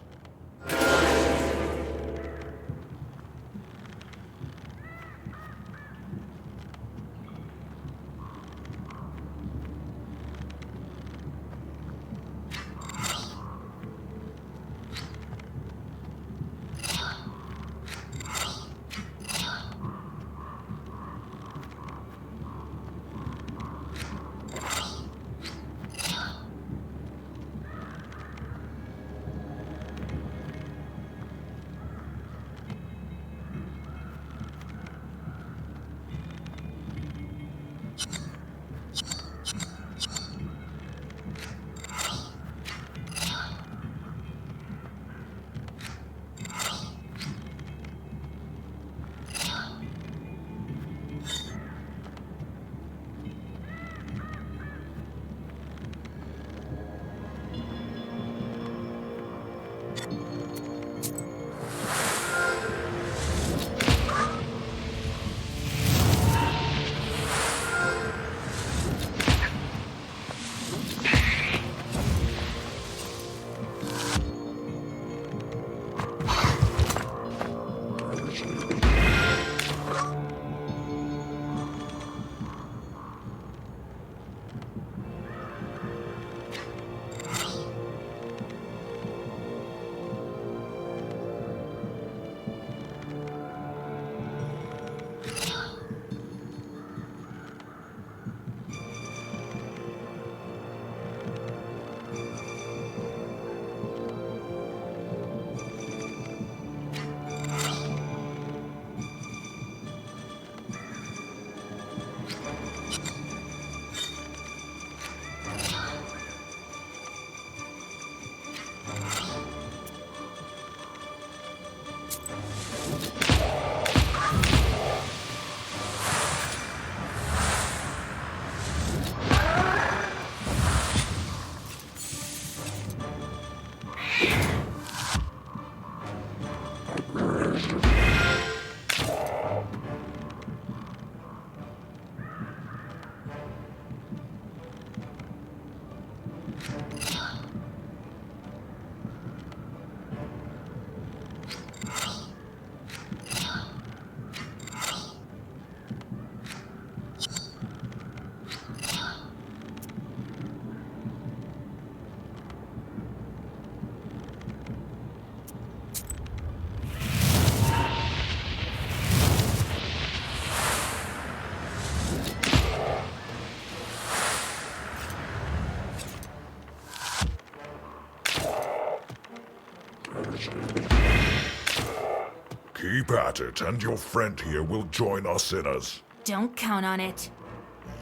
Keep at it, and your friend here will join our sinners. Don't count on it.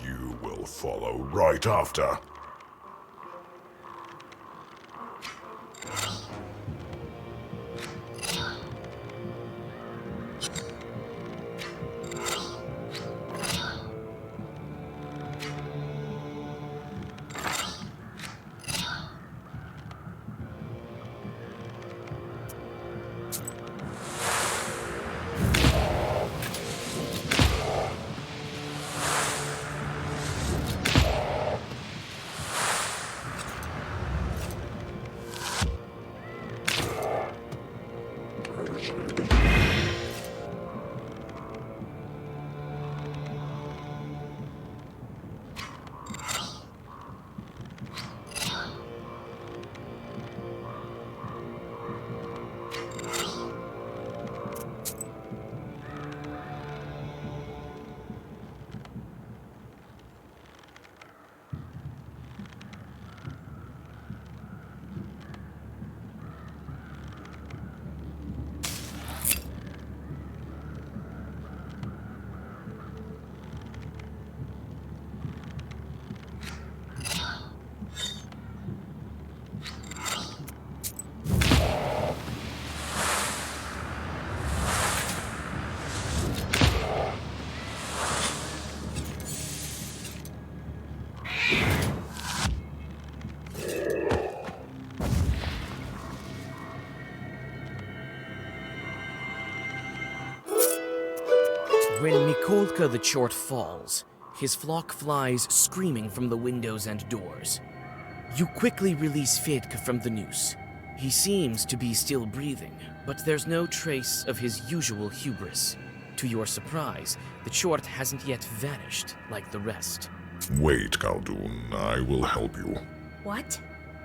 You will follow right after. When Mikolka the Chort falls, his flock flies screaming from the windows and doors. You quickly release Fedka from the noose. He seems to be still breathing, but there's no trace of his usual hubris. To your surprise, the Chort hasn't yet vanished like the rest. Wait, Khaldun, I will help you. What?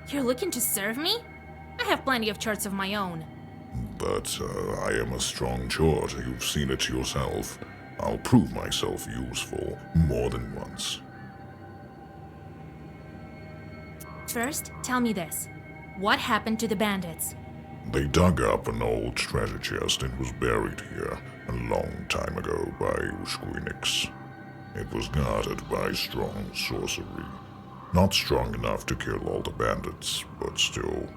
You're looking to serve me? I have plenty of charts of my own. But I am a strong Chort, you've seen it yourself. I'll prove myself useful more than once. First, tell me this. What happened to the bandits? They dug up an old treasure chest and was buried here a long time ago by Ushkuiniks. It was guarded by strong sorcery. Not strong enough to kill all the bandits, but still.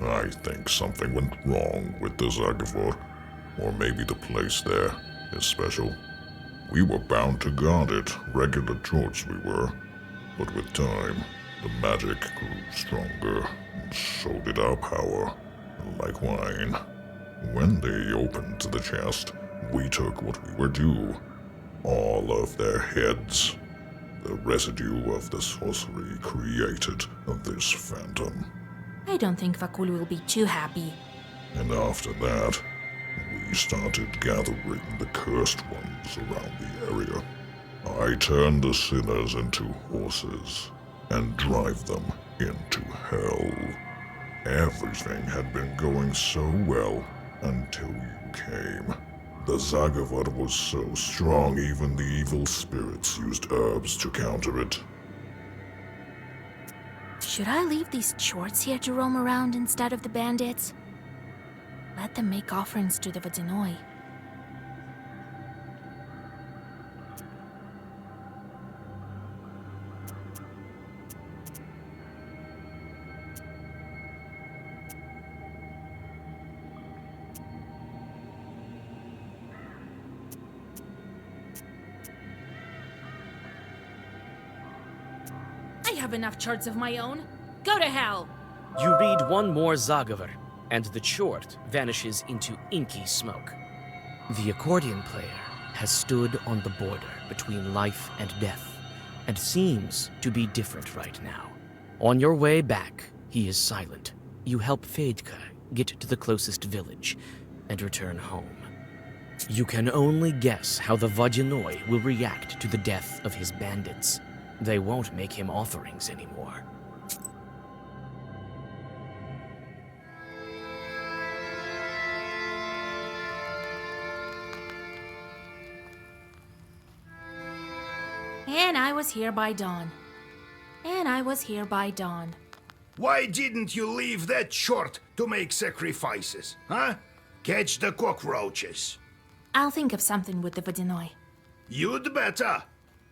I think something went wrong with the Zagavor, or maybe the place there is special. We were bound to guard it, regular Chorts we were. But with time, the magic grew stronger, and so did our power, like wine. When they opened the chest, we took what we were due. All of their heads. The residue of the sorcery created this phantom. I don't think Vakul will be too happy. And after that, we started gathering the cursed ones around the area. I turned the sinners into horses and drive them into hell. Everything had been going so well until you came. The Zagavad was so strong even the evil spirits used herbs to counter it. Should I leave these Chorts here to roam around instead of the bandits? Let them make offerings to the Vodinoi. have enough charts of my own. Go to hell! You read one more Zagaver, and the chort vanishes into inky smoke. The accordion player has stood on the border between life and death, and seems to be different right now. On your way back, he is silent. You help Fedka get to the closest village, and return home. You can only guess how the Vodyanoi will react to the death of his bandits. They won't make him offerings anymore. And I was here by dawn. And I was here by dawn. Why didn't you leave that short to make sacrifices, huh? Catch the cockroaches. I'll think of something with the Vodyanoi. You'd better.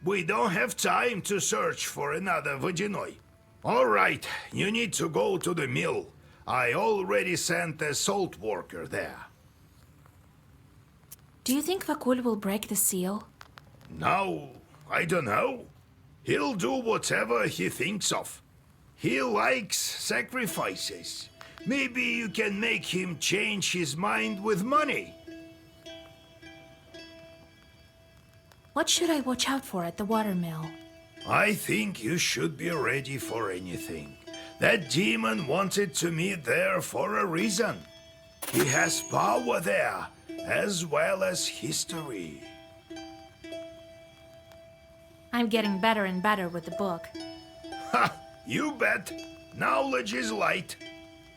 We don't have time to search for another Vodyanoi. All right, you need to go to the mill. I already sent a salt worker there. Do you think Vakul will break the seal? No, I don't know. He'll do whatever he thinks of. He likes sacrifices. Maybe you can make him change his mind with money. What should I watch out for at the watermill? I think you should be ready for anything. That demon wanted to meet there for a reason. He has power there, as well as history. I'm getting better and better with the book. Ha! You bet. Knowledge is light.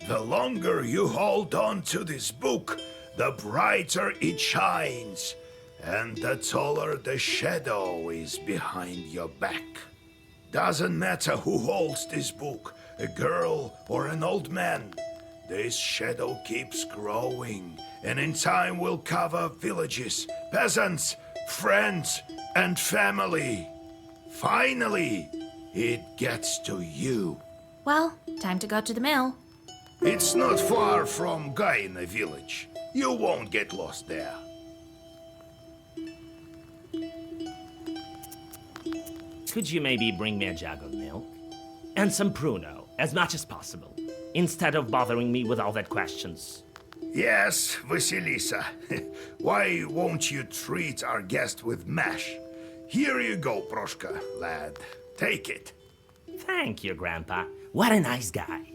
The longer you hold on to this book, the brighter it shines, and the taller the shadow is behind your back. Doesn't matter who holds this book, a girl or an old man. This shadow keeps growing, and in time will cover villages, peasants, friends, and family. Finally, it gets to you. Well, time to go to the mill. It's not far from Gaina village. You won't get lost there. Could you maybe bring me a jug of milk? And some pruno, as much as possible, instead of bothering me with all that questions. Yes, Vasilisa. Why won't you treat our guest with mash? Here you go, Proshka, lad. Take it. Thank you, Grandpa. What a nice guy.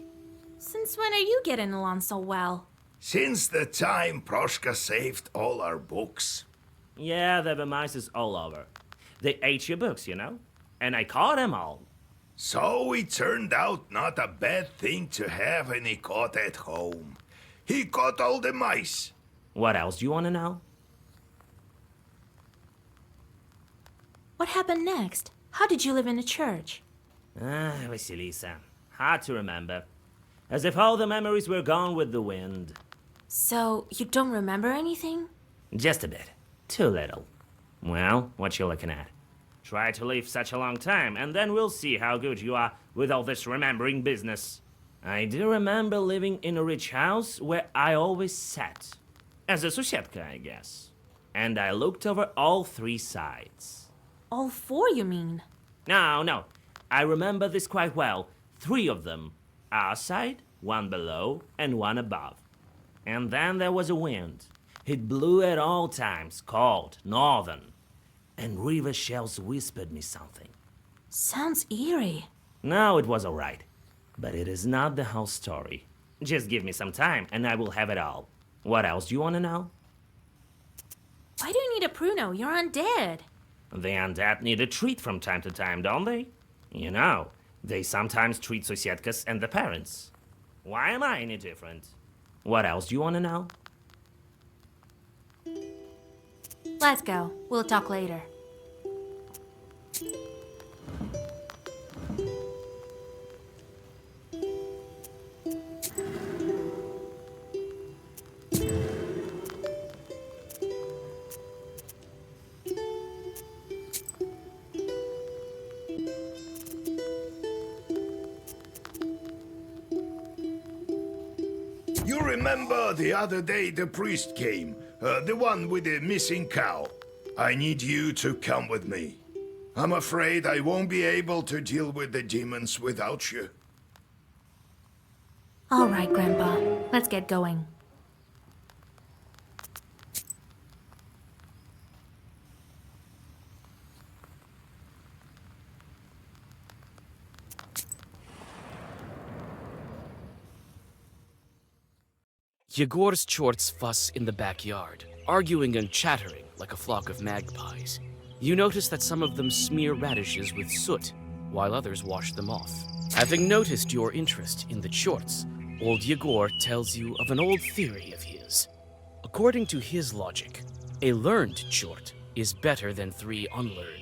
Since when are you getting along so well? Since the time Proshka saved all our books. Yeah, there were mice all over. They ate your books, you know? And I caught them all. So it turned out not a bad thing to have any caught at home. He caught all the mice. What else do you want to know? What happened next? How did you live in a church? Vasilisa. Hard to remember. As if all the memories were gone with the wind. So, you don't remember anything? Just a bit. Too little. Well, what you looking at? Try to live such a long time, and then we'll see how good you are with all this remembering business. I do remember living in a rich house where I always sat. As a Susietka, I guess. And I looked over all three sides. All four, you mean? No. I remember this quite well. 3 of them. Our side, 1 below, and 1 above. And then there was a wind. It blew at all times, cold, northern. And river shells whispered me something. Sounds eerie. No, it was all right. But it is not the whole story. Just give me some time, and I will have it all. What else do you want to know? Why do you need a pruno? You're undead. The undead need a treat from time to time, don't they? You know, they sometimes treat Susietkas and the parents. Why am I any different? What else do you want to know? Let's go. We'll talk later. You remember the other day the priest came? The one with the missing cow. I need you to come with me. I'm afraid I won't be able to deal with the demons without you. All right, Grandpa. Let's get going. Yegor's chorts fuss in the backyard, arguing and chattering like a flock of magpies. You notice that some of them smear radishes with soot, while others wash them off. Having noticed your interest in the chorts, old Yegor tells you of an old theory of his. According to his logic, a learned chort is better than 3 unlearned.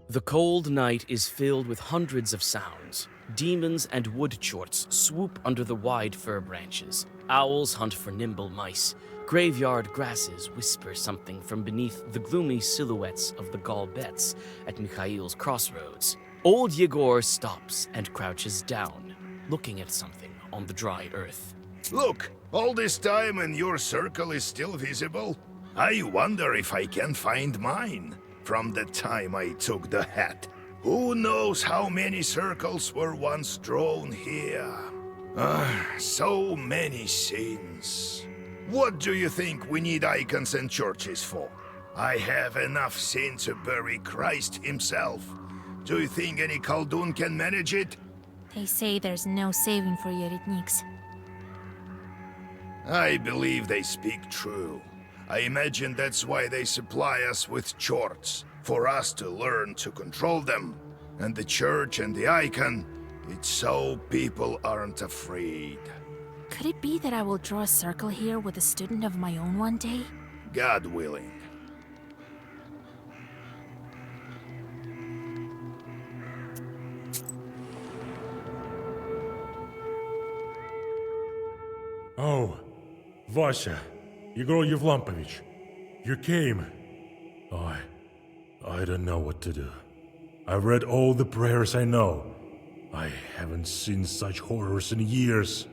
The cold night is filled with hundreds of sounds. Demons and wood chorts swoop under the wide fir branches. Owls hunt for nimble mice. Graveyard grasses whisper something from beneath the gloomy silhouettes of the Galbets at Mikhail's crossroads. Old Yegor stops and crouches down, looking at something on the dry earth. Look, all this time and your circle is still visible. I wonder if I can find mine. From the time I took the hat. Who knows how many circles were once drawn here? So many sins. What do you think we need icons and churches for? I have enough sin to bury Christ himself. Do you think any Khaldun can manage it? They say there's no saving for Yeretniks. I believe they speak true. I imagine that's why they supply us with chorts, for us to learn to control them. And the church and the icon, it's so people aren't afraid. Could it be that I will draw a circle here with a student of my own one day? God willing. Oh, Vasya, Yegor Yevlampovich, you came. I don't know what to do. I've read all the prayers I know. I haven't seen such horrors in years.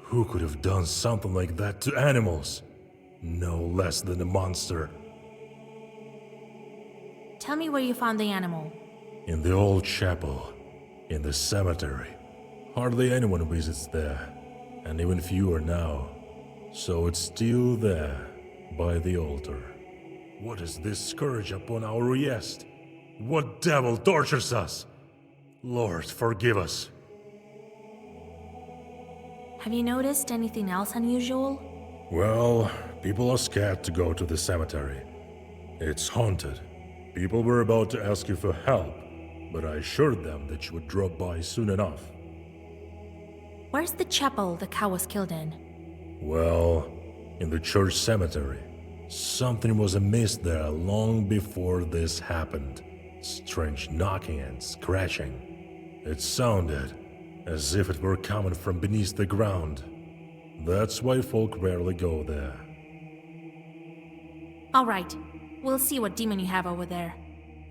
Who could have done something like that to animals? No less than a monster. Tell me where you found the animal. In the old chapel, in the cemetery. Hardly anyone visits there, and even fewer now. So it's still there, by the altar. What is this scourge upon our Riest? What devil tortures us? Lord, forgive us. Have you noticed anything else unusual? Well, people are scared to go to the cemetery. It's haunted. People were about to ask you for help, but I assured them that you would drop by soon enough. Where's the chapel the cow was killed in? Well, in the church cemetery. Something was amiss there long before this happened. Strange knocking and scratching. It sounded as if it were coming from beneath the ground. That's why folk rarely go there. All right, we'll see what demon you have over there.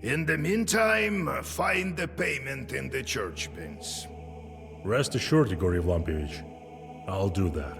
In the meantime, find the payment in the church bins. Rest assured, Yegor Yevlampovich, I'll do that.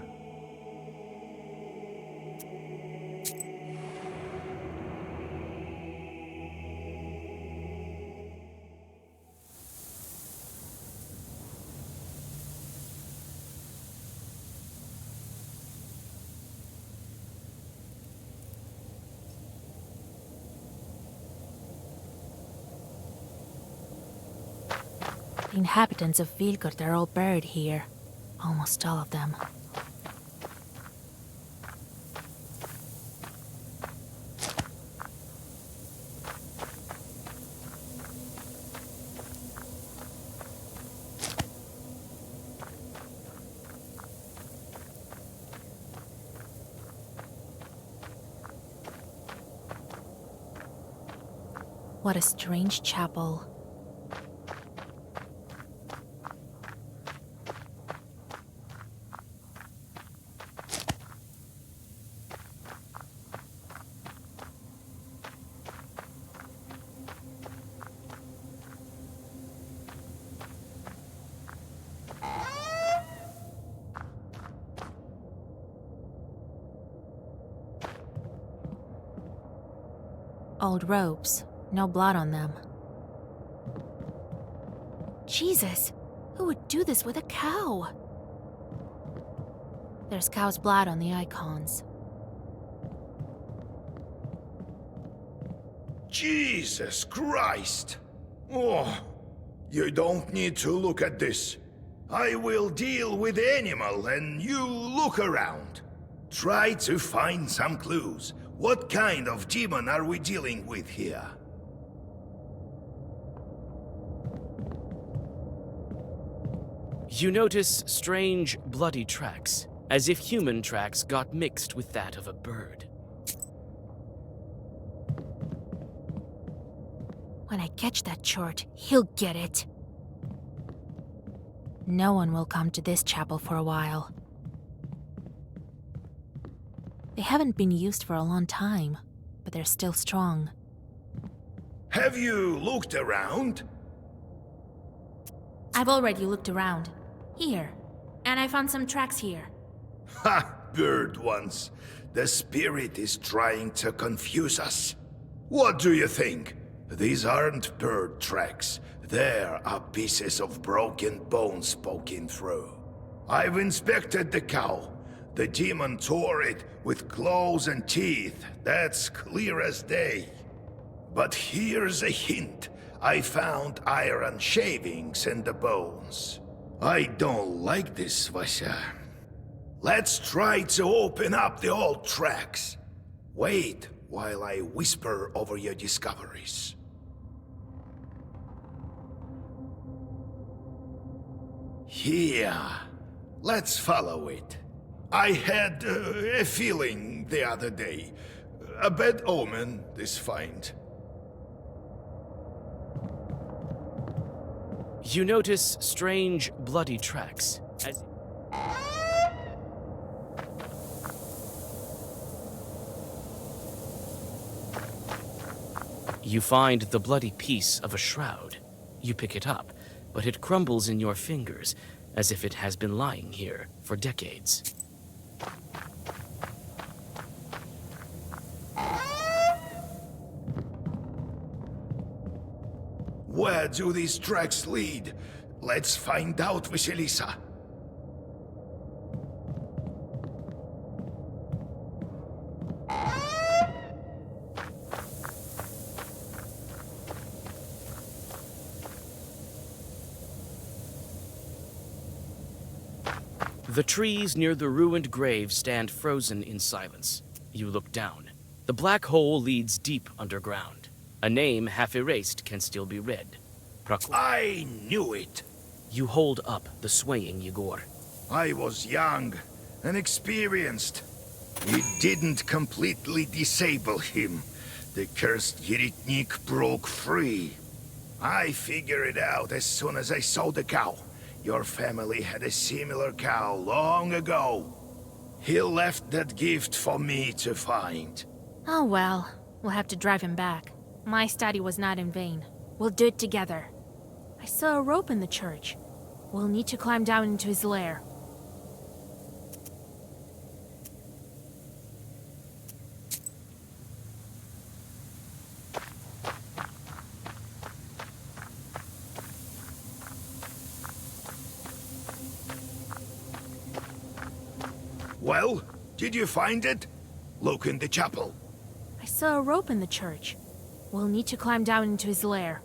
The inhabitants of Vilgard are all buried here. Almost all of them. What a strange chapel. Old ropes, no blood on them. Jesus, who would do this with a cow? There's cow's blood on the icons. Jesus Christ! Oh, you don't need to look at this. I will deal with the animal and you look around. Try to find some clues. What kind of demon are we dealing with here? You notice strange, bloody tracks, as if human tracks got mixed with that of a bird. When I catch that chort, he'll get it. No one will come to this chapel for a while. They haven't been used for a long time, but they're still strong. Have you looked around? I've already looked around. Here. And I found some tracks here. Ha! Bird ones. The spirit is trying to confuse us. What do you think? These aren't bird tracks. There are pieces of broken bones poking through. I've inspected the cow. The demon tore it with claws and teeth. That's clear as day. But here's a hint. I found iron shavings in the bones. I don't like this, Vasya. Let's try to open up the old tracks. Wait while I whisper over your discoveries. Here. Let's follow it. I had a feeling the other day. A bad omen, this find. You notice strange, bloody tracks, as... You find the bloody piece of a shroud. You pick it up, but it crumbles in your fingers, as if it has been lying here for decades. Where do these tracks lead? Let's find out, Vasilisa. The trees near the ruined grave stand frozen in silence. You look down. The black hole leads deep underground. A name half erased can still be read. I knew it! You hold up the swaying Yegor. I was young and experienced. It didn't completely disable him. The cursed Yeretnik broke free. I figured it out as soon as I saw the cow. Your family had a similar cow long ago. He left that gift for me to find. Oh well, we'll have to drive him back. My study was not in vain. We'll do it together. I saw a rope in the church. We'll need to climb down into his lair. Well, did you find it? Look in the chapel. I saw a rope in the church. We'll need to climb down into his lair.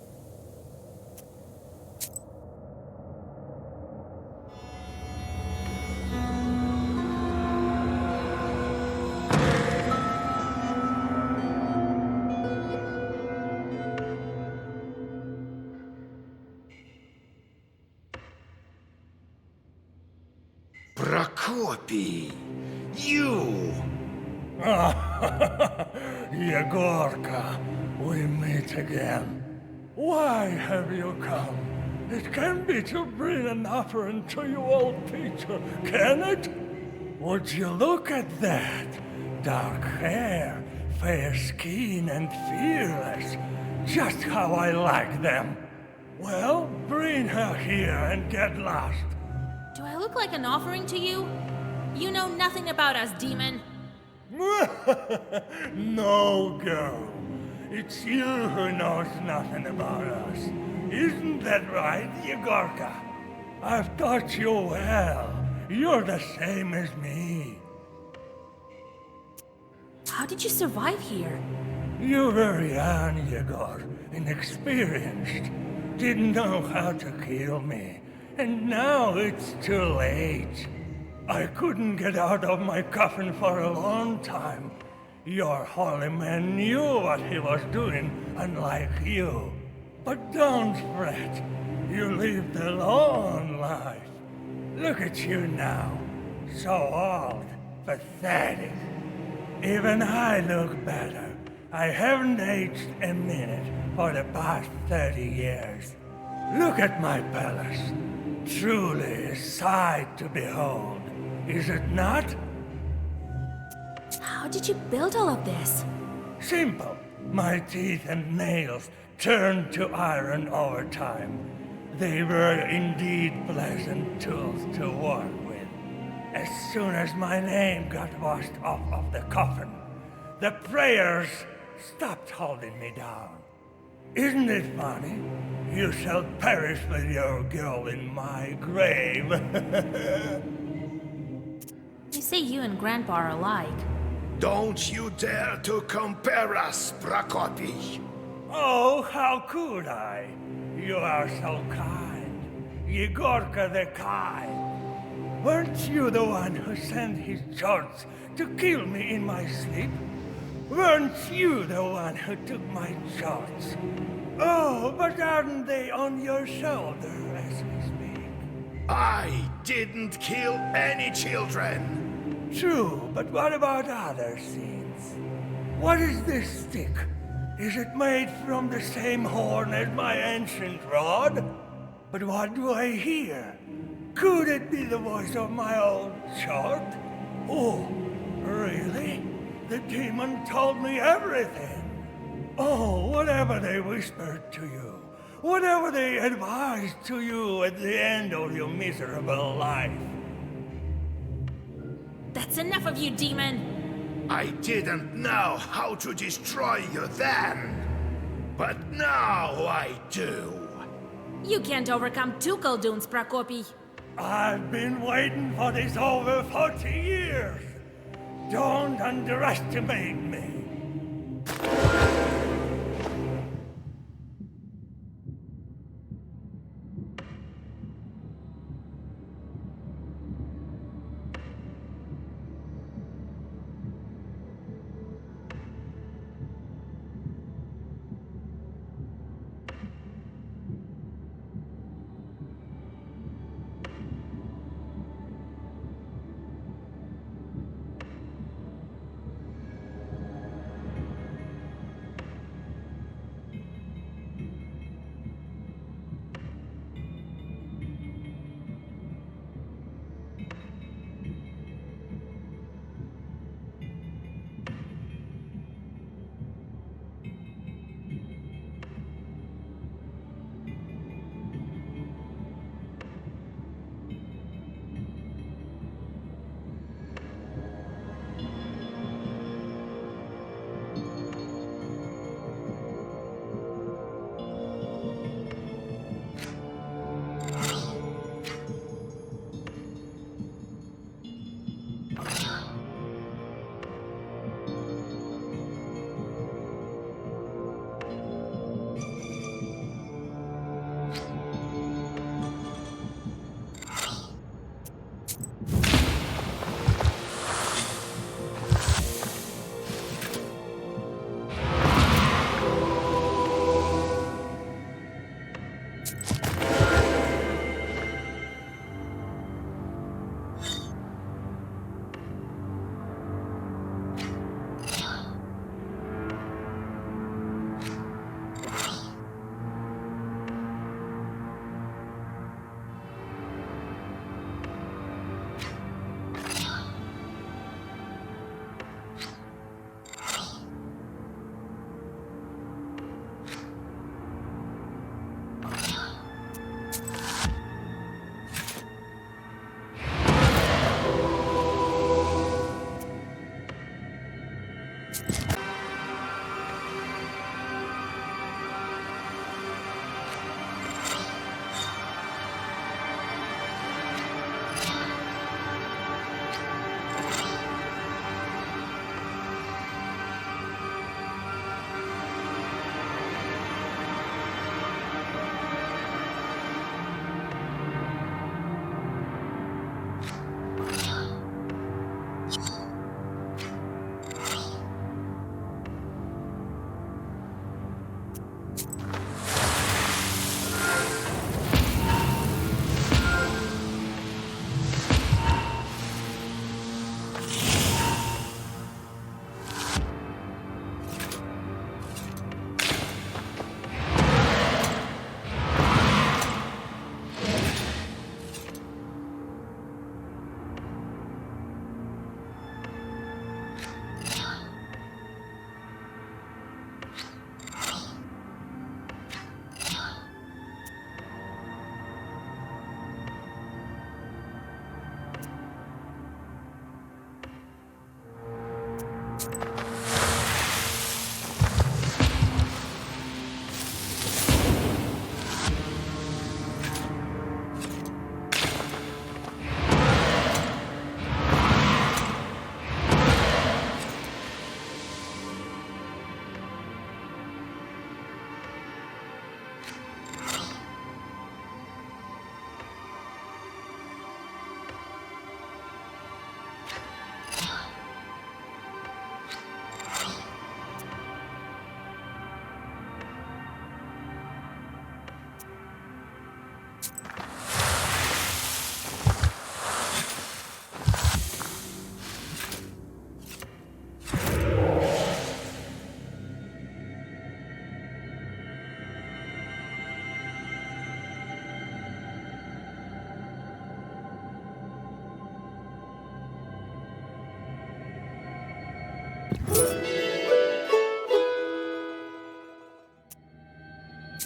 Prokopy! You! Yegorka, we meet again. Why have you come? It can be to bring an offering to you, old Peter, can it? Would you look at that? Dark hair, fair skin, and fearless. Just how I like them. Well, bring her here and get lost. Do I look like an offering to you? You know nothing about us, demon. No, girl. It's you who knows nothing about us. Isn't that right, Yegorka? I've taught you well. You're the same as me. How did you survive here? You were young, Yegor, inexperienced. Didn't know how to kill me. And now it's too late. I couldn't get out of my coffin for a long time. Your holy man knew what he was doing, unlike you. But don't fret. You lived a long life. Look at you now. So old, pathetic. Even I look better. I haven't aged a minute for the past 30 years. Look at my palace. Truly a sight to behold, is it not? How did you build all of this? Simple. My teeth and nails turned to iron over time. They were indeed pleasant tools to work with. As soon as my name got washed off of the coffin, the prayers stopped holding me down. Isn't it funny? You shall perish with your girl in my grave. You say you and Grandpa are alike. Don't you dare to compare us, Prokopy! Oh, how could I? You are so kind. Yegorka the kind. Weren't you the one who sent his charts to kill me in my sleep? Weren't you the one who took my charts? Oh, but aren't they on your shoulder as we speak? I didn't kill any children! True, but what about other sins? What is this stick? Is it made from the same horn as my ancient rod? But what do I hear? Could it be the voice of my old chart? Oh, really? The demon told me everything. Oh, whatever they whispered to you, whatever they advised to you at the end of your miserable life. That's enough of you, demon! I didn't know how to destroy you then, but now I do. You can't overcome two Kolduns, Prokopy. I've been waiting for this over 40 years. Don't underestimate me.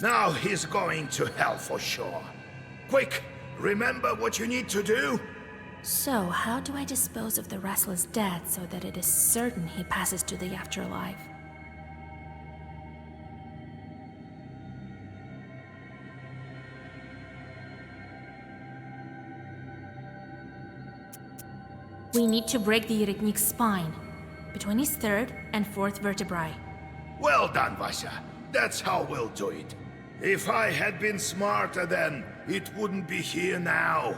Now he's going to hell for sure. Quick, remember what you need to do? So, how do I dispose of the restless dead so that it is certain he passes to the afterlife? We need to break the Yeretnik's spine, between his third and fourth vertebrae. Well done, Vasya. That's how we'll do it. If I had been smarter then, it wouldn't be here now.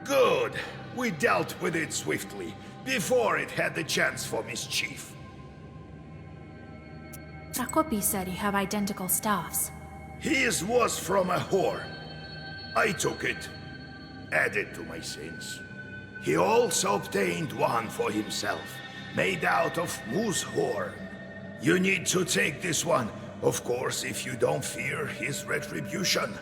Good. We dealt with it swiftly, before it had the chance for mischief. Prokopy said you have identical staffs. His was from a whore. I took it, added to my sins. He also obtained one for himself, made out of moose horn. You need to take this one, of course, if you don't fear his retribution.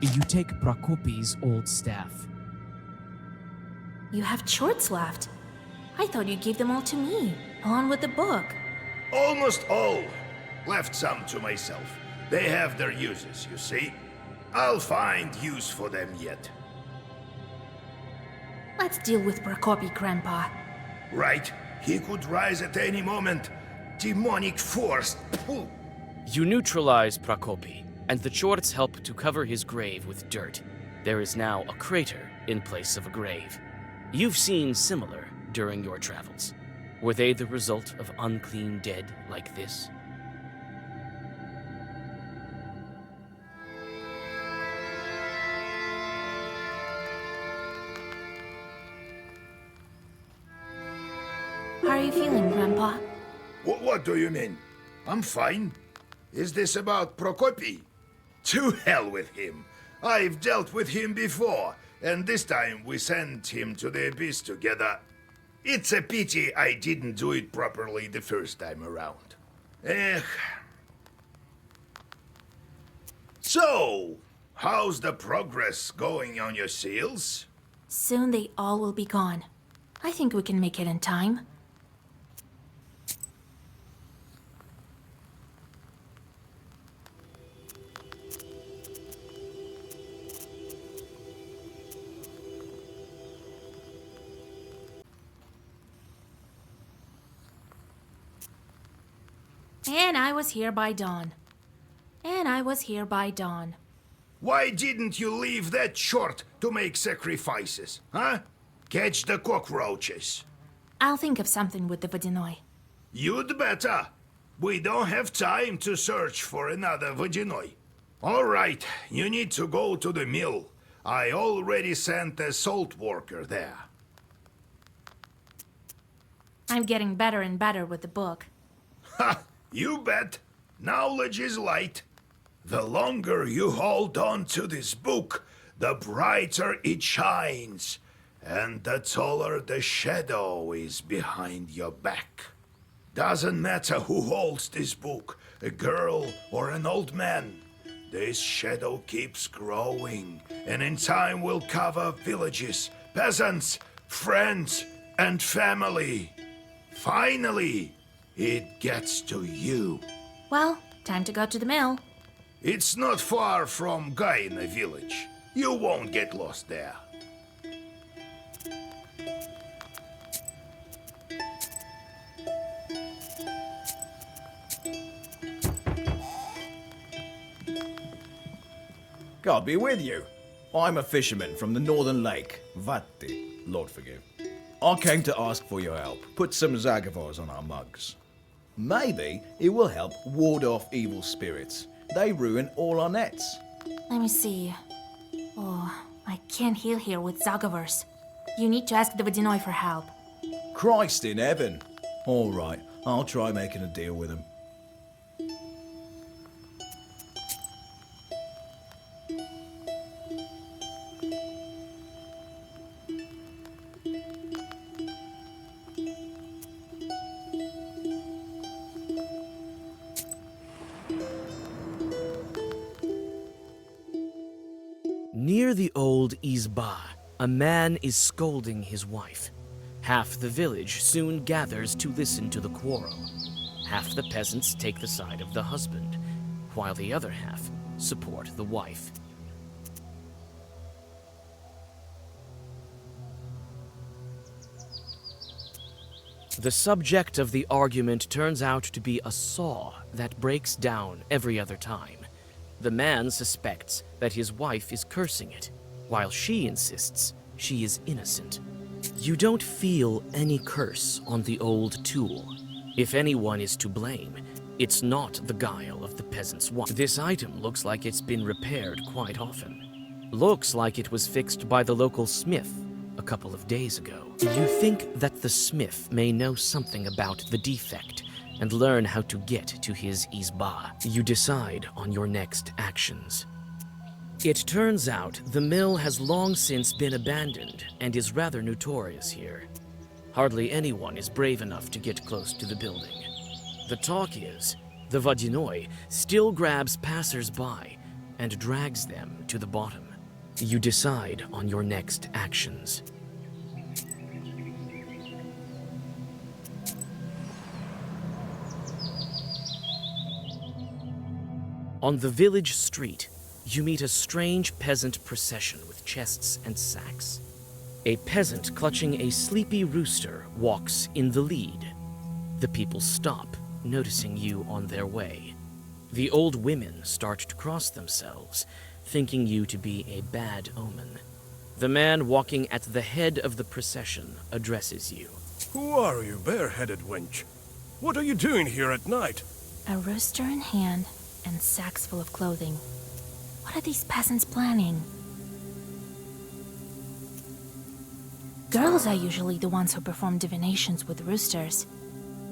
You take Prokopy's old staff. You have shorts left. I thought you gave them all to me, along with the book. Almost all. Left some to myself. They have their uses, you see. I'll find use for them yet. Let's deal with Prokopy, Grandpa. Right. He could rise at any moment. Demonic force. Pooh. You neutralize Prokopy, and the Chorts help to cover his grave with dirt. There is now a crater in place of a grave. You've seen similar during your travels. Were they the result of unclean dead like this? How are you feeling, Grandpa? What do you mean? I'm fine. Is this about Prokopy? To hell with him. I've dealt with him before, and this time we sent him to the abyss together. It's a pity I didn't do it properly the first time around. So, how's the progress going on your seals? Soon they all will be gone. I think we can make it in time. And I was here by dawn. And I was here by dawn. Why didn't you leave that short to make sacrifices, huh? Catch the cockroaches. I'll think of something with the Vodinoi. You'd better. We don't have time to search for another Vodinoi. All right, you need to go to the mill. I already sent a salt worker there. I'm getting better and better with the book. Ha! You bet. Knowledge is light. The longer you hold on to this book, the brighter it shines, and the taller the shadow is behind your back. Doesn't matter who holds this book, a girl or an old man. This shadow keeps growing, and in time will cover villages, peasants, friends, and family. Finally, it gets to you. Well, time to go to the mill. It's not far from Gaina village. You won't get lost there. God be with you. I'm a fisherman from the northern lake, Vatti, Lord forgive. I came to ask for your help. Put some Zagavors on our mugs. Maybe it will help ward off evil spirits. They ruin all our nets. Let me see. Oh, I can't heal here with Zagavors. You need to ask the Vodinoi for help. Christ in heaven. All right, I'll try making a deal with them. Near the old Izba, a man is scolding his wife. Half the village soon gathers to listen to the quarrel. Half the peasants take the side of the husband, while the other half support the wife. The subject of the argument turns out to be a saw that breaks down every other time. The man suspects that his wife is cursing it, while she insists she is innocent. You don't feel any curse on the old tool. If anyone is to blame, it's not the guile of the peasant's wife. This item looks like it's been repaired quite often. Looks like it was fixed by the local smith a couple of days ago. You think that the smith may know something about the defect and learn how to get to his izba. You decide on your next actions. It turns out the mill has long since been abandoned and is rather notorious here. Hardly anyone is brave enough to get close to the building. The talk is, the Vodinoi still grabs passers-by and drags them to the bottom. You decide on your next actions. On the village street, you meet a strange peasant procession with chests and sacks. A peasant clutching a sleepy rooster walks in the lead. The people stop, noticing you on their way. The old women start to cross themselves, thinking you to be a bad omen. The man walking at the head of the procession addresses you. Who are you, bareheaded wench? What are you doing here at night? A rooster in hand and sacks full of clothing. What are these peasants planning? Girls are usually the ones who perform divinations with roosters.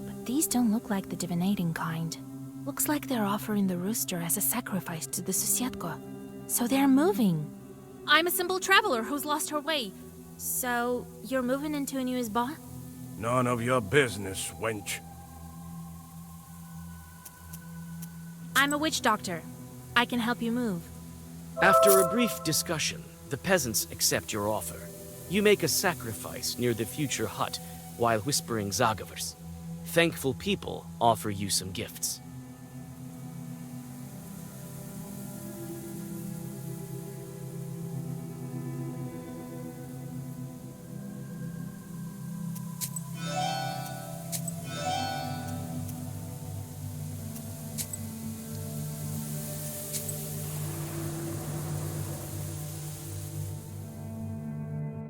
But these don't look like the divinating kind. Looks like they're offering the rooster as a sacrifice to the Susietko. So they're moving. I'm a simple traveler who's lost her way. So, you're moving into a new izba? None of your business, wench. I'm a witch doctor. I can help you move. After a brief discussion, the peasants accept your offer. You make a sacrifice near the future hut while whispering zagavers. Thankful people offer you some gifts.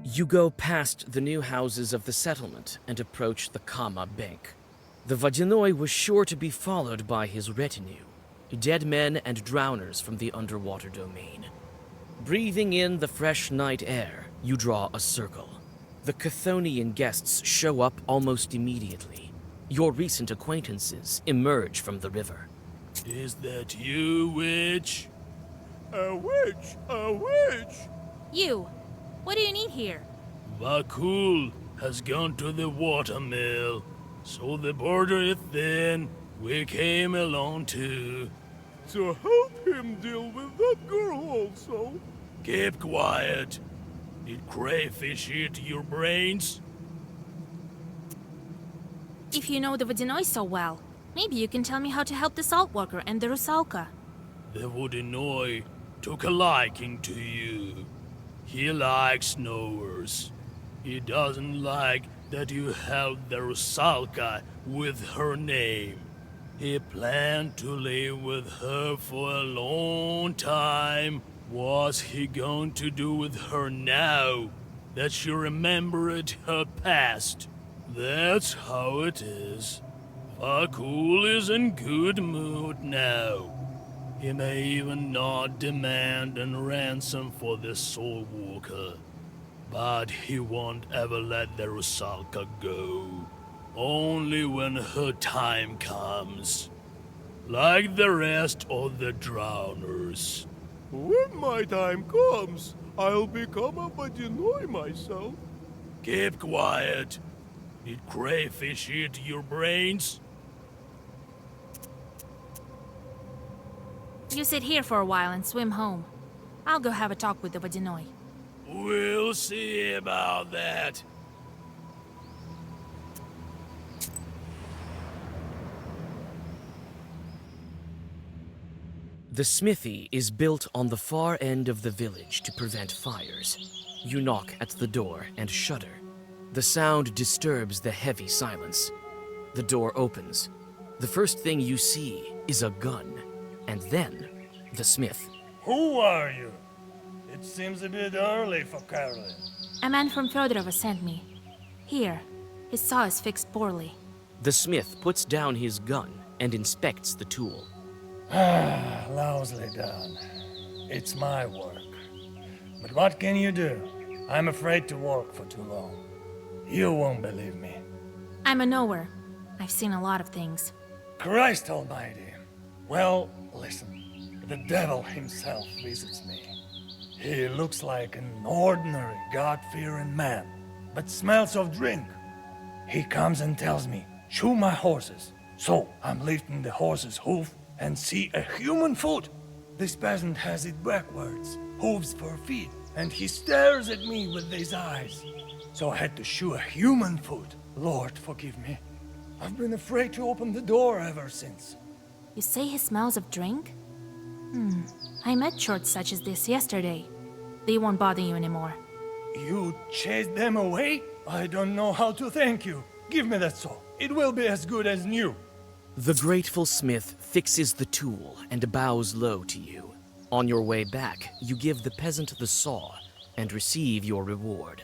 You go past the new houses of the settlement and approach the Kama Bank. The Vodinoi was sure to be followed by his retinue, dead men and drowners from the underwater domain. Breathing in the fresh night air, you draw a circle. The Chthonian guests show up almost immediately. Your recent acquaintances emerge from the river. Is that you, witch? A witch! A witch! You! What do you need here? Vakul has gone to the watermill, so the border is thin. We came along too. To help him deal with that girl also. Keep quiet. Did crayfish eat your brains? If you know the Vodinoi so well, maybe you can tell me how to help the salt worker and the Rusalka. The Vodinoi took a liking to you. He likes knowers. He doesn't like that you helped the Rusalka with her name. He planned to live with her for a long time. What's he going to do with her now that she remembered her past? That's how it is. Vakul is in good mood now. He may even not demand a ransom for the soul walker, but he won't ever let the Rusalka go. Only when her time comes. Like the rest of the drowners. When my time comes, I'll become a Vodinoi myself. Keep quiet. Did crayfish eat your brains? You sit here for a while and swim home. I'll go have a talk with the Vodinoi. We'll see about that. The smithy is built on the far end of the village to prevent fires. You knock at the door and shudder. The sound disturbs the heavy silence. The door opens. The first thing you see is a gun, and then the smith. Who are you? It seems a bit early for Carolyn. A man from Fedorova sent me. Here, his saw is fixed poorly. The smith puts down his gun and inspects the tool. Ah, lousily done. It's my work. But what can you do? I'm afraid to work for too long. You won't believe me. I'm a knower. I've seen a lot of things. Christ almighty. Well, listen. The devil himself visits me. He looks like an ordinary, God-fearing man, but smells of drink. He comes and tells me, shoe my horses. So I'm lifting the horse's hoof and see a human foot. This peasant has it backwards, hooves for feet, and he stares at me with his eyes. So I had to shoe a human foot. Lord, forgive me. I've been afraid to open the door ever since. You say he smells of drink? I met shorts such as this yesterday. They won't bother you anymore. You chased them away? I don't know how to thank you. Give me that saw. It will be as good as new. The grateful smith fixes the tool and bows low to you. On your way back, you give the peasant the saw and receive your reward.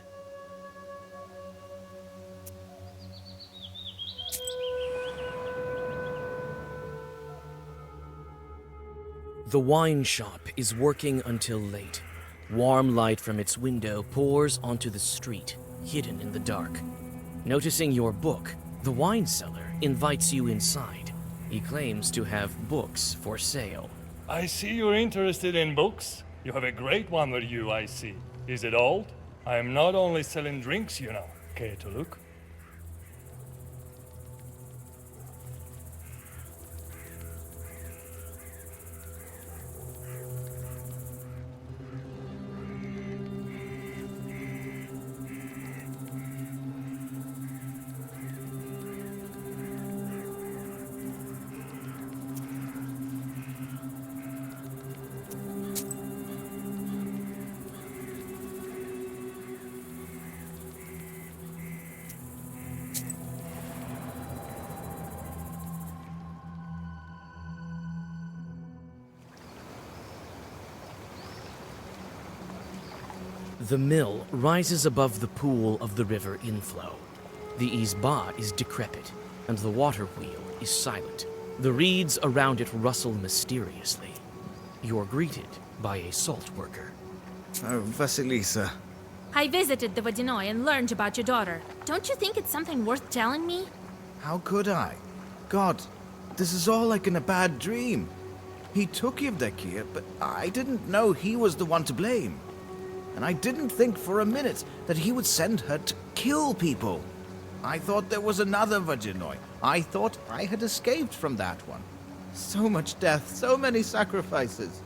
The wine shop is working until late. Warm light from its window pours onto the street, hidden in the dark. Noticing your book, the wine seller invites you inside. He claims to have books for sale. I see you're interested in books. You have a great one with you, I see. Is it old? I am not only selling drinks, you know. Care to look? The mill rises above the pool of the river inflow. The izba is decrepit, and the water wheel is silent. The reeds around it rustle mysteriously. You're greeted by a salt worker. Oh, Vasilisa. I visited the Vodinoy and learned about your daughter. Don't you think it's something worth telling me? How could I? God, this is all like in a bad dream. He took Yevdokia, but I didn't know he was the one to blame. And I didn't think for a minute that he would send her to kill people. I thought there was another Vodinoy. I thought I had escaped from that one. So much death, so many sacrifices.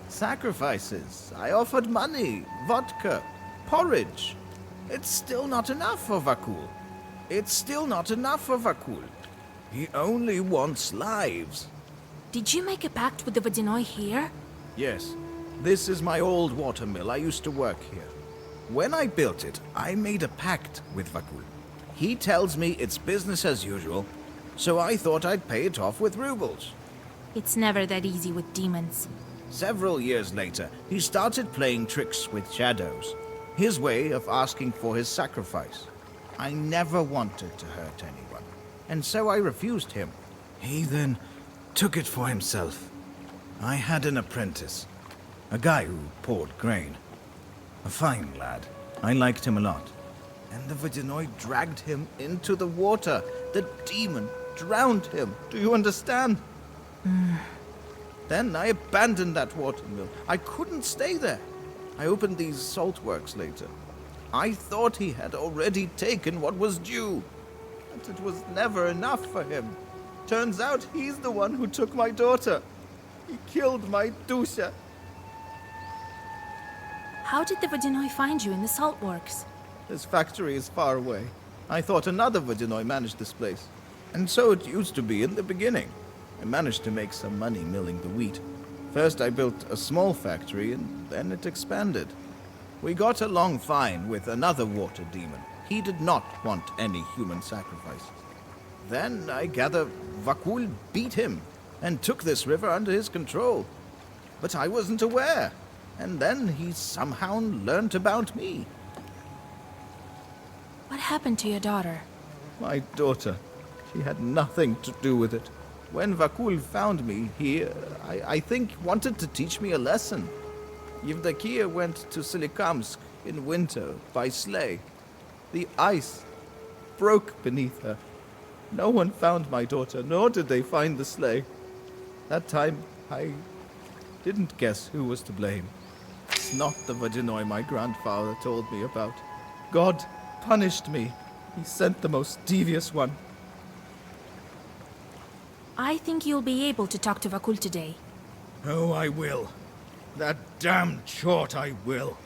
Sacrifices. I offered money, vodka, porridge. It's still not enough for Vakul. It's still not enough for Vakul. He only wants lives. Did you make a pact with the Vodinoy here? Yes. This is my old watermill. I used to work here. When I built it, I made a pact with Vakul. He tells me it's business as usual, so I thought I'd pay it off with rubles. It's never that easy with demons. Several years later, he started playing tricks with shadows. His way of asking for his sacrifice. I never wanted to hurt anyone, and so I refused him. He then took it for himself. I had an apprentice. A guy who poured grain. A fine lad. I liked him a lot. And the Vodinoy dragged him into the water. The demon drowned him. Do you understand? Then I abandoned that watermill. I couldn't stay there. I opened these salt works later. I thought he had already taken what was due. But it was never enough for him. Turns out he's the one who took my daughter. He killed my Dusha. How did the Vodinoy find you in the salt works? This factory is far away. I thought another Vodinoy managed this place. And so it used to be in the beginning. I managed to make some money milling the wheat. First I built a small factory, and then it expanded. We got along fine with another water demon. He did not want any human sacrifices. Then I gather Vakul beat him and took this river under his control. But I wasn't aware. And then he somehow learned about me. What happened to your daughter? My daughter. She had nothing to do with it. When Vakul found me, he, I think, wanted to teach me a lesson. Yevdokia went to Solikamsk in winter by sleigh. The ice broke beneath her. No one found my daughter, nor did they find the sleigh. That time, I didn't guess who was to blame. It's not the Vodinoy my grandfather told me about. God punished me. He sent the most devious one. I think you'll be able to talk to Vakul today. Oh, I will. That damned chort I will.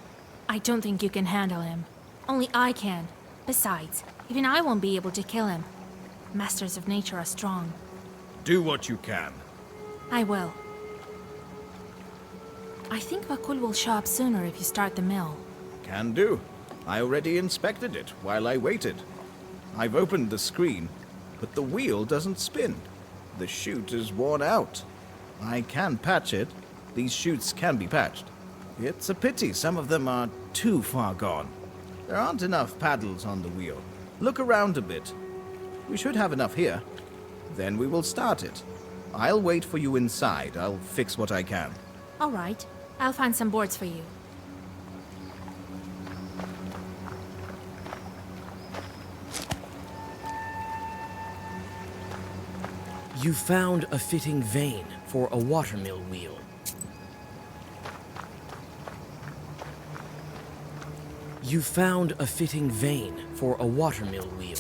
I don't think you can handle him. Only I can. Besides, even I won't be able to kill him. Masters of nature are strong. Do what you can. I will. I think Vakul will show up sooner if you start the mill. Can do. I already inspected it while I waited. I've opened the screen, but the wheel doesn't spin. The chute is worn out. I can patch it. These chutes can be patched. It's a pity some of them are too far gone. There aren't enough paddles on the wheel. Look around a bit. We should have enough here. Then we will start it. I'll wait for you inside. I'll fix what I can. All right. I'll find some boards for you. You found a fitting vane for a watermill wheel. You found a fitting vane for a watermill wheel.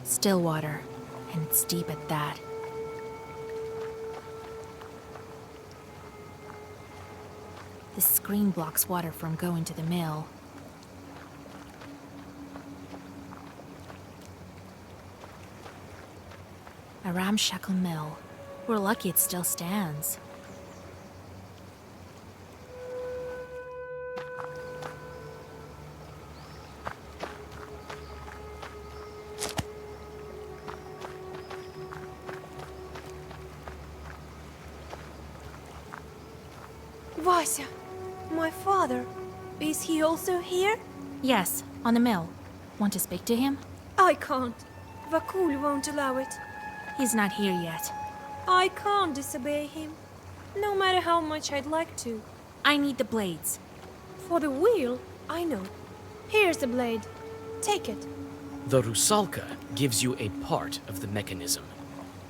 Still water, and it's deep at that. The screen blocks water from going to the mill. A ramshackle mill. We're lucky it still stands. Vasya, my father, is he also here? Yes, on the mill. Want to speak to him? I can't. Vakul won't allow it. He's not here yet. I can't disobey him, no matter how much I'd like to. I need the blades. For the wheel, I know. Here's the blade. Take it. The Rusalka gives you a part of the mechanism.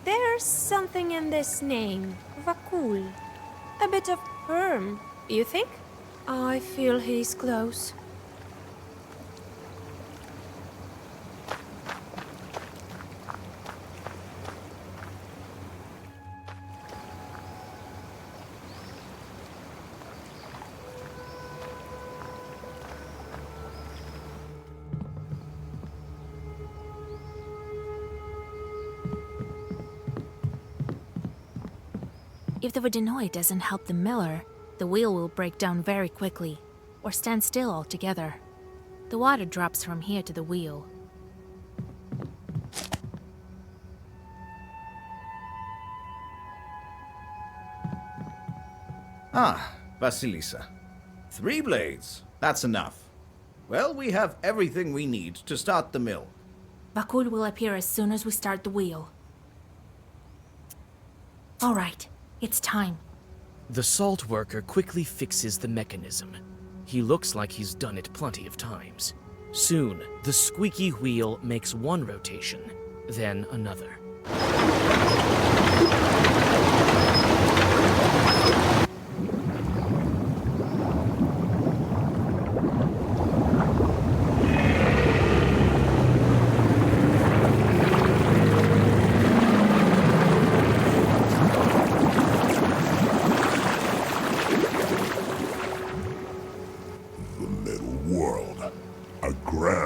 There's something in this name, Vakul. A bit of Herm, you think? I feel he's close. If the Vodinoy doesn't help the miller, the wheel will break down very quickly, or stand still altogether. The water drops from here to the wheel. Ah, Vasilisa. 3 blades. That's enough. Well, we have everything we need to start the mill. Vakul will appear as soon as we start the wheel. All right, it's time. The salt worker quickly fixes the mechanism. He looks like he's done it plenty of times. Soon, the squeaky wheel makes one rotation, then another.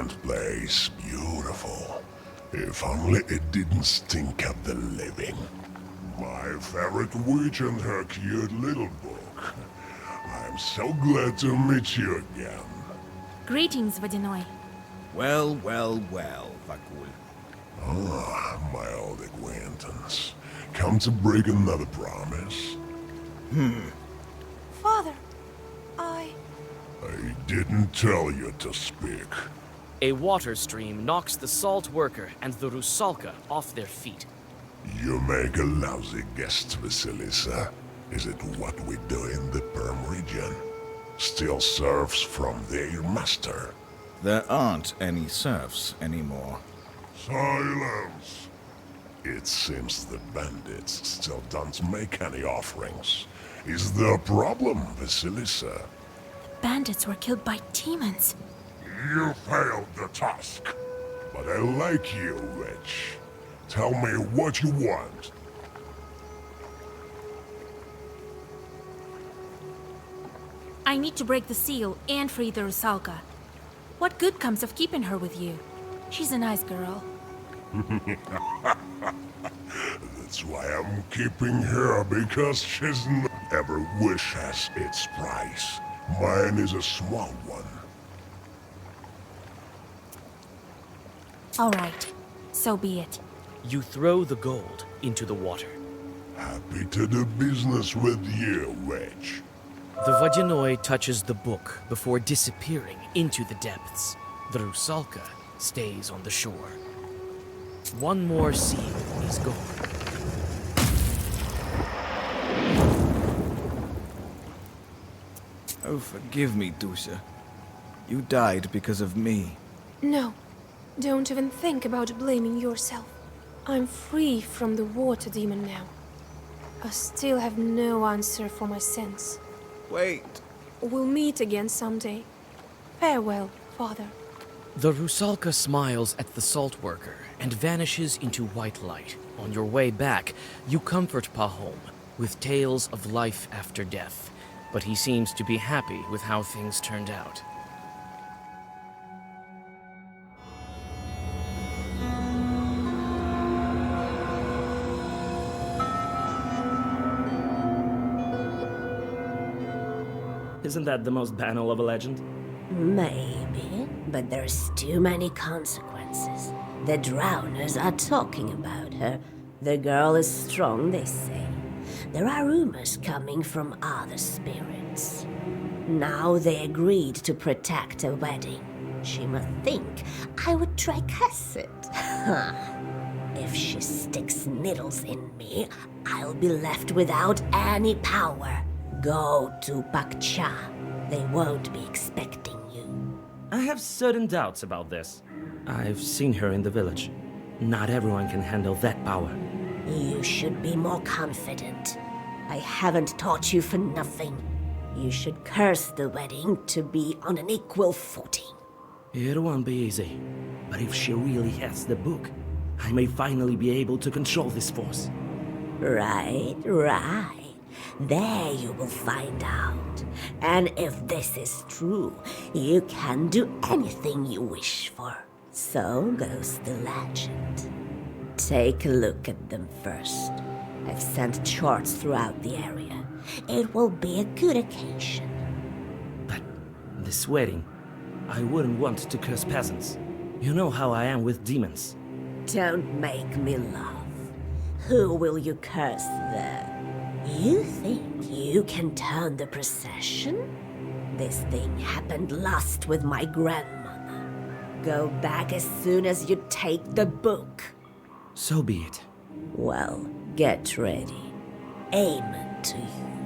That place beautiful. If only it didn't stink up the living. My favorite witch and her cute little book. I'm so glad to meet you again. Greetings, Vodinoy. Well, well, well, Vakul. Ah, my old acquaintance. Come to break another promise? Father, I didn't tell you to speak. A water stream knocks the salt worker and the Rusalka off their feet. You make a lousy guest, Vasilisa. Is it what we do in the Perm region? Steal serfs from their master. There aren't any serfs anymore. Silence! It seems the bandits still don't make any offerings. Is there a problem, Vasilisa? Bandits were killed by demons. You failed the task. But I like you, witch. Tell me what you want. I need to break the seal and free the Rusalka. What good comes of keeping her with you? She's a nice girl. That's why I'm keeping her, because she's not... Every wish has its price. Mine is a small one. All right, so be it. You throw the gold into the water. Happy to do business with you, witch. The Vodinoy touches the book before disappearing into the depths. The Rusalka stays on the shore. One more seal is gone. Oh, forgive me, Dusha. You died because of me. No. Don't even think about blaming yourself. I'm free from the water demon now. I still have no answer for my sins. Wait. We'll meet again someday. Farewell, Father. The Rusalka smiles at the salt worker and vanishes into white light. On your way back, you comfort Pahom with tales of life after death, but he seems to be happy with how things turned out. Isn't that the most banal of a legend? Maybe, but there's too many consequences. The drowners are talking about her. The girl is strong, they say. There are rumors coming from other spirits. Now they agreed to protect a wedding. She must think I would try curse it. If she sticks needles in me, I'll be left without any power. Go to Pakcha. They won't be expecting you. I have certain doubts about this. I've seen her in the village. Not everyone can handle that power. You should be more confident. I haven't taught you for nothing. You should curse the wedding to be on an equal footing. It won't be easy. But if she really has the book, I may finally be able to control this force. Right. There you will find out. And if this is true, you can do anything you wish for. So goes the legend. Take a look at them first. I've sent charts throughout the area. It will be a good occasion. But this wedding, I wouldn't want to curse peasants. You know how I am with demons. Don't make me laugh. Who will you curse there? You think you can turn the procession? This thing happened last with my grandmother. Go back as soon as you take the book. So be it. Well, get ready. Amen to you.